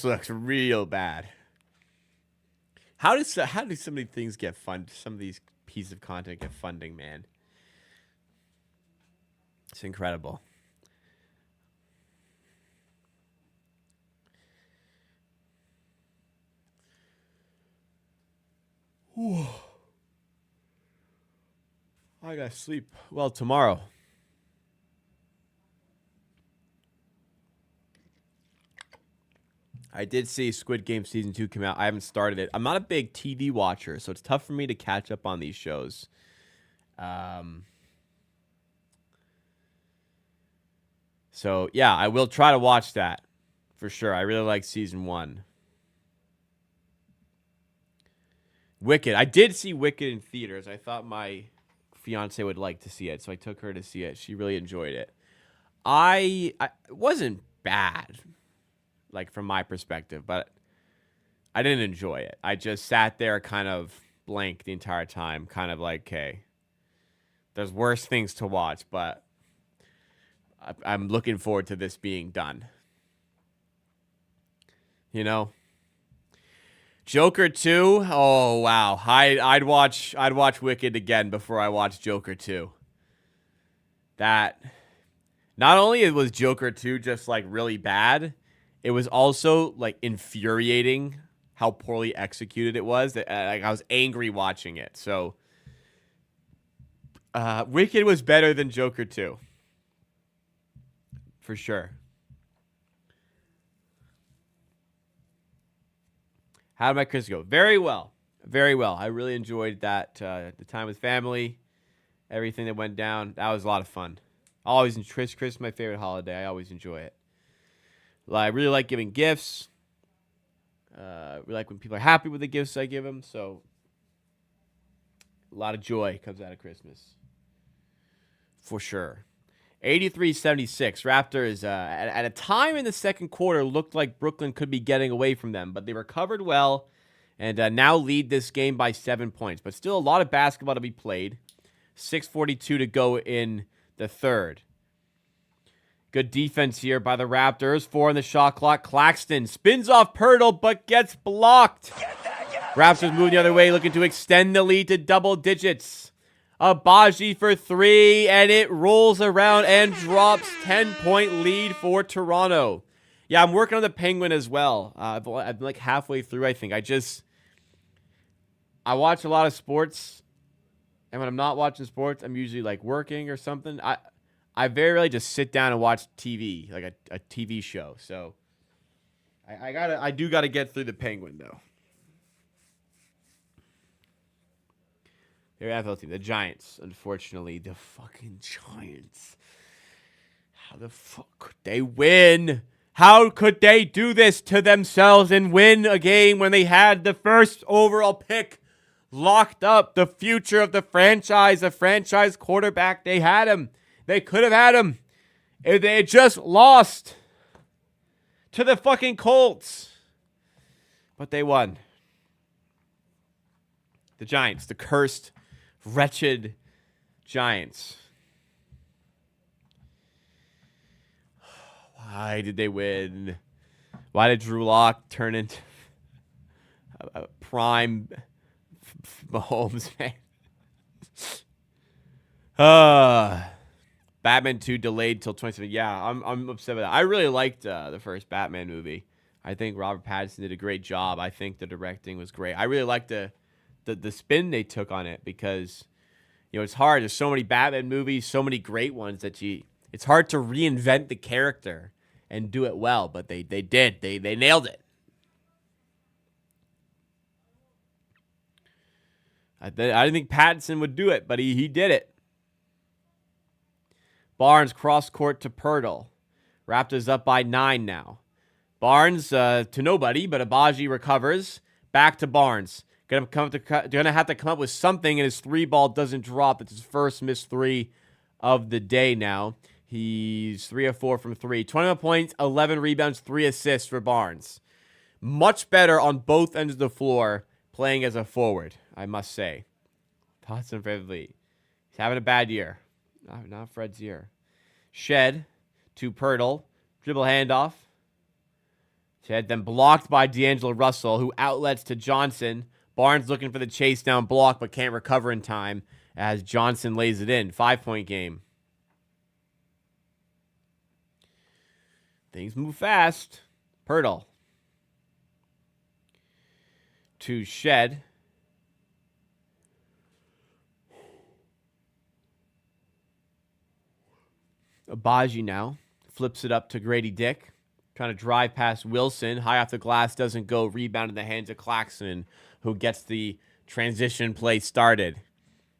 looks real bad. How do some of these things get funded? Some of these pieces of content get funding, man. It's incredible. Whew. I gotta sleep well tomorrow. I did see Squid Game Season 2 come out. I haven't started it. I'm not a big TV watcher, so it's tough for me to catch up on these shows. So, yeah, I will try to watch that for sure. I really like Season 1. Wicked. I did see Wicked in theaters. I thought my fiance would like to see it, so I took her to see it. She really enjoyed it. It wasn't bad, like from my perspective, but I didn't enjoy it. I just sat there kind of blank the entire time, kind of like, okay, there's worse things to watch, but I'm looking forward to this being done. You know? Joker 2? Oh, wow. I'd watch Wicked again before I watch Joker 2. That, not only was Joker 2 just like really bad, it was also like infuriating how poorly executed it was. Like I was angry watching it. So Wicked was better than Joker 2. For sure. How did my Christmas go? Very well. Very well. I really enjoyed that, the time with family. everything that went down. That was a lot of fun. Always Christmas, my favorite holiday. I always enjoy it. I really like giving gifts. We like when people are happy with the gifts I give them. So a lot of joy comes out of Christmas. For sure. 83-76. Raptors, at a time in the second quarter, looked like Brooklyn could be getting away from them, but they recovered well and now lead this game by 7 points. But still a lot of basketball to be played. 6:42 to go in the third. Good defense here by the Raptors. 4 on the shot clock. Claxton spins off Pirtle, but gets blocked. Raptors moving the other way, looking to extend the lead to double digits. Abaji for 3, and it rolls around and drops. 10-point lead for Toronto. Yeah, I'm working on the Penguin as well. I've been like halfway through, I think. I watch a lot of sports, and when I'm not watching sports, I'm usually like working or something. I very rarely just sit down and watch TV, like a TV show. So I do gotta get through the Penguin though. Their NFL team, the Giants. Unfortunately, the fucking Giants. How the fuck could they win? How could they do this to themselves and win a game when they had the first overall pick locked up? The future of the franchise quarterback. They had him. They could have had him. If they had just lost to the fucking Colts. But they won. The Giants, the cursed, wretched Giants. Why did they win? Why did Drew Lock turn into a prime Mahomes fan? Batman 2 delayed till 2017. Yeah, I'm upset with that. I really liked the first Batman movie. I think Robert Pattinson did a great job. I think the directing was great. I really liked the spin they took on it because, it's hard. There's so many Batman movies, so many great ones that it's hard to reinvent the character and do it well, but they did. They nailed it. I didn't think Pattinson would do it, but he did it. Barnes cross court to Pirtle. Raptors up by 9 now. Barnes to nobody, but Abaji recovers. Back to Barnes. Gonna have to come up with something, and his 3-ball doesn't drop. It's his first missed 3 of the day now. He's 3 of 4 from 3. 21 points, 11 rebounds, 3 assists for Barnes. Much better on both ends of the floor playing as a forward, I must say. Thoughts on Fred VanVleet. He's having a bad year. Not Fred's year. Shed to Pirtle. Dribble handoff. Shed then blocked by D'Angelo Russell, who outlets to Johnson. Barnes looking for the chase down block, but can't recover in time as Johnson lays it in. 5-point game. Things move fast. Pirtle to Shed. Abaji now flips it up to Grady Dick. Trying to drive past Wilson. High off the glass, doesn't go. Rebound in the hands of Claxton, who gets the transition play started.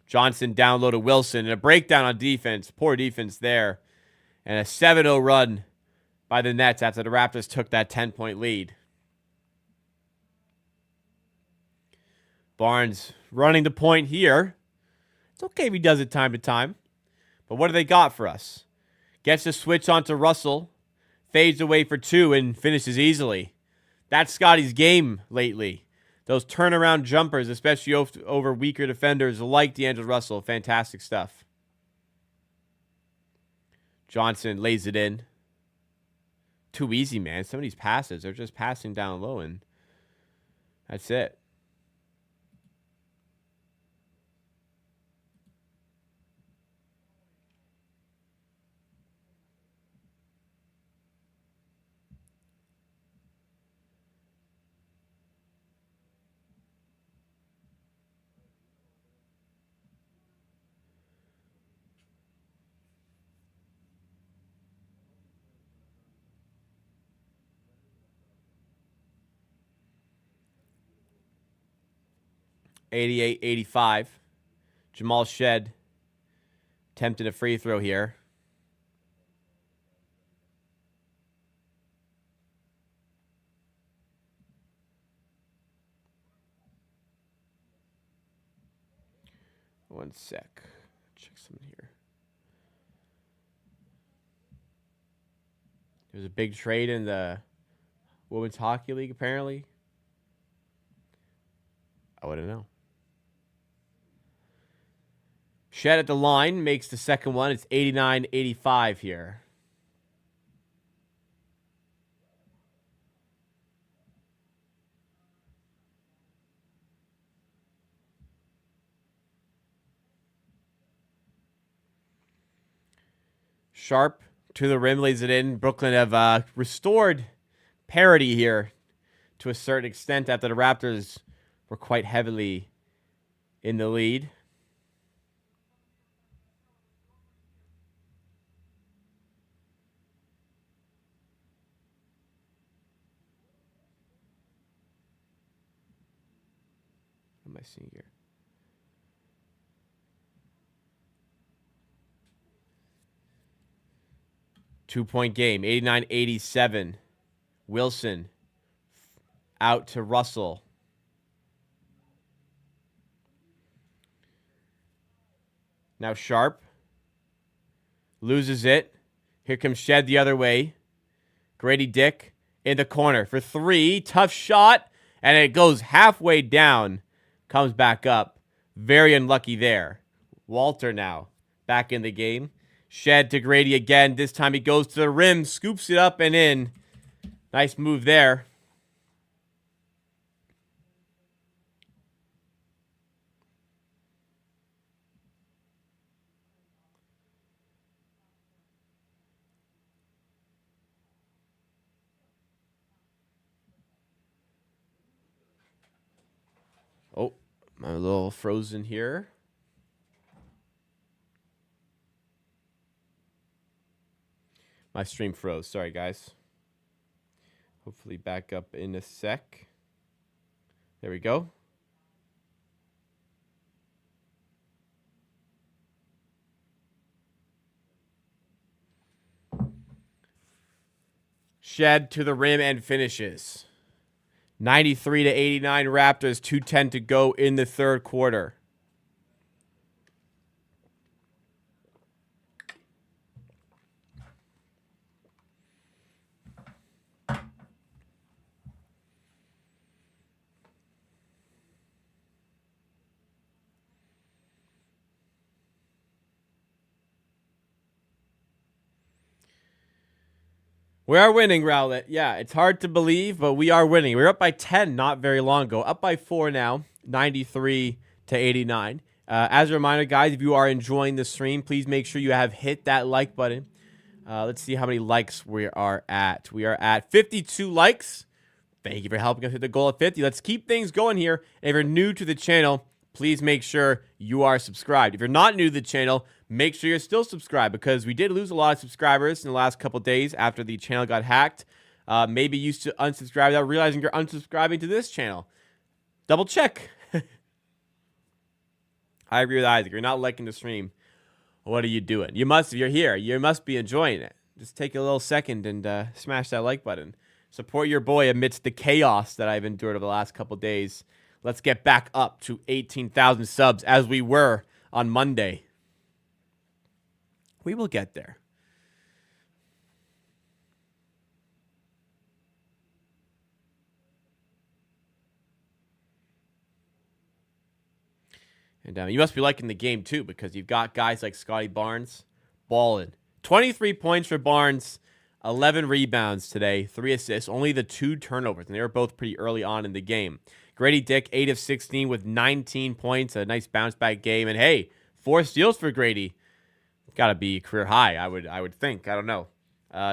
Johnson down low to Wilson. And a breakdown on defense. Poor defense there. And a 7-0 run by the Nets after the Raptors took that 10-point lead. Barnes running the point here. It's okay if he does it time to time. But what do they got for us? Gets the switch onto Russell. Fades away for 2 and finishes easily. That's Scotty's game lately. Those turnaround jumpers, especially over weaker defenders like D'Angelo Russell. Fantastic stuff. Johnson lays it in. Too easy, man. Some of these passes, they're just passing down low, and that's it. '88-'85. Jamal Shed Attempting a free throw here. One sec. Check something here. There's a big trade in the Women's Hockey League, apparently. I wouldn't know. Shed at the line makes the second one. It's 89-85 here. Sharp to the rim, lays it in. Brooklyn have restored parity here to a certain extent after the Raptors were quite heavily in the lead. What am I seeing here? Two-point game, 89-87. Wilson out to Russell. Now Sharp loses it. Here comes Shed the other way. Grady Dick in the corner for three. Tough shot, and it goes halfway down. Comes back up. Very unlucky there. Walter now back in the game. Shed to Grady again. This time he goes to the rim, scoops it up and in. Nice move there. Oh, I'm a little frozen here. My stream froze. Sorry, guys. Hopefully back up in a sec. There we go. Shed to the rim and finishes. 93-89 Raptors, 2:10 to go in the third quarter. We are winning, Rowlett. Yeah, it's hard to believe, but we are winning. We were up by 10 not very long ago. Up by 4 now, 93-89. As a reminder, guys, if you are enjoying the stream, please make sure you have hit that like button. Let's see how many likes we are at. We are at 52 likes. Thank you for helping us hit the goal of 50. Let's keep things going here. And if you're new to the channel, please make sure you are subscribed. If you're not new to the channel, make sure you're still subscribed because we did lose a lot of subscribers in the last couple days after the channel got hacked. Maybe you used to unsubscribe without realizing you're unsubscribing to this channel. Double check. I agree with Isaac. If you're not liking the stream, what are you doing? You must, if you're here, you must be enjoying it. Just take a little second and smash that like button. Support your boy amidst the chaos that I've endured over the last couple days. Let's get back up to 18,000 subs as we were on Monday. We will get there. And you must be liking the game too because you've got guys like Scotty Barnes balling. 23 points for Barnes, 11 rebounds today, 3 assists, only the 2 turnovers, and they were both pretty early on in the game. Grady Dick, 8 of 16 with 19 points, a nice bounce-back game. And, hey, 4 steals for Grady. Got to be career high, I would think. I don't know.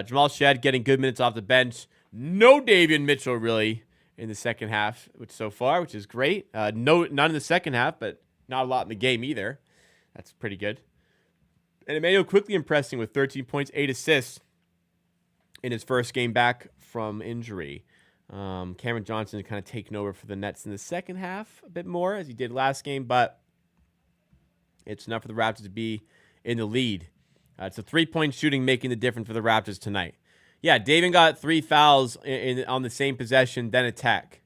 Jamal Shed getting good minutes off the bench. No Davion Mitchell, really, in the second half so far, which is great. None in the second half, but not a lot in the game either. That's pretty good. And Emmanuel quickly impressing with 13 points, 8 assists in his first game back from injury. Cameron Johnson kind of taking over for the Nets in the second half a bit more as he did last game, but it's enough for the Raptors to be in the lead. It's a three-point shooting making the difference for the Raptors tonight. Yeah, David got 3 fouls on the same possession, then attack.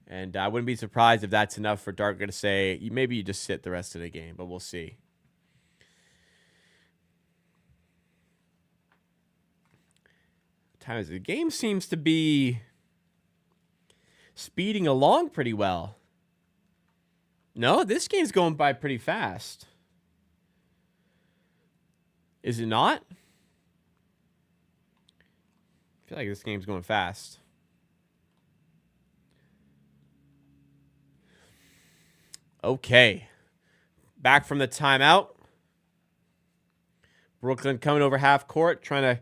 And I wouldn't be surprised if that's enough for Darker to say, maybe you just sit the rest of the game, but we'll see. Times the game seems to be speeding along pretty well. No, this game's going by pretty fast. Is it not? I feel like this game's going fast. Okay. Back from the timeout. Brooklyn coming over half court, trying to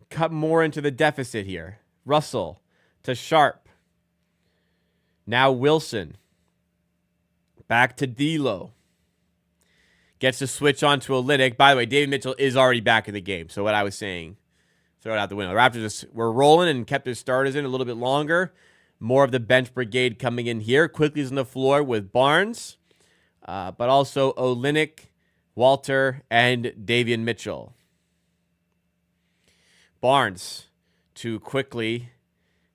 cut more into the deficit here. Russell to Sharp. Now Wilson. Back to D'Lo. Gets to switch on to Olynyk. By the way, David Mitchell is already back in the game. So what I was saying, throw it out the window. The Raptors were rolling and kept their starters in a little bit longer. More of the bench brigade coming in here. Quickly's on the floor with Barnes. But also Olynyk, Walter, and Davion Mitchell. Barnes to Quickly.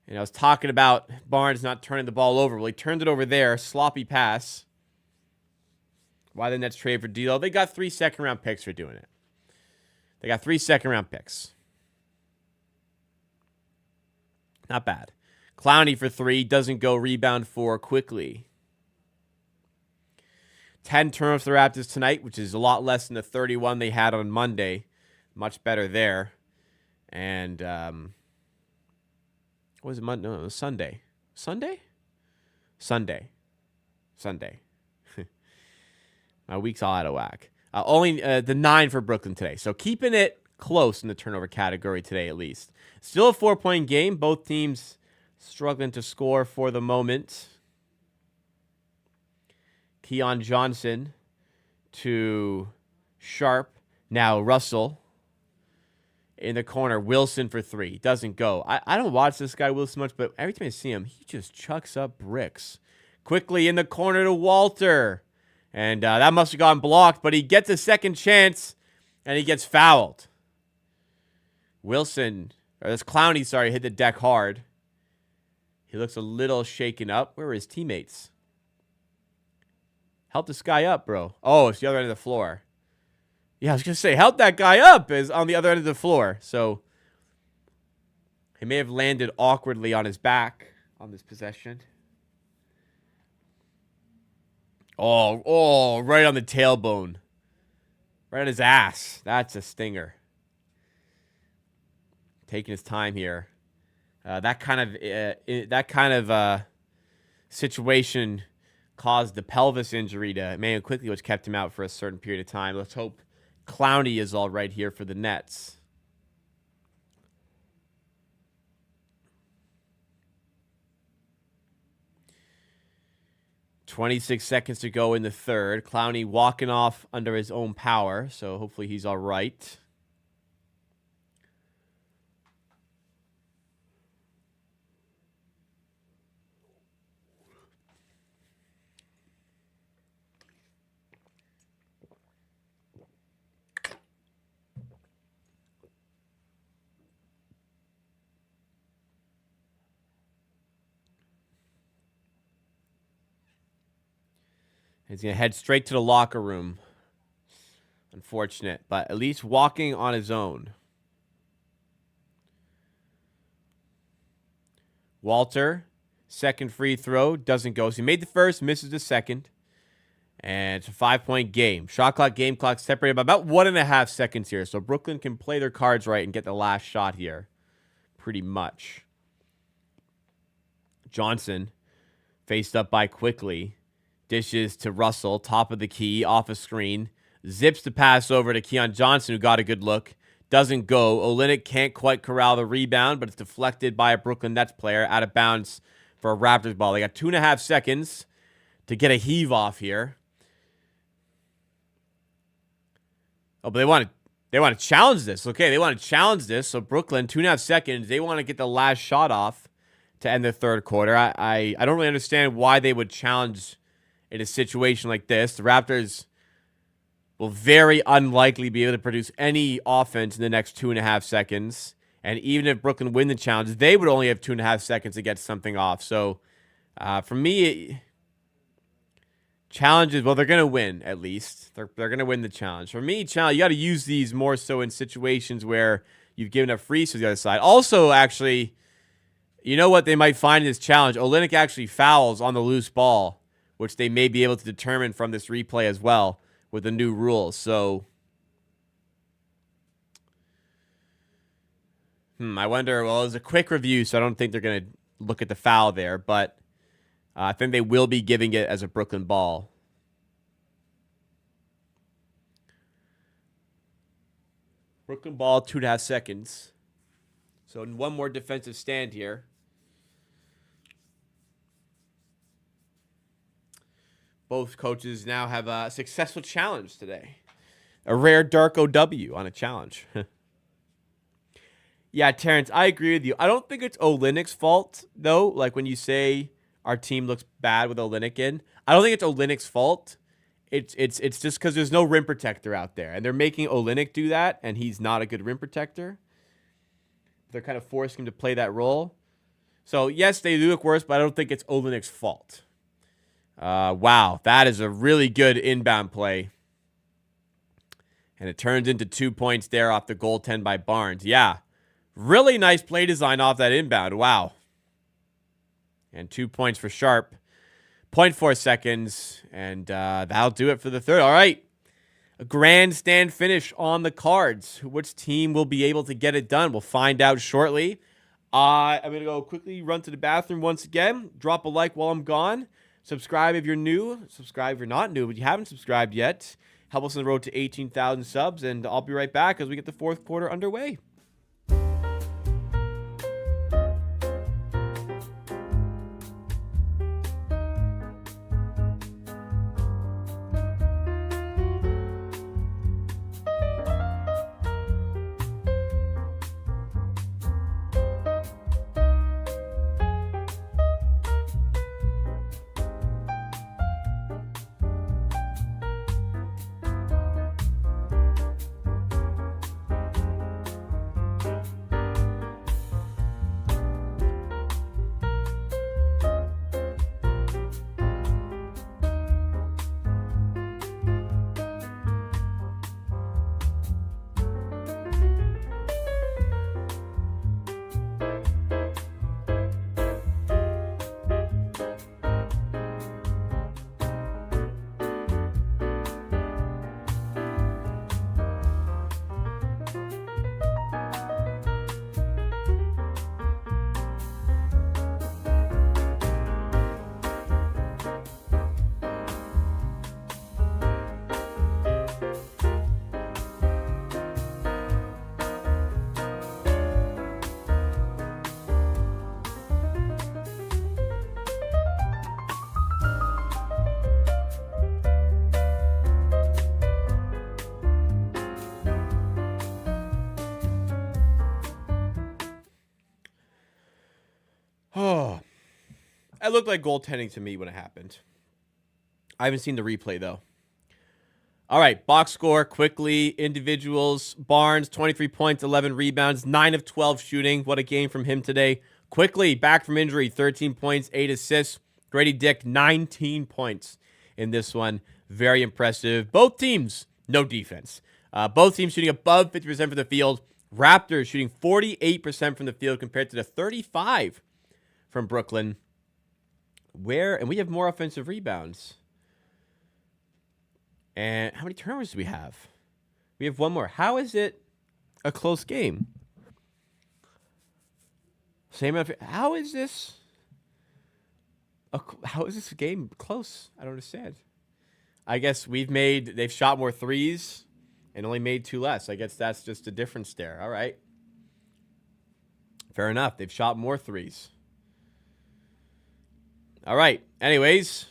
And I was talking about Barnes not turning the ball over. Well, he turned it over there. Sloppy pass. Why the Nets trade for D'Lo? They got 3 second-round picks for doing it. They got 3 second-round picks. Not bad. Clowney for 3. Doesn't go. Rebound for Quickly. 10 turnovers for the Raptors tonight, which is a lot less than the 31 they had on Monday. Much better there. And, what was it? Monday? No, it was Sunday. Sunday. My week's all out of whack. Only the 9 for Brooklyn today. So keeping it close in the turnover category today, at least. Still a 4-point game. Both teams struggling to score for the moment. Keon Johnson to Sharp. Now Russell in the corner. Wilson for 3. Doesn't go. I don't watch this guy Wilson much, but every time I see him, he just chucks up bricks. Quickly in the corner to Walter. And that must have gotten blocked, but he gets a second chance, and he gets fouled. Wilson, or this Clowney, sorry, hit the deck hard. He looks a little shaken up. Where are his teammates? Help this guy up, bro. Oh, it's the other end of the floor. Yeah, I was going to say, help that guy up is on the other end of the floor. So he may have landed awkwardly on his back on this possession. Oh, right on the tailbone. Right on his ass. That's a stinger. Taking his time here. That kind of situation caused the pelvis injury to Emmanuel Quickly, which kept him out for a certain period of time. Let's hope Clowney is all right here for the Nets. .26 seconds to go in the third. Clowney walking off under his own power, so hopefully he's all right. He's going to head straight to the locker room. Unfortunate, but at least walking on his own. Walter, second free throw, doesn't go. So he made the first, misses the second. And it's a 5-point game. Shot clock, game clock separated by about 1.5 seconds here. So Brooklyn can play their cards right and get the last shot here. Pretty much. Johnson, faced up by Quickly. Dishes to Russell, top of the key, off a screen. Zips the pass over to Keon Johnson, who got a good look. Doesn't go. Olynyk can't quite corral the rebound, but it's deflected by a Brooklyn Nets player out of bounds for a Raptors ball. They got 2.5 seconds to get a heave off here. Oh, but they want to challenge this. Okay, they want to challenge this. So Brooklyn, 2.5 seconds. They want to get the last shot off to end the third quarter. I don't really understand why they would challenge in a situation like this. The Raptors will very unlikely be able to produce any offense in the next 2.5 seconds. And even if Brooklyn win the challenge, they would only have 2.5 seconds to get something off. So for me, challenges, well, they're going to win at least. They're going to win the challenge. For me, challenge, you got to use these more so in situations where you've given up free to the other side. Also, actually, you know what they might find in this challenge? Olynyk actually fouls on the loose ball, which they may be able to determine from this replay as well with the new rules. So, I wonder, well, it was a quick review, so I don't think they're going to look at the foul there, but I think they will be giving it as a Brooklyn ball. Brooklyn ball, 2.5 seconds. So one more defensive stand here. Both coaches now have a successful challenge today. A rare Darko W on a challenge. Yeah, Terrence, I agree with you. I don't think it's Olynyk's fault, though. Like when you say our team looks bad with Olynyk in, I don't think it's Olynyk's fault. It's just because there's no rim protector out there. And they're making Olynyk do that, and he's not a good rim protector. They're kind of forcing him to play that role. So, yes, they do look worse, but I don't think it's Olynyk's fault. Wow, that is a really good inbound play. And it turns into 2 points there off the goaltend by Barnes. Yeah, really nice play design off that inbound. Wow. And 2 points for Sharp. 0.4 seconds, and that'll do it for the third. All right, a grandstand finish on the cards. Which team will be able to get it done? We'll find out shortly. I'm going to go quickly run to the bathroom once again. Drop a like while I'm gone. Subscribe if you're new. Subscribe if you're not new, but you haven't subscribed yet. Help us on the road to 18,000 subs, and I'll be right back as we get the fourth quarter underway. Oh, it looked like goaltending to me when it happened. I haven't seen the replay, though. All right, box score quickly. Individuals, Barnes, 23 points, 11 rebounds, 9 of 12 shooting. What a game from him today. Quickly, back from injury, 13 points, 8 assists. Grady Dick, 19 points in this one. Very impressive. Both teams, no defense. Both teams shooting above 50% from the field. Raptors shooting 48% from the field compared to the 35 from Brooklyn. And we have more offensive rebounds. And how many turnovers do we have? We have one more. How is it a close game? How is this game close? I don't understand. I guess they've shot more threes and only made 2 less. I guess that's just a difference there. All right. Fair enough. They've shot more threes. All right. Anyways,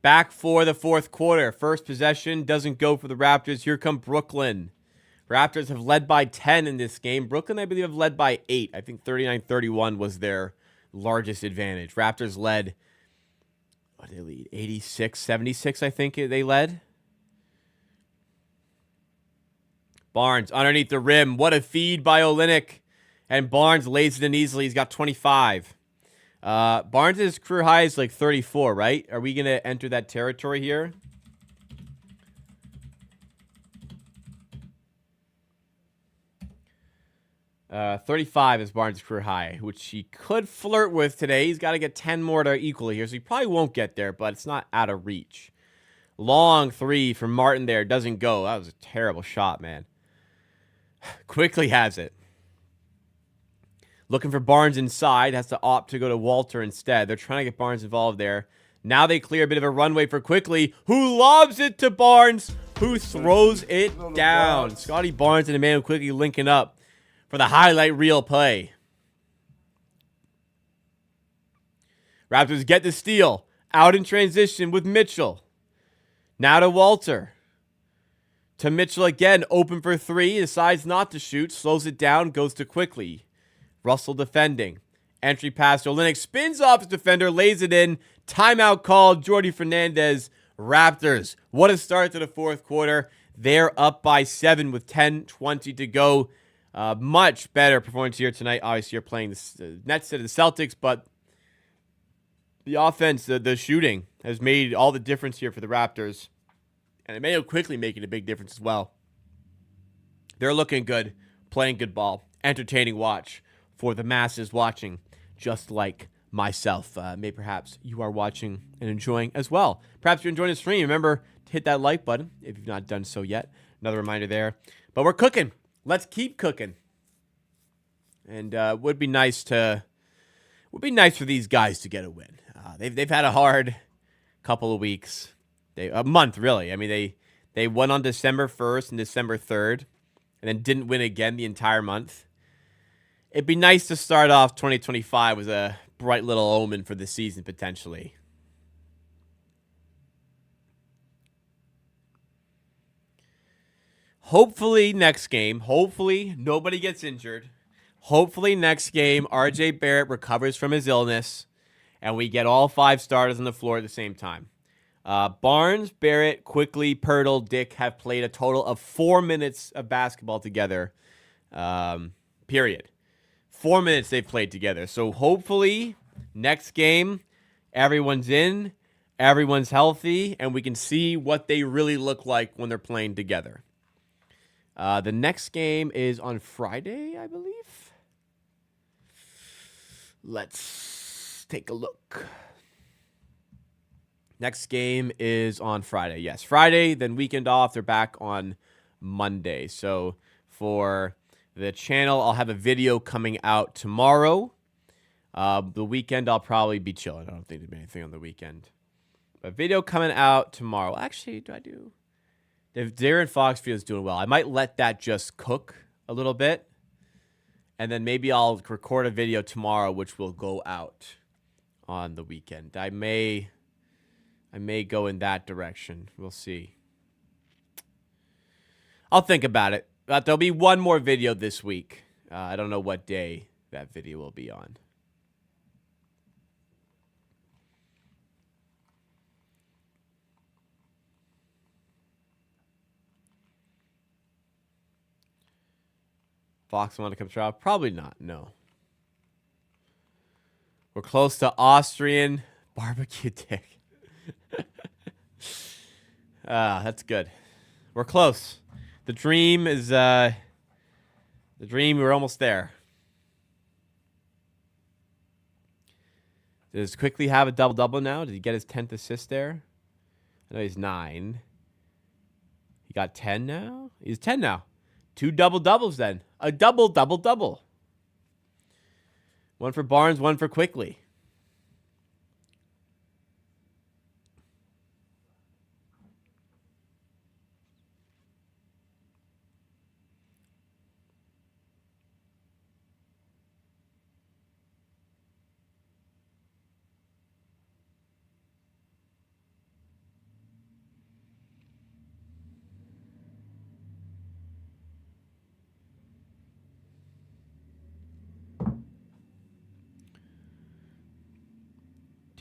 back for the fourth quarter. First possession doesn't go for the Raptors. Here come Brooklyn. Raptors have led by 10 in this game. Brooklyn, I believe, have led by 8. I think 39-31 was their largest advantage. Raptors led, what did they lead? 86-76, I think they led. Barnes underneath the rim. What a feed by Olynyk. And Barnes lays it in easily. He's got 25. Barnes' career high is like 34, right? Are we going to enter that territory here? Uh, 35 is Barnes' career high, which he could flirt with today. He's got to get 10 more to equal here, so he probably won't get there, but it's not out of reach. Long three from Martin there. Doesn't go. That was a terrible shot, man. Quickly has it. Looking for Barnes inside. Has to opt to go to Walter instead. They're trying to get Barnes involved there. Now they clear a bit of a runway for Quickly, who lobs it to Barnes, who throws it down. Scotty Barnes and Emmanuel Quickly linking up for the highlight reel play. Raptors get the steal. Out in transition with Mitchell. Now to Walter. To Mitchell again. Open for three. Decides not to shoot. Slows it down. Goes to Quickly. Russell defending. Entry pass to Olynyk. Spins off his defender. Lays it in. Timeout called. Jordi Fernandez. Raptors. What a start to the fourth quarter. They're up by 7 with 10:20 to go. Much better performance here tonight. Obviously, you're playing the Nets instead of the Celtics, but the offense, the shooting, has made all the difference here for the Raptors. And Emmanuel Quickly making a big difference as well. They're looking good, playing good ball, entertaining watch for the masses watching, just like myself. Maybe perhaps you are watching and enjoying as well. Perhaps you're enjoying the stream. Remember to hit that like button if you've not done so yet. Another reminder there. But we're cooking. Let's keep cooking. And would be nice for these guys to get a win. They've had a hard couple of weeks. A month, really. I mean, they won on December 1st and December 3rd, and then didn't win again the entire month. It'd be nice to start off 2025 with a bright little omen for the season, potentially. Hopefully next game, hopefully nobody gets injured. Hopefully next game, RJ Barrett recovers from his illness, and we get all 5 starters on the floor at the same time. Barnes, Barrett, Quickly, Pirtle, Dick have played a total of 4 minutes of basketball together. Period. 4 minutes they've played together. So hopefully next game, everyone's in, everyone's healthy, and we can see what they really look like when they're playing together. The next game is on Friday, I believe. Let's take a look. Next game is on Friday. Yes, Friday, then weekend off. They're back on Monday. So for the channel, I'll have a video coming out tomorrow. The weekend, I'll probably be chilling. I don't think there'll be anything on the weekend. But video coming out tomorrow. Actually, if Darren Foxfield is doing well, I might let that just cook a little bit. And then maybe I'll record a video tomorrow, which will go out on the weekend. I may go in that direction. We'll see. I'll think about it. But there'll be one more video this week. I don't know what day that video will be on. Fox want to come try? Probably not. No. We're close to Austrian barbecue dick. That's good. We're close. The dream is the dream. We're almost there. Does Quickly have a double-double now? Did he get his 10th assist there? I know he's 9. He got 10 now? He's 10 now. 2 double-doubles then. A double-double-double. One for Barnes, one for Quickly.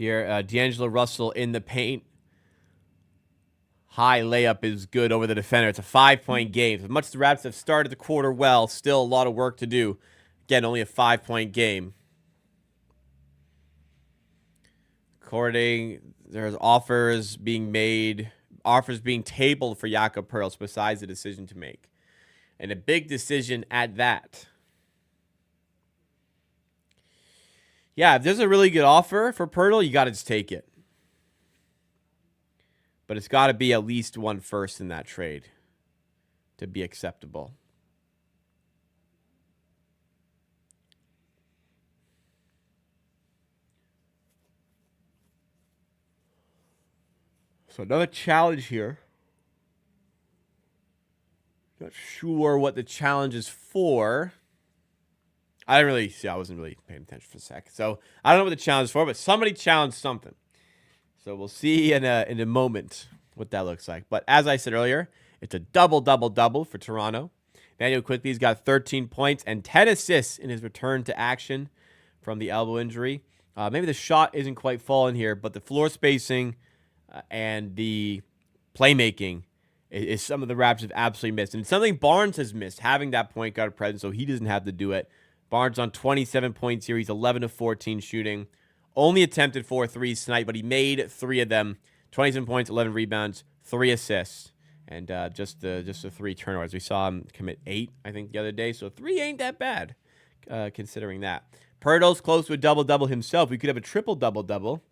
D'Angelo Russell in the paint. High layup is good over the defender. It's a 5-point game. As much as the Raps have started the quarter well, still a lot of work to do. Again, only a 5-point game. According, there's offers being tabled for Jakob Perls besides the decision to make. And a big decision at that. Yeah, if there's a really good offer for Pirtle, you got to just take it. But it's got to be at least one first in that trade to be acceptable. So another challenge here. Not sure what the challenge is for. I wasn't really paying attention for a sec. So I don't know what the challenge is for, but somebody challenged something. So we'll see in a moment what that looks like. But as I said earlier, it's a double for Toronto. Daniel Quickly's got 13 points and 10 assists in his return to action from the elbow injury. Maybe the shot isn't quite falling here, but the floor spacing and the playmaking is some of the Raps have absolutely missed. And it's something Barnes has missed, having that point guard present, so he doesn't have to do it. Barnes on 27 points here. He's 11 of 14 shooting. Only attempted 4 threes tonight, but he made 3 of them. 27 points, 11 rebounds, 3 assists, and just the 3 turnovers. We saw him commit 8, I think, the other day, so 3 ain't that bad, considering that. Pirtle's close to a double-double himself. We could have a triple-double-double.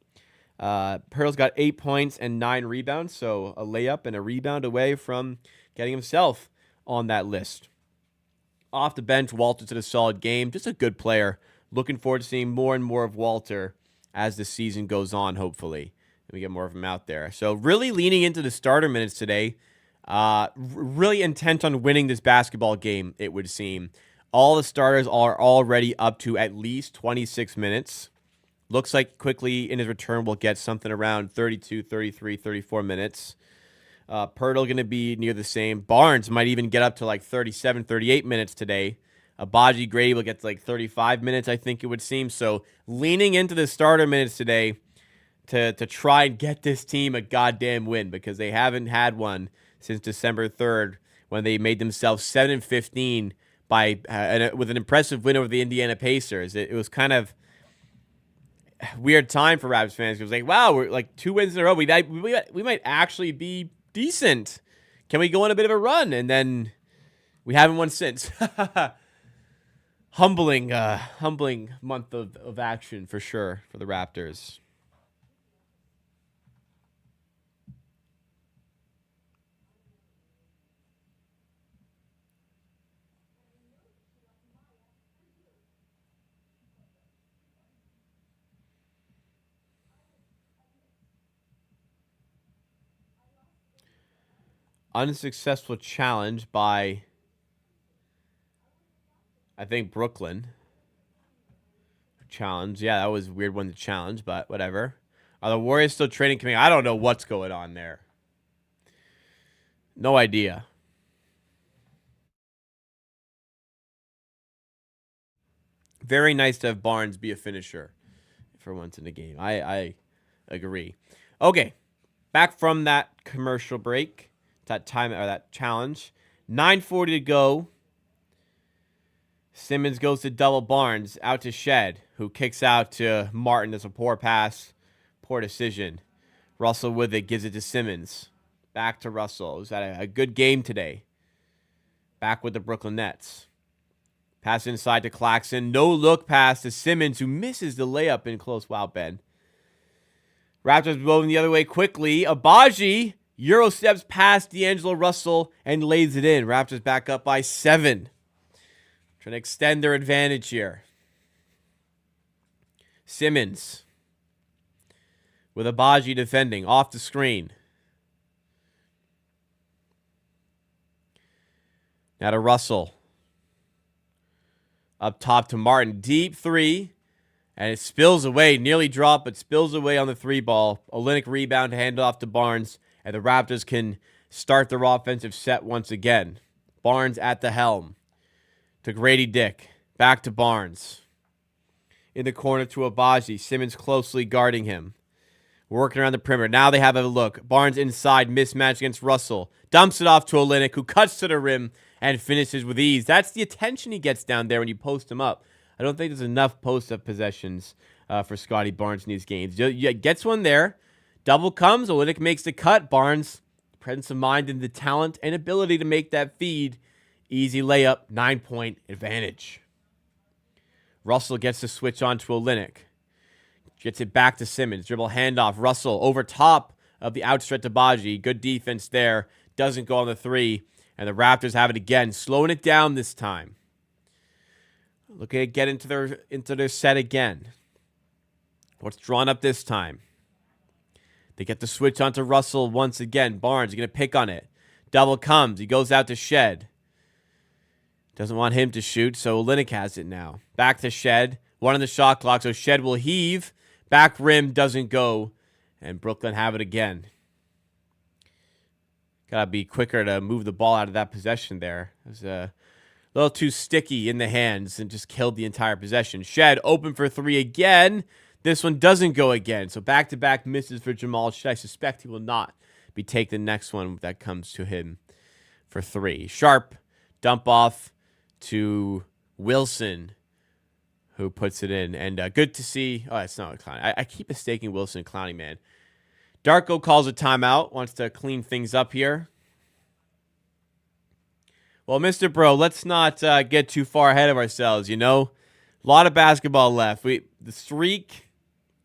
Pirtle's got 8 points and 9 rebounds, so a layup and a rebound away from getting himself on that list. Off the bench, Walter's had a solid game. Just a good player. Looking forward to seeing more and more of Walter as the season goes on, hopefully. And we get more of him out there. So really leaning into the starter minutes today. Really intent on winning this basketball game, it would seem. All the starters are already up to at least 26 minutes. Looks like Quickly in his return will get something around 32, 33, 34 minutes. Pirtle going to be near the same. Barnes might even get up to like 37, 38 minutes today. Abaji Grady will get to like 35 minutes, I think it would seem. So leaning into the starter minutes today to try and get this team a goddamn win, because they haven't had one since December 3rd when they made themselves 7-15 with an impressive win over the Indiana Pacers. It was kind of a weird time for Raptors fans. It was like, wow, we're like 2 wins in a row. We might actually be decent. Can we go on a bit of a run? And then we haven't won since. Humbling month of action for sure for the Raptors. Unsuccessful challenge by, I think, Brooklyn. Challenge. Yeah, that was a weird one to challenge, but whatever. Are the Warriors still trading Kaminga? I don't know what's going on there. No idea. Very nice to have Barnes be a finisher for once in the game. I agree. Okay, back from that commercial break. That time or that challenge. 9:40 to go. Simmons goes to double Barnes, out to Shed, who kicks out to Martin. It's a poor pass, poor decision. Russell with it, gives it to Simmons. Back to Russell, who's had a good game today. Back with the Brooklyn Nets. Pass inside to Claxton. No look pass to Simmons, who misses the layup in close. Wow, Ben. Raptors moving the other way quickly. Abaji Euro steps past D'Angelo Russell and lays it in. Raptors back up by 7. Trying to extend their advantage here. Simmons with Abaji defending off the screen. Now to Russell. Up top to Martin. Deep 3. And it spills away. Nearly dropped, but spills away on the 3 ball. Olynyk rebound to hand off to Barnes. And the Raptors can start their offensive set once again. Barnes at the helm. To Grady Dick. Back to Barnes. In the corner to Abaji. Simmons closely guarding him. working around the perimeter. Now they have a look. Barnes inside, mismatch against Russell. Dumps it off to Olynyk, who cuts to the rim and finishes with ease. That's the attention he gets down there when you post him up. I don't think there's enough post-up possessions for Scotty Barnes in these games. Gets one there. Double comes. Olynyk makes the cut. Barnes, presence of mind and the talent and ability to make that feed. Easy layup, 9-point advantage. Russell gets the switch on to Olynyk. Gets it back to Simmons. Dribble handoff. Russell over top of the outstretched Abaji. Good defense there. Doesn't go on the three. And the Raptors have it again. Slowing it down this time. Looking to get into their set again. What's drawn up this time? They get the switch onto Russell once again. Barnes is going to pick on it. Double comes. He goes out to Shed. Doesn't want him to shoot, so Olynyk has it now. Back to Shed. One on the shot clock, so Shed will heave. Back rim doesn't go, and Brooklyn have it again. Got to be quicker to move the ball out of that possession there. It was a little too sticky in the hands and just killed the entire possession. Shed open for three again. This one doesn't go again, so back-to-back misses for Jamal Shed. I suspect he will not be taking the next one that comes to him for three. Sharp dump off to Wilson, who puts it in. And good to see. Oh, it's not a Clowney. I keep mistaking Wilson and Clowney, man. Darko calls a timeout, wants to clean things up here. Well, Mr. Bro, let's not get too far ahead of ourselves, you know? A lot of basketball left. The streak,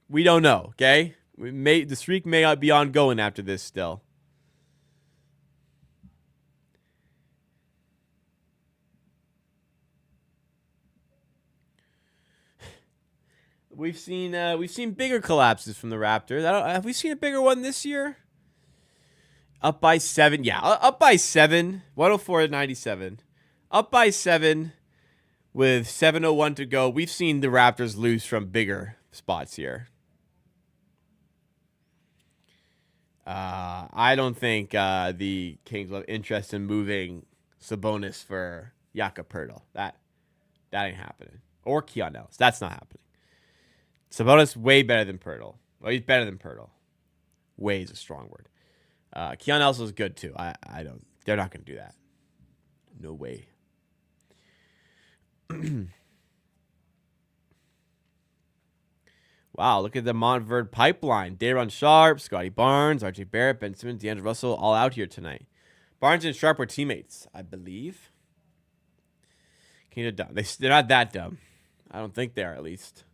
we don't know, okay? The streak may not be ongoing after this still. We've seen bigger collapses from the Raptors. Have we seen a bigger one this year? Up by 7. Yeah, up by 7. 104-97. Up by 7 with 7:01 to go. We've seen the Raptors lose from bigger spots here. I don't think the Kings will have interest in moving Sabonis for Jakob Poeltl. That ain't happening. Or Keon Ellis. That's not happening. Sabonis way better than Poeltl. Well, he's better than Poeltl. Way is a strong word. Keon Ellis is good too. I don't. They're not going to do that. No way. Wow, look at the Montverde pipeline. Day'Ron Sharp, Scotty Barnes, RJ Barrett, Ben Simmons, D'Angelo Russell, all out here tonight. Barnes and Sharp were teammates, I believe. Kind of dumb. They're not that dumb. I don't think they are, at least.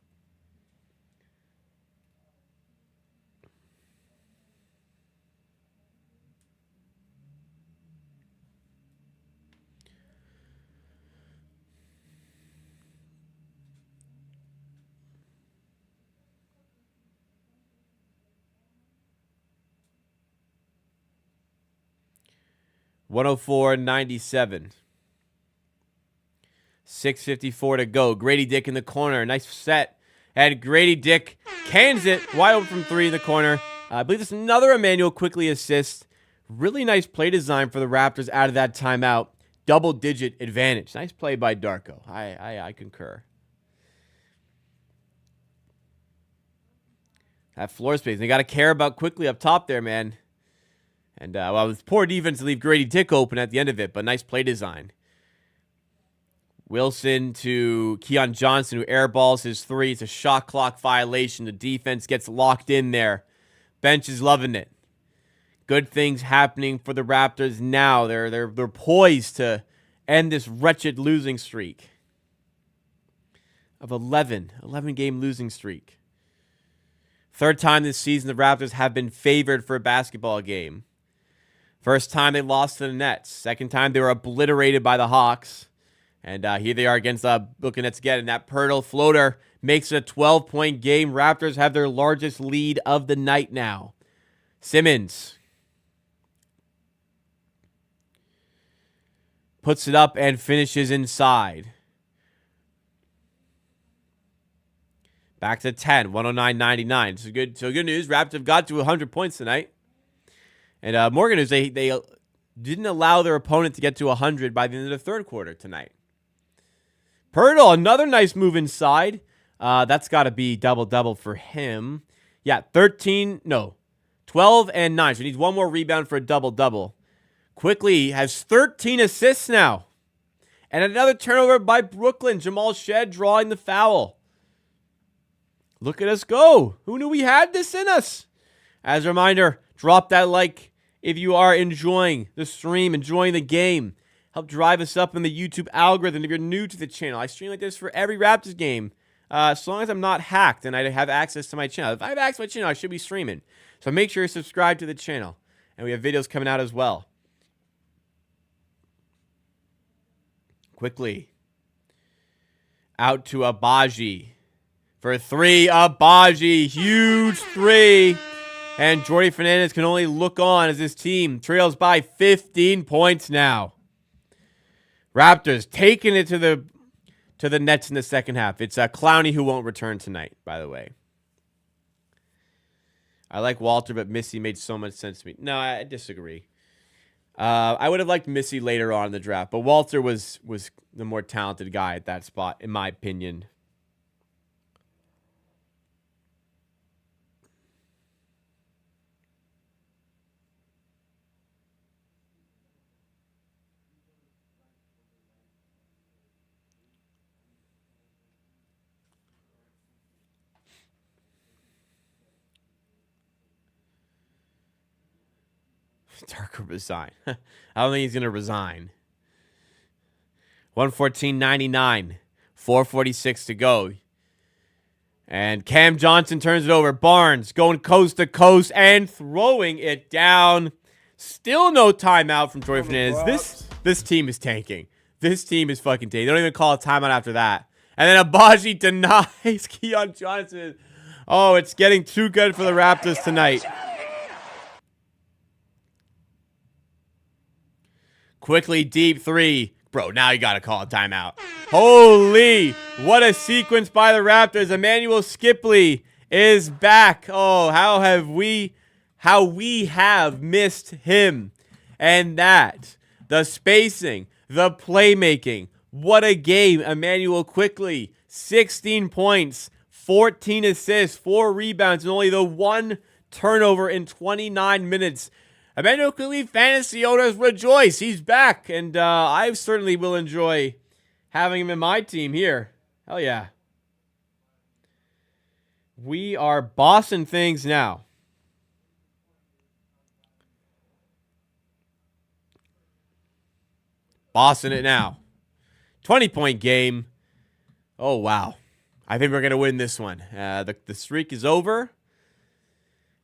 (104-97). 6:54 to go. Grady Dick in the corner. Nice set. And Grady Dick cans it. Wide open from three in the corner. I believe it's another Emmanuel Quickly assist. Really nice play design for the Raptors out of that timeout. Double-digit advantage. Nice play by Darko. I concur. That floor space. They got to care about Quickly up top there, man. And, well, it was poor defense to leave Grady Dick open at the end of it, but nice play design. Wilson to Keon Johnson, who airballs his three. It's a shot clock violation. The defense gets locked in there. Bench is loving it. Good things happening for the Raptors now. They're poised to end this wretched losing streak of 11-game losing streak. Third time this season the Raptors have been favored for a basketball game. First time they lost to the Nets. Second time they were obliterated by the Hawks. And here they are against the Brooklyn Nets again. And that Poeltl floater makes it a 12-point game. Raptors have their largest lead of the night now. Simmons puts it up and finishes inside. Back to 10, 109-99. So good news. Raptors have got to 100 points tonight. And Morgan news, they didn't allow their opponent to get to 100 by the end of the third quarter tonight. Poeltl, another nice move inside. That's got to be double-double for him. Yeah, 13, no, 12 and 9. So he needs one more rebound for a double-double. Quickly has 13 assists now. And another turnover by Brooklyn. Jamal Shed drawing the foul. Look at us go. Who knew we had this in us? As a reminder, drop that like if you are enjoying the stream, enjoying the game. Help drive us up in the YouTube algorithm if you're new to the channel. I stream like this for every Raptors game. As long as I'm not hacked and I have access to my channel. If I have access to my channel, I should be streaming. So make sure you subscribe to the channel. And we have videos coming out as well. Quickly. Out to Abaji. For 3, Abaji. Huge 3. And Jordi Fernandez can only look on as his team trails by 15 points now. Raptors taking it to the Nets in the second half. It's Clowney who won't return tonight, by the way. I like Walter, but Missy made so much sense to me. No, I disagree. I would have liked Missy later on in the draft, but Walter was the more talented guy at that spot, in my opinion. Darker resign. I don't think he's going to resign. 114.99. 4:46 to go. And Cam Johnson turns it over. Barnes going coast to coast and throwing it down. Still no timeout from Jordi Fernandez. This team is tanking. This team is fucking tanking. They don't even call a timeout after that. And then Abaji denies Keon Johnson. Oh, it's getting too good for the Raptors tonight. Quickly, deep 3. Bro, now you got to call a timeout. Holy, what a sequence by the Raptors. Emmanuel Skipley is back. Oh, how we have missed him. And that, the spacing, the playmaking. What a game. Emmanuel Quickly, 16 points, 14 assists, 4 rebounds, and only the 1 turnover in 29 minutes. Emmanuel Quickly fantasy owners rejoice. He's back, and I certainly will enjoy having him in my team here. Hell yeah. We are bossing things now. Bossing it now. 20-point game. Oh, wow. I think we're going to win this one. The streak is over.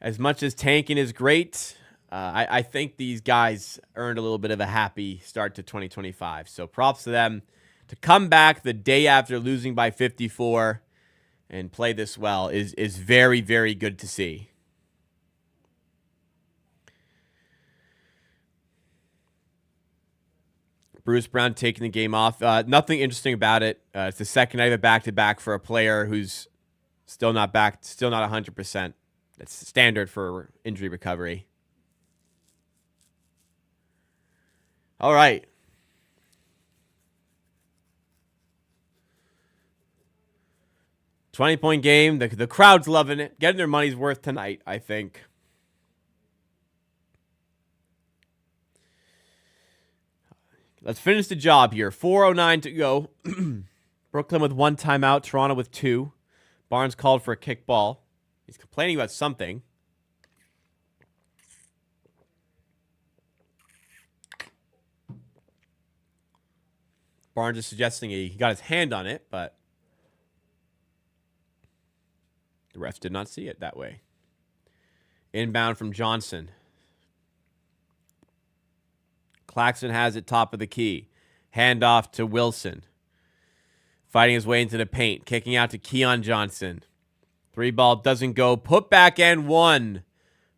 As much as tanking is great, I think these guys earned a little bit of a happy start to 2025. So props to them to come back the day after losing by 54 and play this well is very, very good to see. Bruce Brown taking the game off. Nothing interesting about it. It's the second night of a back-to-back for a player who's still not back, still not 100%. That's standard for injury recovery. All right. $20-point game. The crowd's loving it. Getting their money's worth tonight, I think. Let's finish the job here. 4:09 to go. Brooklyn with 1 timeout. Toronto with 2. Barnes called for a kickball. He's complaining about something. Barnes is suggesting he got his hand on it, but the ref did not see it that way. Inbound from Johnson. Claxton has it top of the key. Handoff to Wilson. Fighting his way into the paint. Kicking out to Keon Johnson. 3-ball doesn't go. Put back and 1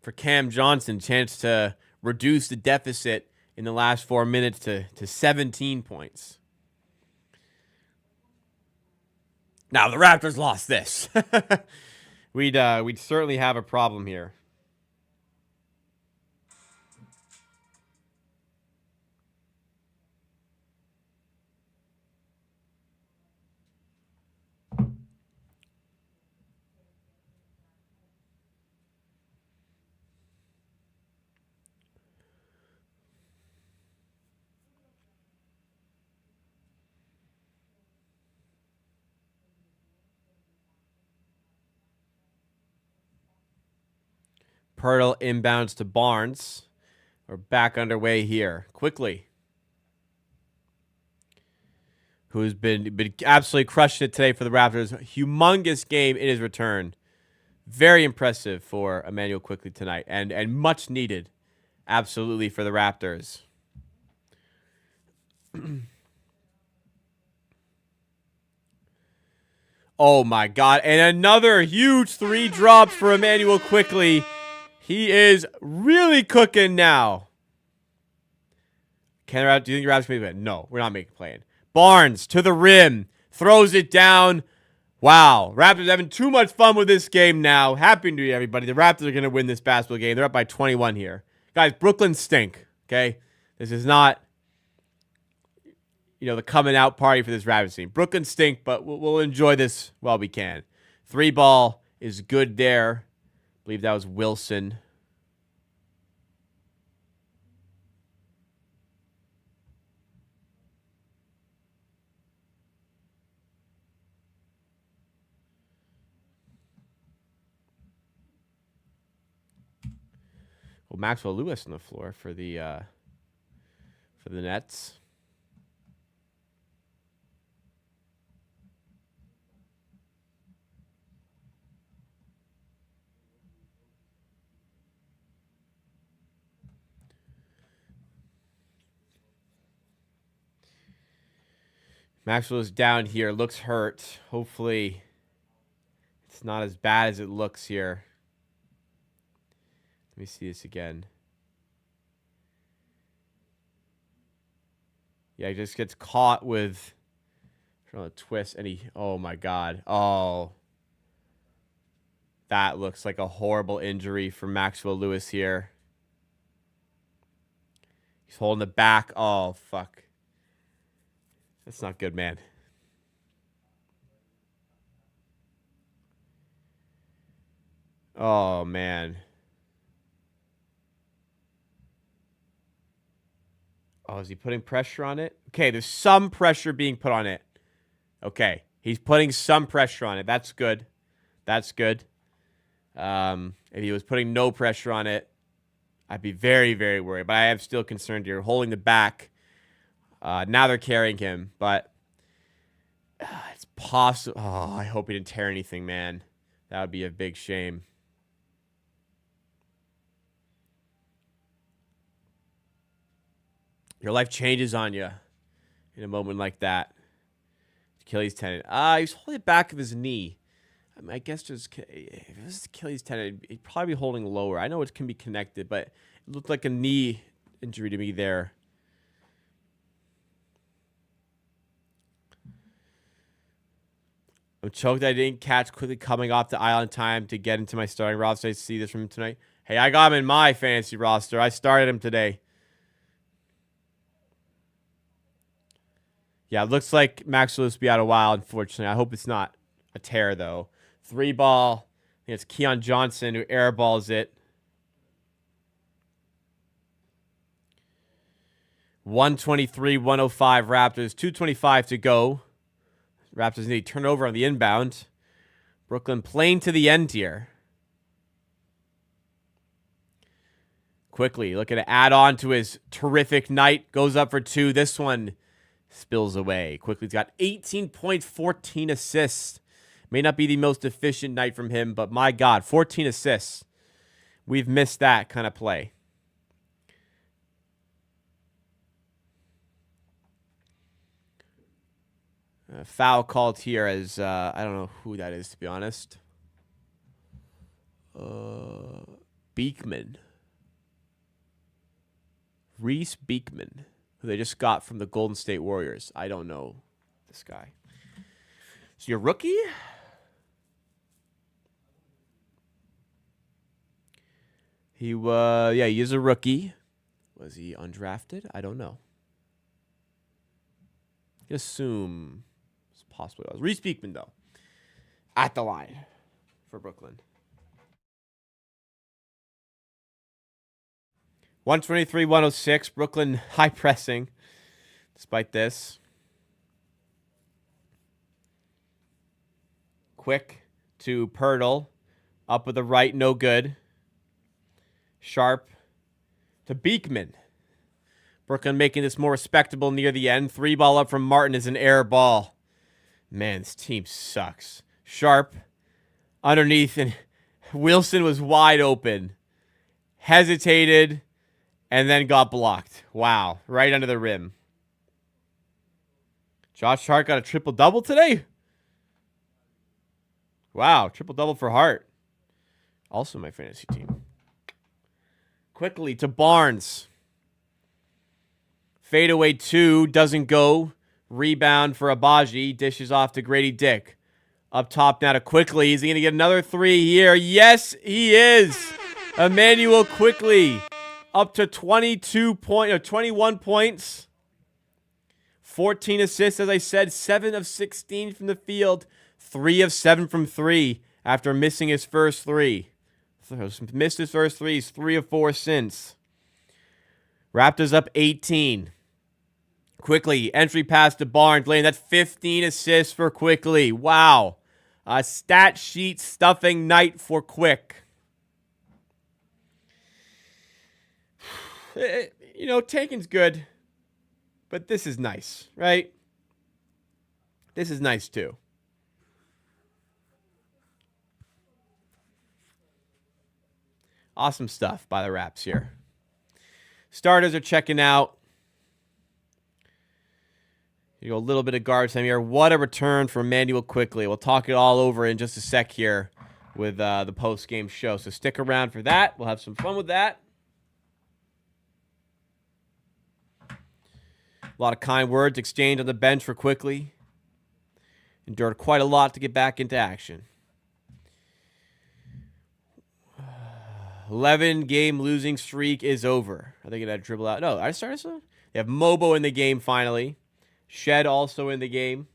for Cam Johnson. Chance to reduce the deficit in the last 4 minutes to 17 points. Now, the Raptors lost this. We'd certainly have a problem here. Pirtle inbounds to Barnes. We're back underway here. Quickly. Who's been absolutely crushing it today for the Raptors. Humongous game in his return. Very impressive for Emmanuel Quickly tonight. And much needed. Absolutely for the Raptors. Oh my God. And another huge 3 drops for Emmanuel Quickly. He is really cooking now. Do you think the Raptors can make it? No, we're not making play-in. Barnes to the rim. Throws it down. Wow. Raptors having too much fun with this game now. Happy New Year, everybody. The Raptors are going to win this basketball game. They're up by 21 here. Guys, Brooklyn stink. Okay? This is not, the coming out party for this Raptors team. Brooklyn stink, but we'll enjoy this while we can. 3 ball is good there. I believe that was Wilson. Well, Maxwell Lewis on the floor for the Nets. Maxwell's down here. Looks hurt. Hopefully, it's not as bad as it looks here. Let me see this again. Yeah, he just gets caught with a twist, and oh my God. Oh. That looks like a horrible injury for Maxwell Lewis here. He's holding the back. Oh, fuck. That's not good, man. Oh, man. Oh, is he putting pressure on it? Okay, there's some pressure being put on it. Okay, he's putting some pressure on it. That's good. That's good. If he was putting no pressure on it, I'd be very, very worried. But I am still concerned here. Holding the back. Now they're carrying him, but it's possible. Oh, I hope he didn't tear anything, man. That would be a big shame. Your life changes on you in a moment like that. Achilles tendon. He's holding it back of his knee. I guess just if it was Achilles tendon, he'd probably be holding lower. I know it can be connected, but it looked like a knee injury to me there. I'm choked that I didn't catch Quickly coming off the island time to get into my starting roster. I see this from him tonight. Hey, I got him in my fantasy roster. I started him today. Yeah, it looks like Maxwell will be out a while, unfortunately. I hope it's not a tear, though. 3 ball. I think it's Keon Johnson who airballs it. 123-105 Raptors. 2:25 to go. Raptors need to turn over on the inbound. Brooklyn playing to the end here. Quickly looking to add on to his terrific night. Goes up for 2. This one spills away. Quickly's got 18 points, 14 assists. May not be the most efficient night from him, but my God, 14 assists. We've missed that kind of play. Foul called here as, I don't know who that is, to be honest. Beekman. Reese Beekman, who they just got from the Golden State Warriors. I don't know this guy. So you're a rookie? He is a rookie. Was he undrafted? I don't know. I assume it's possibly was. Reese Beekman, though, at the line for Brooklyn. 123-106. Brooklyn high pressing despite this. Quick to Pirtle. Up with the right, no good. Sharp to Beekman. Brooklyn making this more respectable near the end. 3-ball up from Martin is an air ball. Man, this team sucks. Sharp underneath, and Wilson was wide open. Hesitated, and then got blocked. Wow, right under the rim. Josh Hart got a triple-double today? Wow, triple-double for Hart. Also my fantasy team. Quickly to Barnes. Fadeaway 2, doesn't go. Rebound for Abaji. Dishes off to Grady Dick. Up top now to Quickly. Is he going to get another 3 here? Yes, he is. Emmanuel Quickly up to 21 points. 14 assists, as I said. 7 of 16 from the field. 3 of 7 from 3 after missing his first 3. Missed his first 3. He's 3 of 4 since. Raptors up 18. Quickly, entry pass to Barnes. Lane, that's 15 assists for Quickly. Wow. A stat sheet stuffing night for Quick. Taken's good. But this is nice, right? This is nice too. Awesome stuff by the Raps here. Starters are checking out. You go a little bit of garbage time here. What a return for Emmanuel Quickly. We'll talk it all over in just a sec here with the post-game show. So stick around for that. We'll have some fun with that. A lot of kind words exchanged on the bench for Quickly. Endured quite a lot to get back into action. 11-game losing streak is over. Are they going to dribble out? No, I started so. They have Mobo in the game finally. Shed also in the game.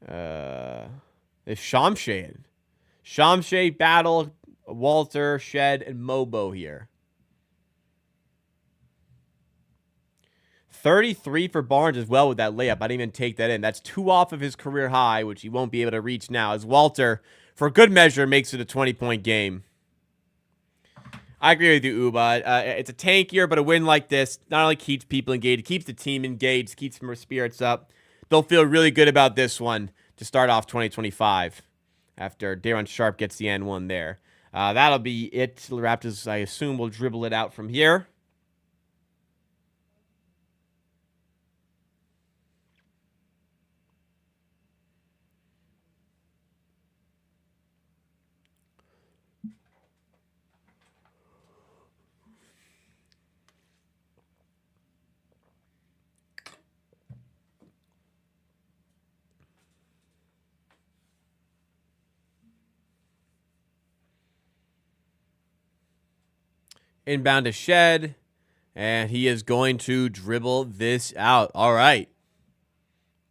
There's Shamshay in. Shamshay, Battle, Walter, Shed, and Mobo here. 33 for Barnes as well with that layup. I didn't even take that in. That's 2 off of his career high, which he won't be able to reach now, as Walter, for good measure, makes it a 20-point game. I agree with you, Uba. It's a tank year, but a win like this not only keeps people engaged, it keeps the team engaged, keeps their spirits up. They'll feel really good about this one to start off 2025 after Daron Sharp gets the N1 there. That'll be it. The Raptors, I assume, will dribble it out from here. Inbound to Shed, and he is going to dribble this out. All right.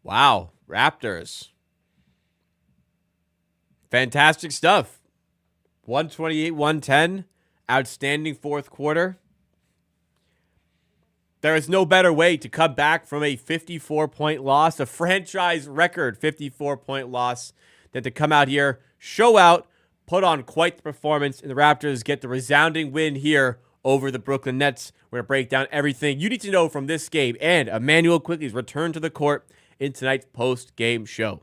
Wow. Raptors. Fantastic stuff. 128-110. Outstanding fourth quarter. There is no better way to come back from a 54-point loss, a franchise record 54-point loss, than to come out here, show out, put on quite the performance, and the Raptors get the resounding win here over the Brooklyn Nets. We're going to break down everything you need to know from this game and Emmanuel Quickly's return to the court in tonight's post-game show.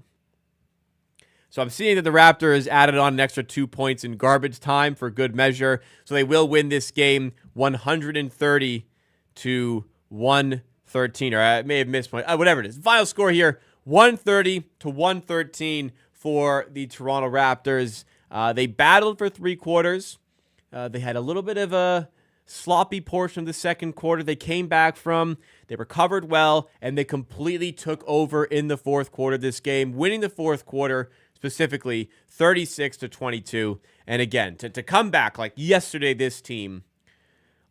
So I'm seeing that the Raptors added on an extra 2 points in garbage time for good measure. So they will win this game 130-113. Or I may have missed point. Whatever it is. Final score here, 130-113 for the Toronto Raptors. They battled for 3 quarters. They had a little bit of a sloppy portion of the second quarter they came back from. They recovered well, and they completely took over in the fourth quarter of this game, winning the fourth quarter specifically 36-22. And again, to come back like yesterday, this team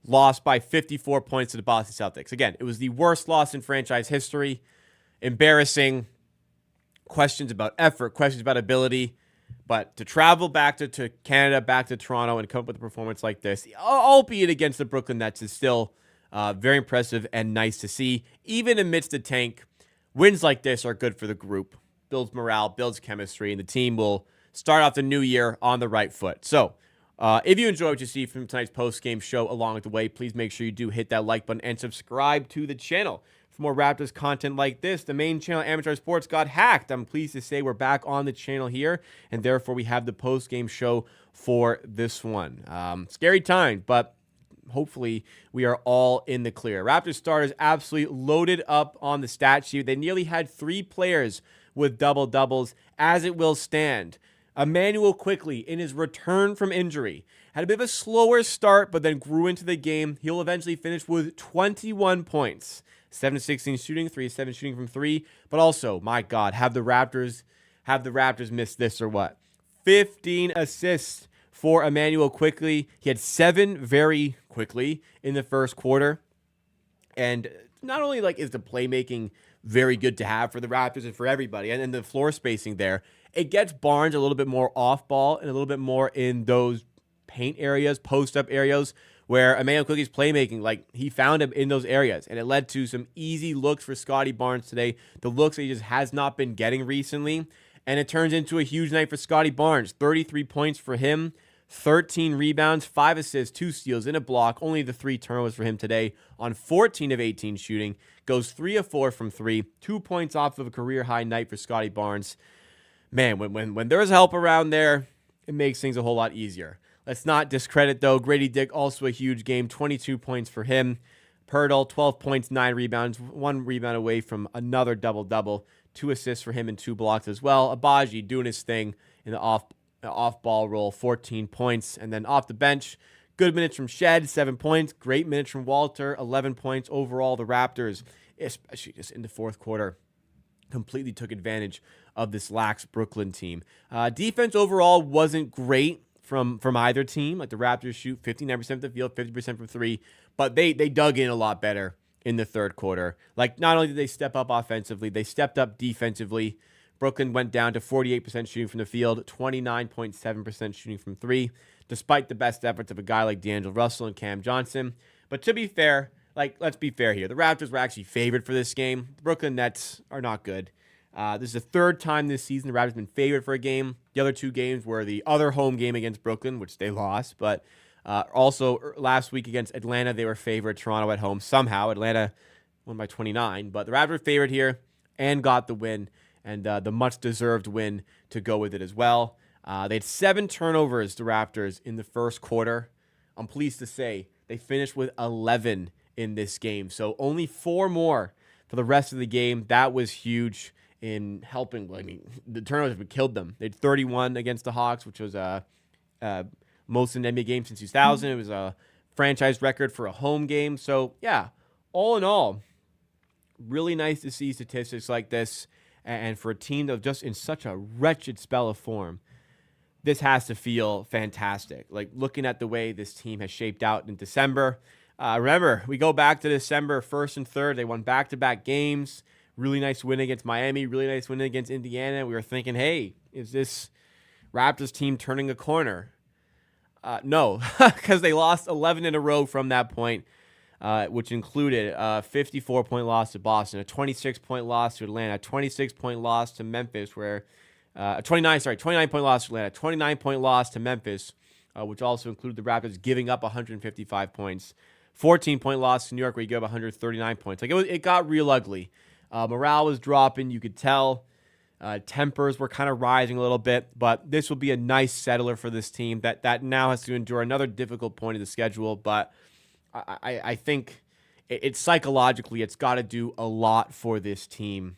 lost by 54 points to the Boston Celtics. Again, it was the worst loss in franchise history. Embarrassing. Questions about effort, questions about ability. But to travel back to Canada, back to Toronto, and come up with a performance like this, albeit against the Brooklyn Nets, is still very impressive and nice to see. Even amidst the tank, wins like this are good for the group. Builds morale, builds chemistry, and the team will start off the new year on the right foot. So, if you enjoy what you see from tonight's post-game show along the way, please make sure you do hit that like button and subscribe to the channel. For more Raptors content like this, the main channel, Amateur Sports, got hacked. I'm pleased to say we're back on the channel here, and therefore we have the post-game show for this one. Scary time, but hopefully we are all in the clear. Raptors starters absolutely loaded up on the stat sheet. They nearly had 3 players with double-doubles, as it will stand. Immanuel Quickley, in his return from injury, had a bit of a slower start, but then grew into the game. He'll eventually finish with 21 points. 7-16 shooting, 3-7 shooting from 3. But also, my God, have the Raptors missed this or what? 15 assists for Immanuel Quickley. He had 7 very quickly in the first quarter. And not only is the playmaking very good to have for the Raptors and for everybody, and then the floor spacing there, it gets Barnes a little bit more off ball and a little bit more in those paint areas, post-up areas, where Immanuel Quickley's playmaking, he found him in those areas, and it led to some easy looks for Scottie Barnes today, the looks that he just has not been getting recently, and it turns into a huge night for Scottie Barnes. 33 points for him, 13 rebounds, 5 assists, 2 steals, and a block. Only the 3 turnovers for him today on 14 of 18 shooting. Goes 3 of 4 from 3, 2 points off of a career-high night for Scottie Barnes. Man, when there's help around there, it makes things a whole lot easier. Let's not discredit, though. Grady Dick, also a huge game, 22 points for him. Pirtle, 12 points, 9 rebounds, 1 rebound away from another double-double. 2 assists for him and 2 blocks as well. Abaji doing his thing in the off-ball role, 14 points. And then off the bench, good minutes from Shed, 7 points. Great minutes from Walter, 11 points. Overall, the Raptors, especially just in the fourth quarter, completely took advantage of this lax Brooklyn team. Defense overall wasn't great from either team. The Raptors shoot 59% of the field, 50% from 3, but they dug in a lot better in the third quarter. Not only did they step up offensively, they stepped up defensively. Brooklyn went down to 48% shooting from the field, 29.7% shooting from 3, despite the best efforts of a guy like D'Angelo Russell and Cam Johnson. But to be fair, let's be fair here. The Raptors were actually favored for this game. The Brooklyn Nets are not good. This is the third time this season the Raptors have been favored for a game. The other 2 games were the other home game against Brooklyn, which they lost. But also last week against Atlanta, they were favored. Toronto at home. Somehow, Atlanta won by 29. But the Raptors were favored here and got the win. And the much-deserved win to go with it as well. They had 7 turnovers, the Raptors, in the first quarter. I'm pleased to say they finished with 11 in this game. So only 4 more for the rest of the game. That was huge in helping. The turnovers have killed them. They had 31 against the Hawks, which was most in an NBA game since 2000. It was a franchise record for a home game. So, yeah, all in all, really nice to see statistics like this. And for a team that was just in such a wretched spell of form, this has to feel fantastic. Looking at the way this team has shaped out in December. Remember, we go back to December 1st and 3rd. They won back-to-back games. Really nice win against Miami. Really nice win against Indiana. We were thinking, hey, is this Raptors team turning a corner? No, because they lost 11 in a row from that point, which included a 54-point loss to Boston, a 26-point loss to Atlanta, a 26-point loss to Memphis, where a 29-point loss to Atlanta, 29-point loss to Memphis, which also included the Raptors giving up 155 points, 14-point loss to New York, where you gave up 139 points. It got real ugly. Morale was dropping, you could tell. Tempers were kind of rising a little bit, but this will be a nice settler for this team that now has to endure another difficult point of the schedule. But I think it's psychologically, it's got to do a lot for this team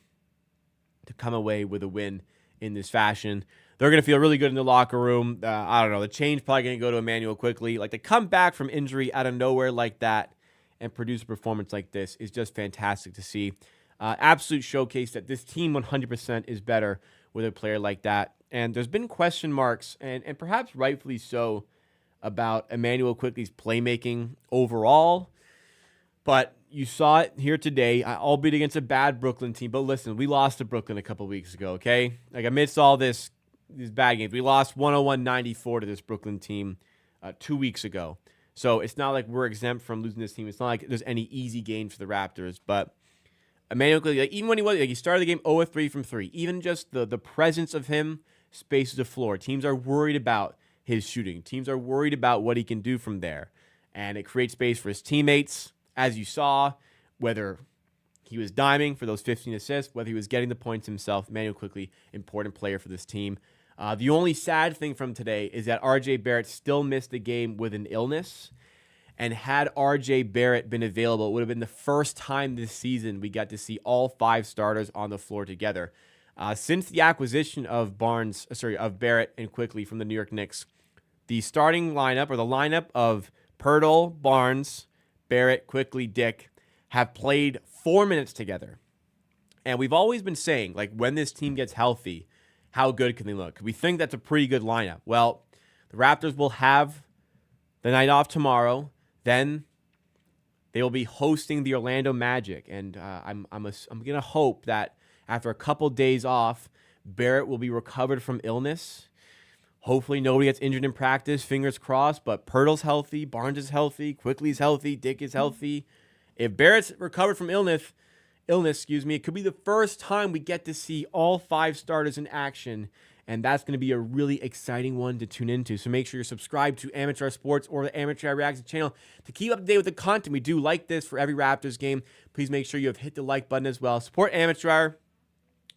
to come away with a win in this fashion. They're going to feel really good in the locker room. I don't know. The change probably going to go to Immanuel Quickley. To come back from injury out of nowhere like that and produce a performance like this is just fantastic to see. Absolute showcase that this team 100% is better with a player like that. And there's been question marks, and perhaps rightfully so, about Immanuel Quickley's playmaking overall. But you saw it here today, albeit against a bad Brooklyn team. But listen, we lost to Brooklyn a couple weeks ago, okay? Amidst all these bad games, we lost 101-94 to this Brooklyn team 2 weeks ago. So it's not like we're exempt from losing this team. It's not like there's any easy games for the Raptors. But Immanuel Quickley, even when he started the game 0-3 from 3, even just the presence of him spaces the floor. Teams are worried about his shooting. Teams are worried about what he can do from there. And it creates space for his teammates, as you saw, whether he was diming for those 15 assists, whether he was getting the points himself. Manuel Quickley, important player for this team. The only sad thing from today is that RJ Barrett still missed the game with an illness. And had RJ Barrett been available, it would have been the first time this season we got to see all 5 starters on the floor together. Since the acquisition of Barrett and Quickley from the New York Knicks, the starting lineup, or the lineup of Pirtle, Barnes, Barrett, Quickley, Dick, have played 4 minutes together. And we've always been saying, like, when this team gets healthy, how good can they look? We think that's a pretty good lineup. Well, the Raptors will have the night off tomorrow. Then they will be hosting the Orlando Magic. And I'm going to hope that after a couple days off, Barrett will be recovered from illness. Hopefully nobody gets injured in practice, fingers crossed, but Pirtle's healthy, Barnes is healthy, Quickley's healthy, Dick is healthy. If Barrett's recovered from illness, it could be the first time we get to see all 5 starters in action, and that's going to be a really exciting one to tune into. So make sure you're subscribed to Amateur Sports or the Amateur Reaction channel to keep up to date with the content. We do like this for every Raptors game. Please make sure you have hit the like button as well. Support Amateur.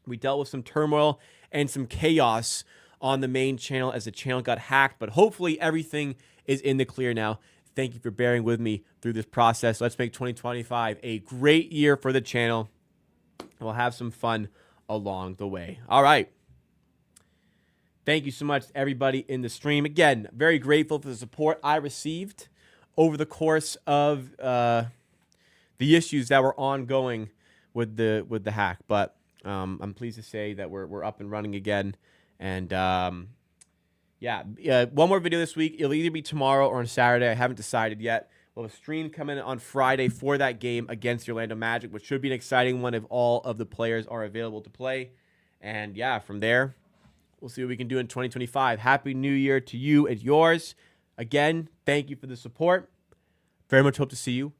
We dealt with some turmoil and some chaos on the main channel as the channel got hacked, but hopefully everything is in the clear now. Thank you for bearing with me through this process. Let's make 2025 a great year for the channel. We'll have some fun along the way. All right. Thank you so much to everybody in the stream. Again, very grateful for the support I received over the course of the issues that were ongoing with the hack. But I'm pleased to say that we're up and running again. And one more video this week. It'll either be tomorrow or on Saturday. I haven't decided yet. We'll have a stream coming on Friday for that game against the Orlando Magic, which should be an exciting one if all of the players are available to play. And yeah, from there, we'll see what we can do in 2025. Happy New Year to you and yours. Again, thank you for the support. Very much hope to see you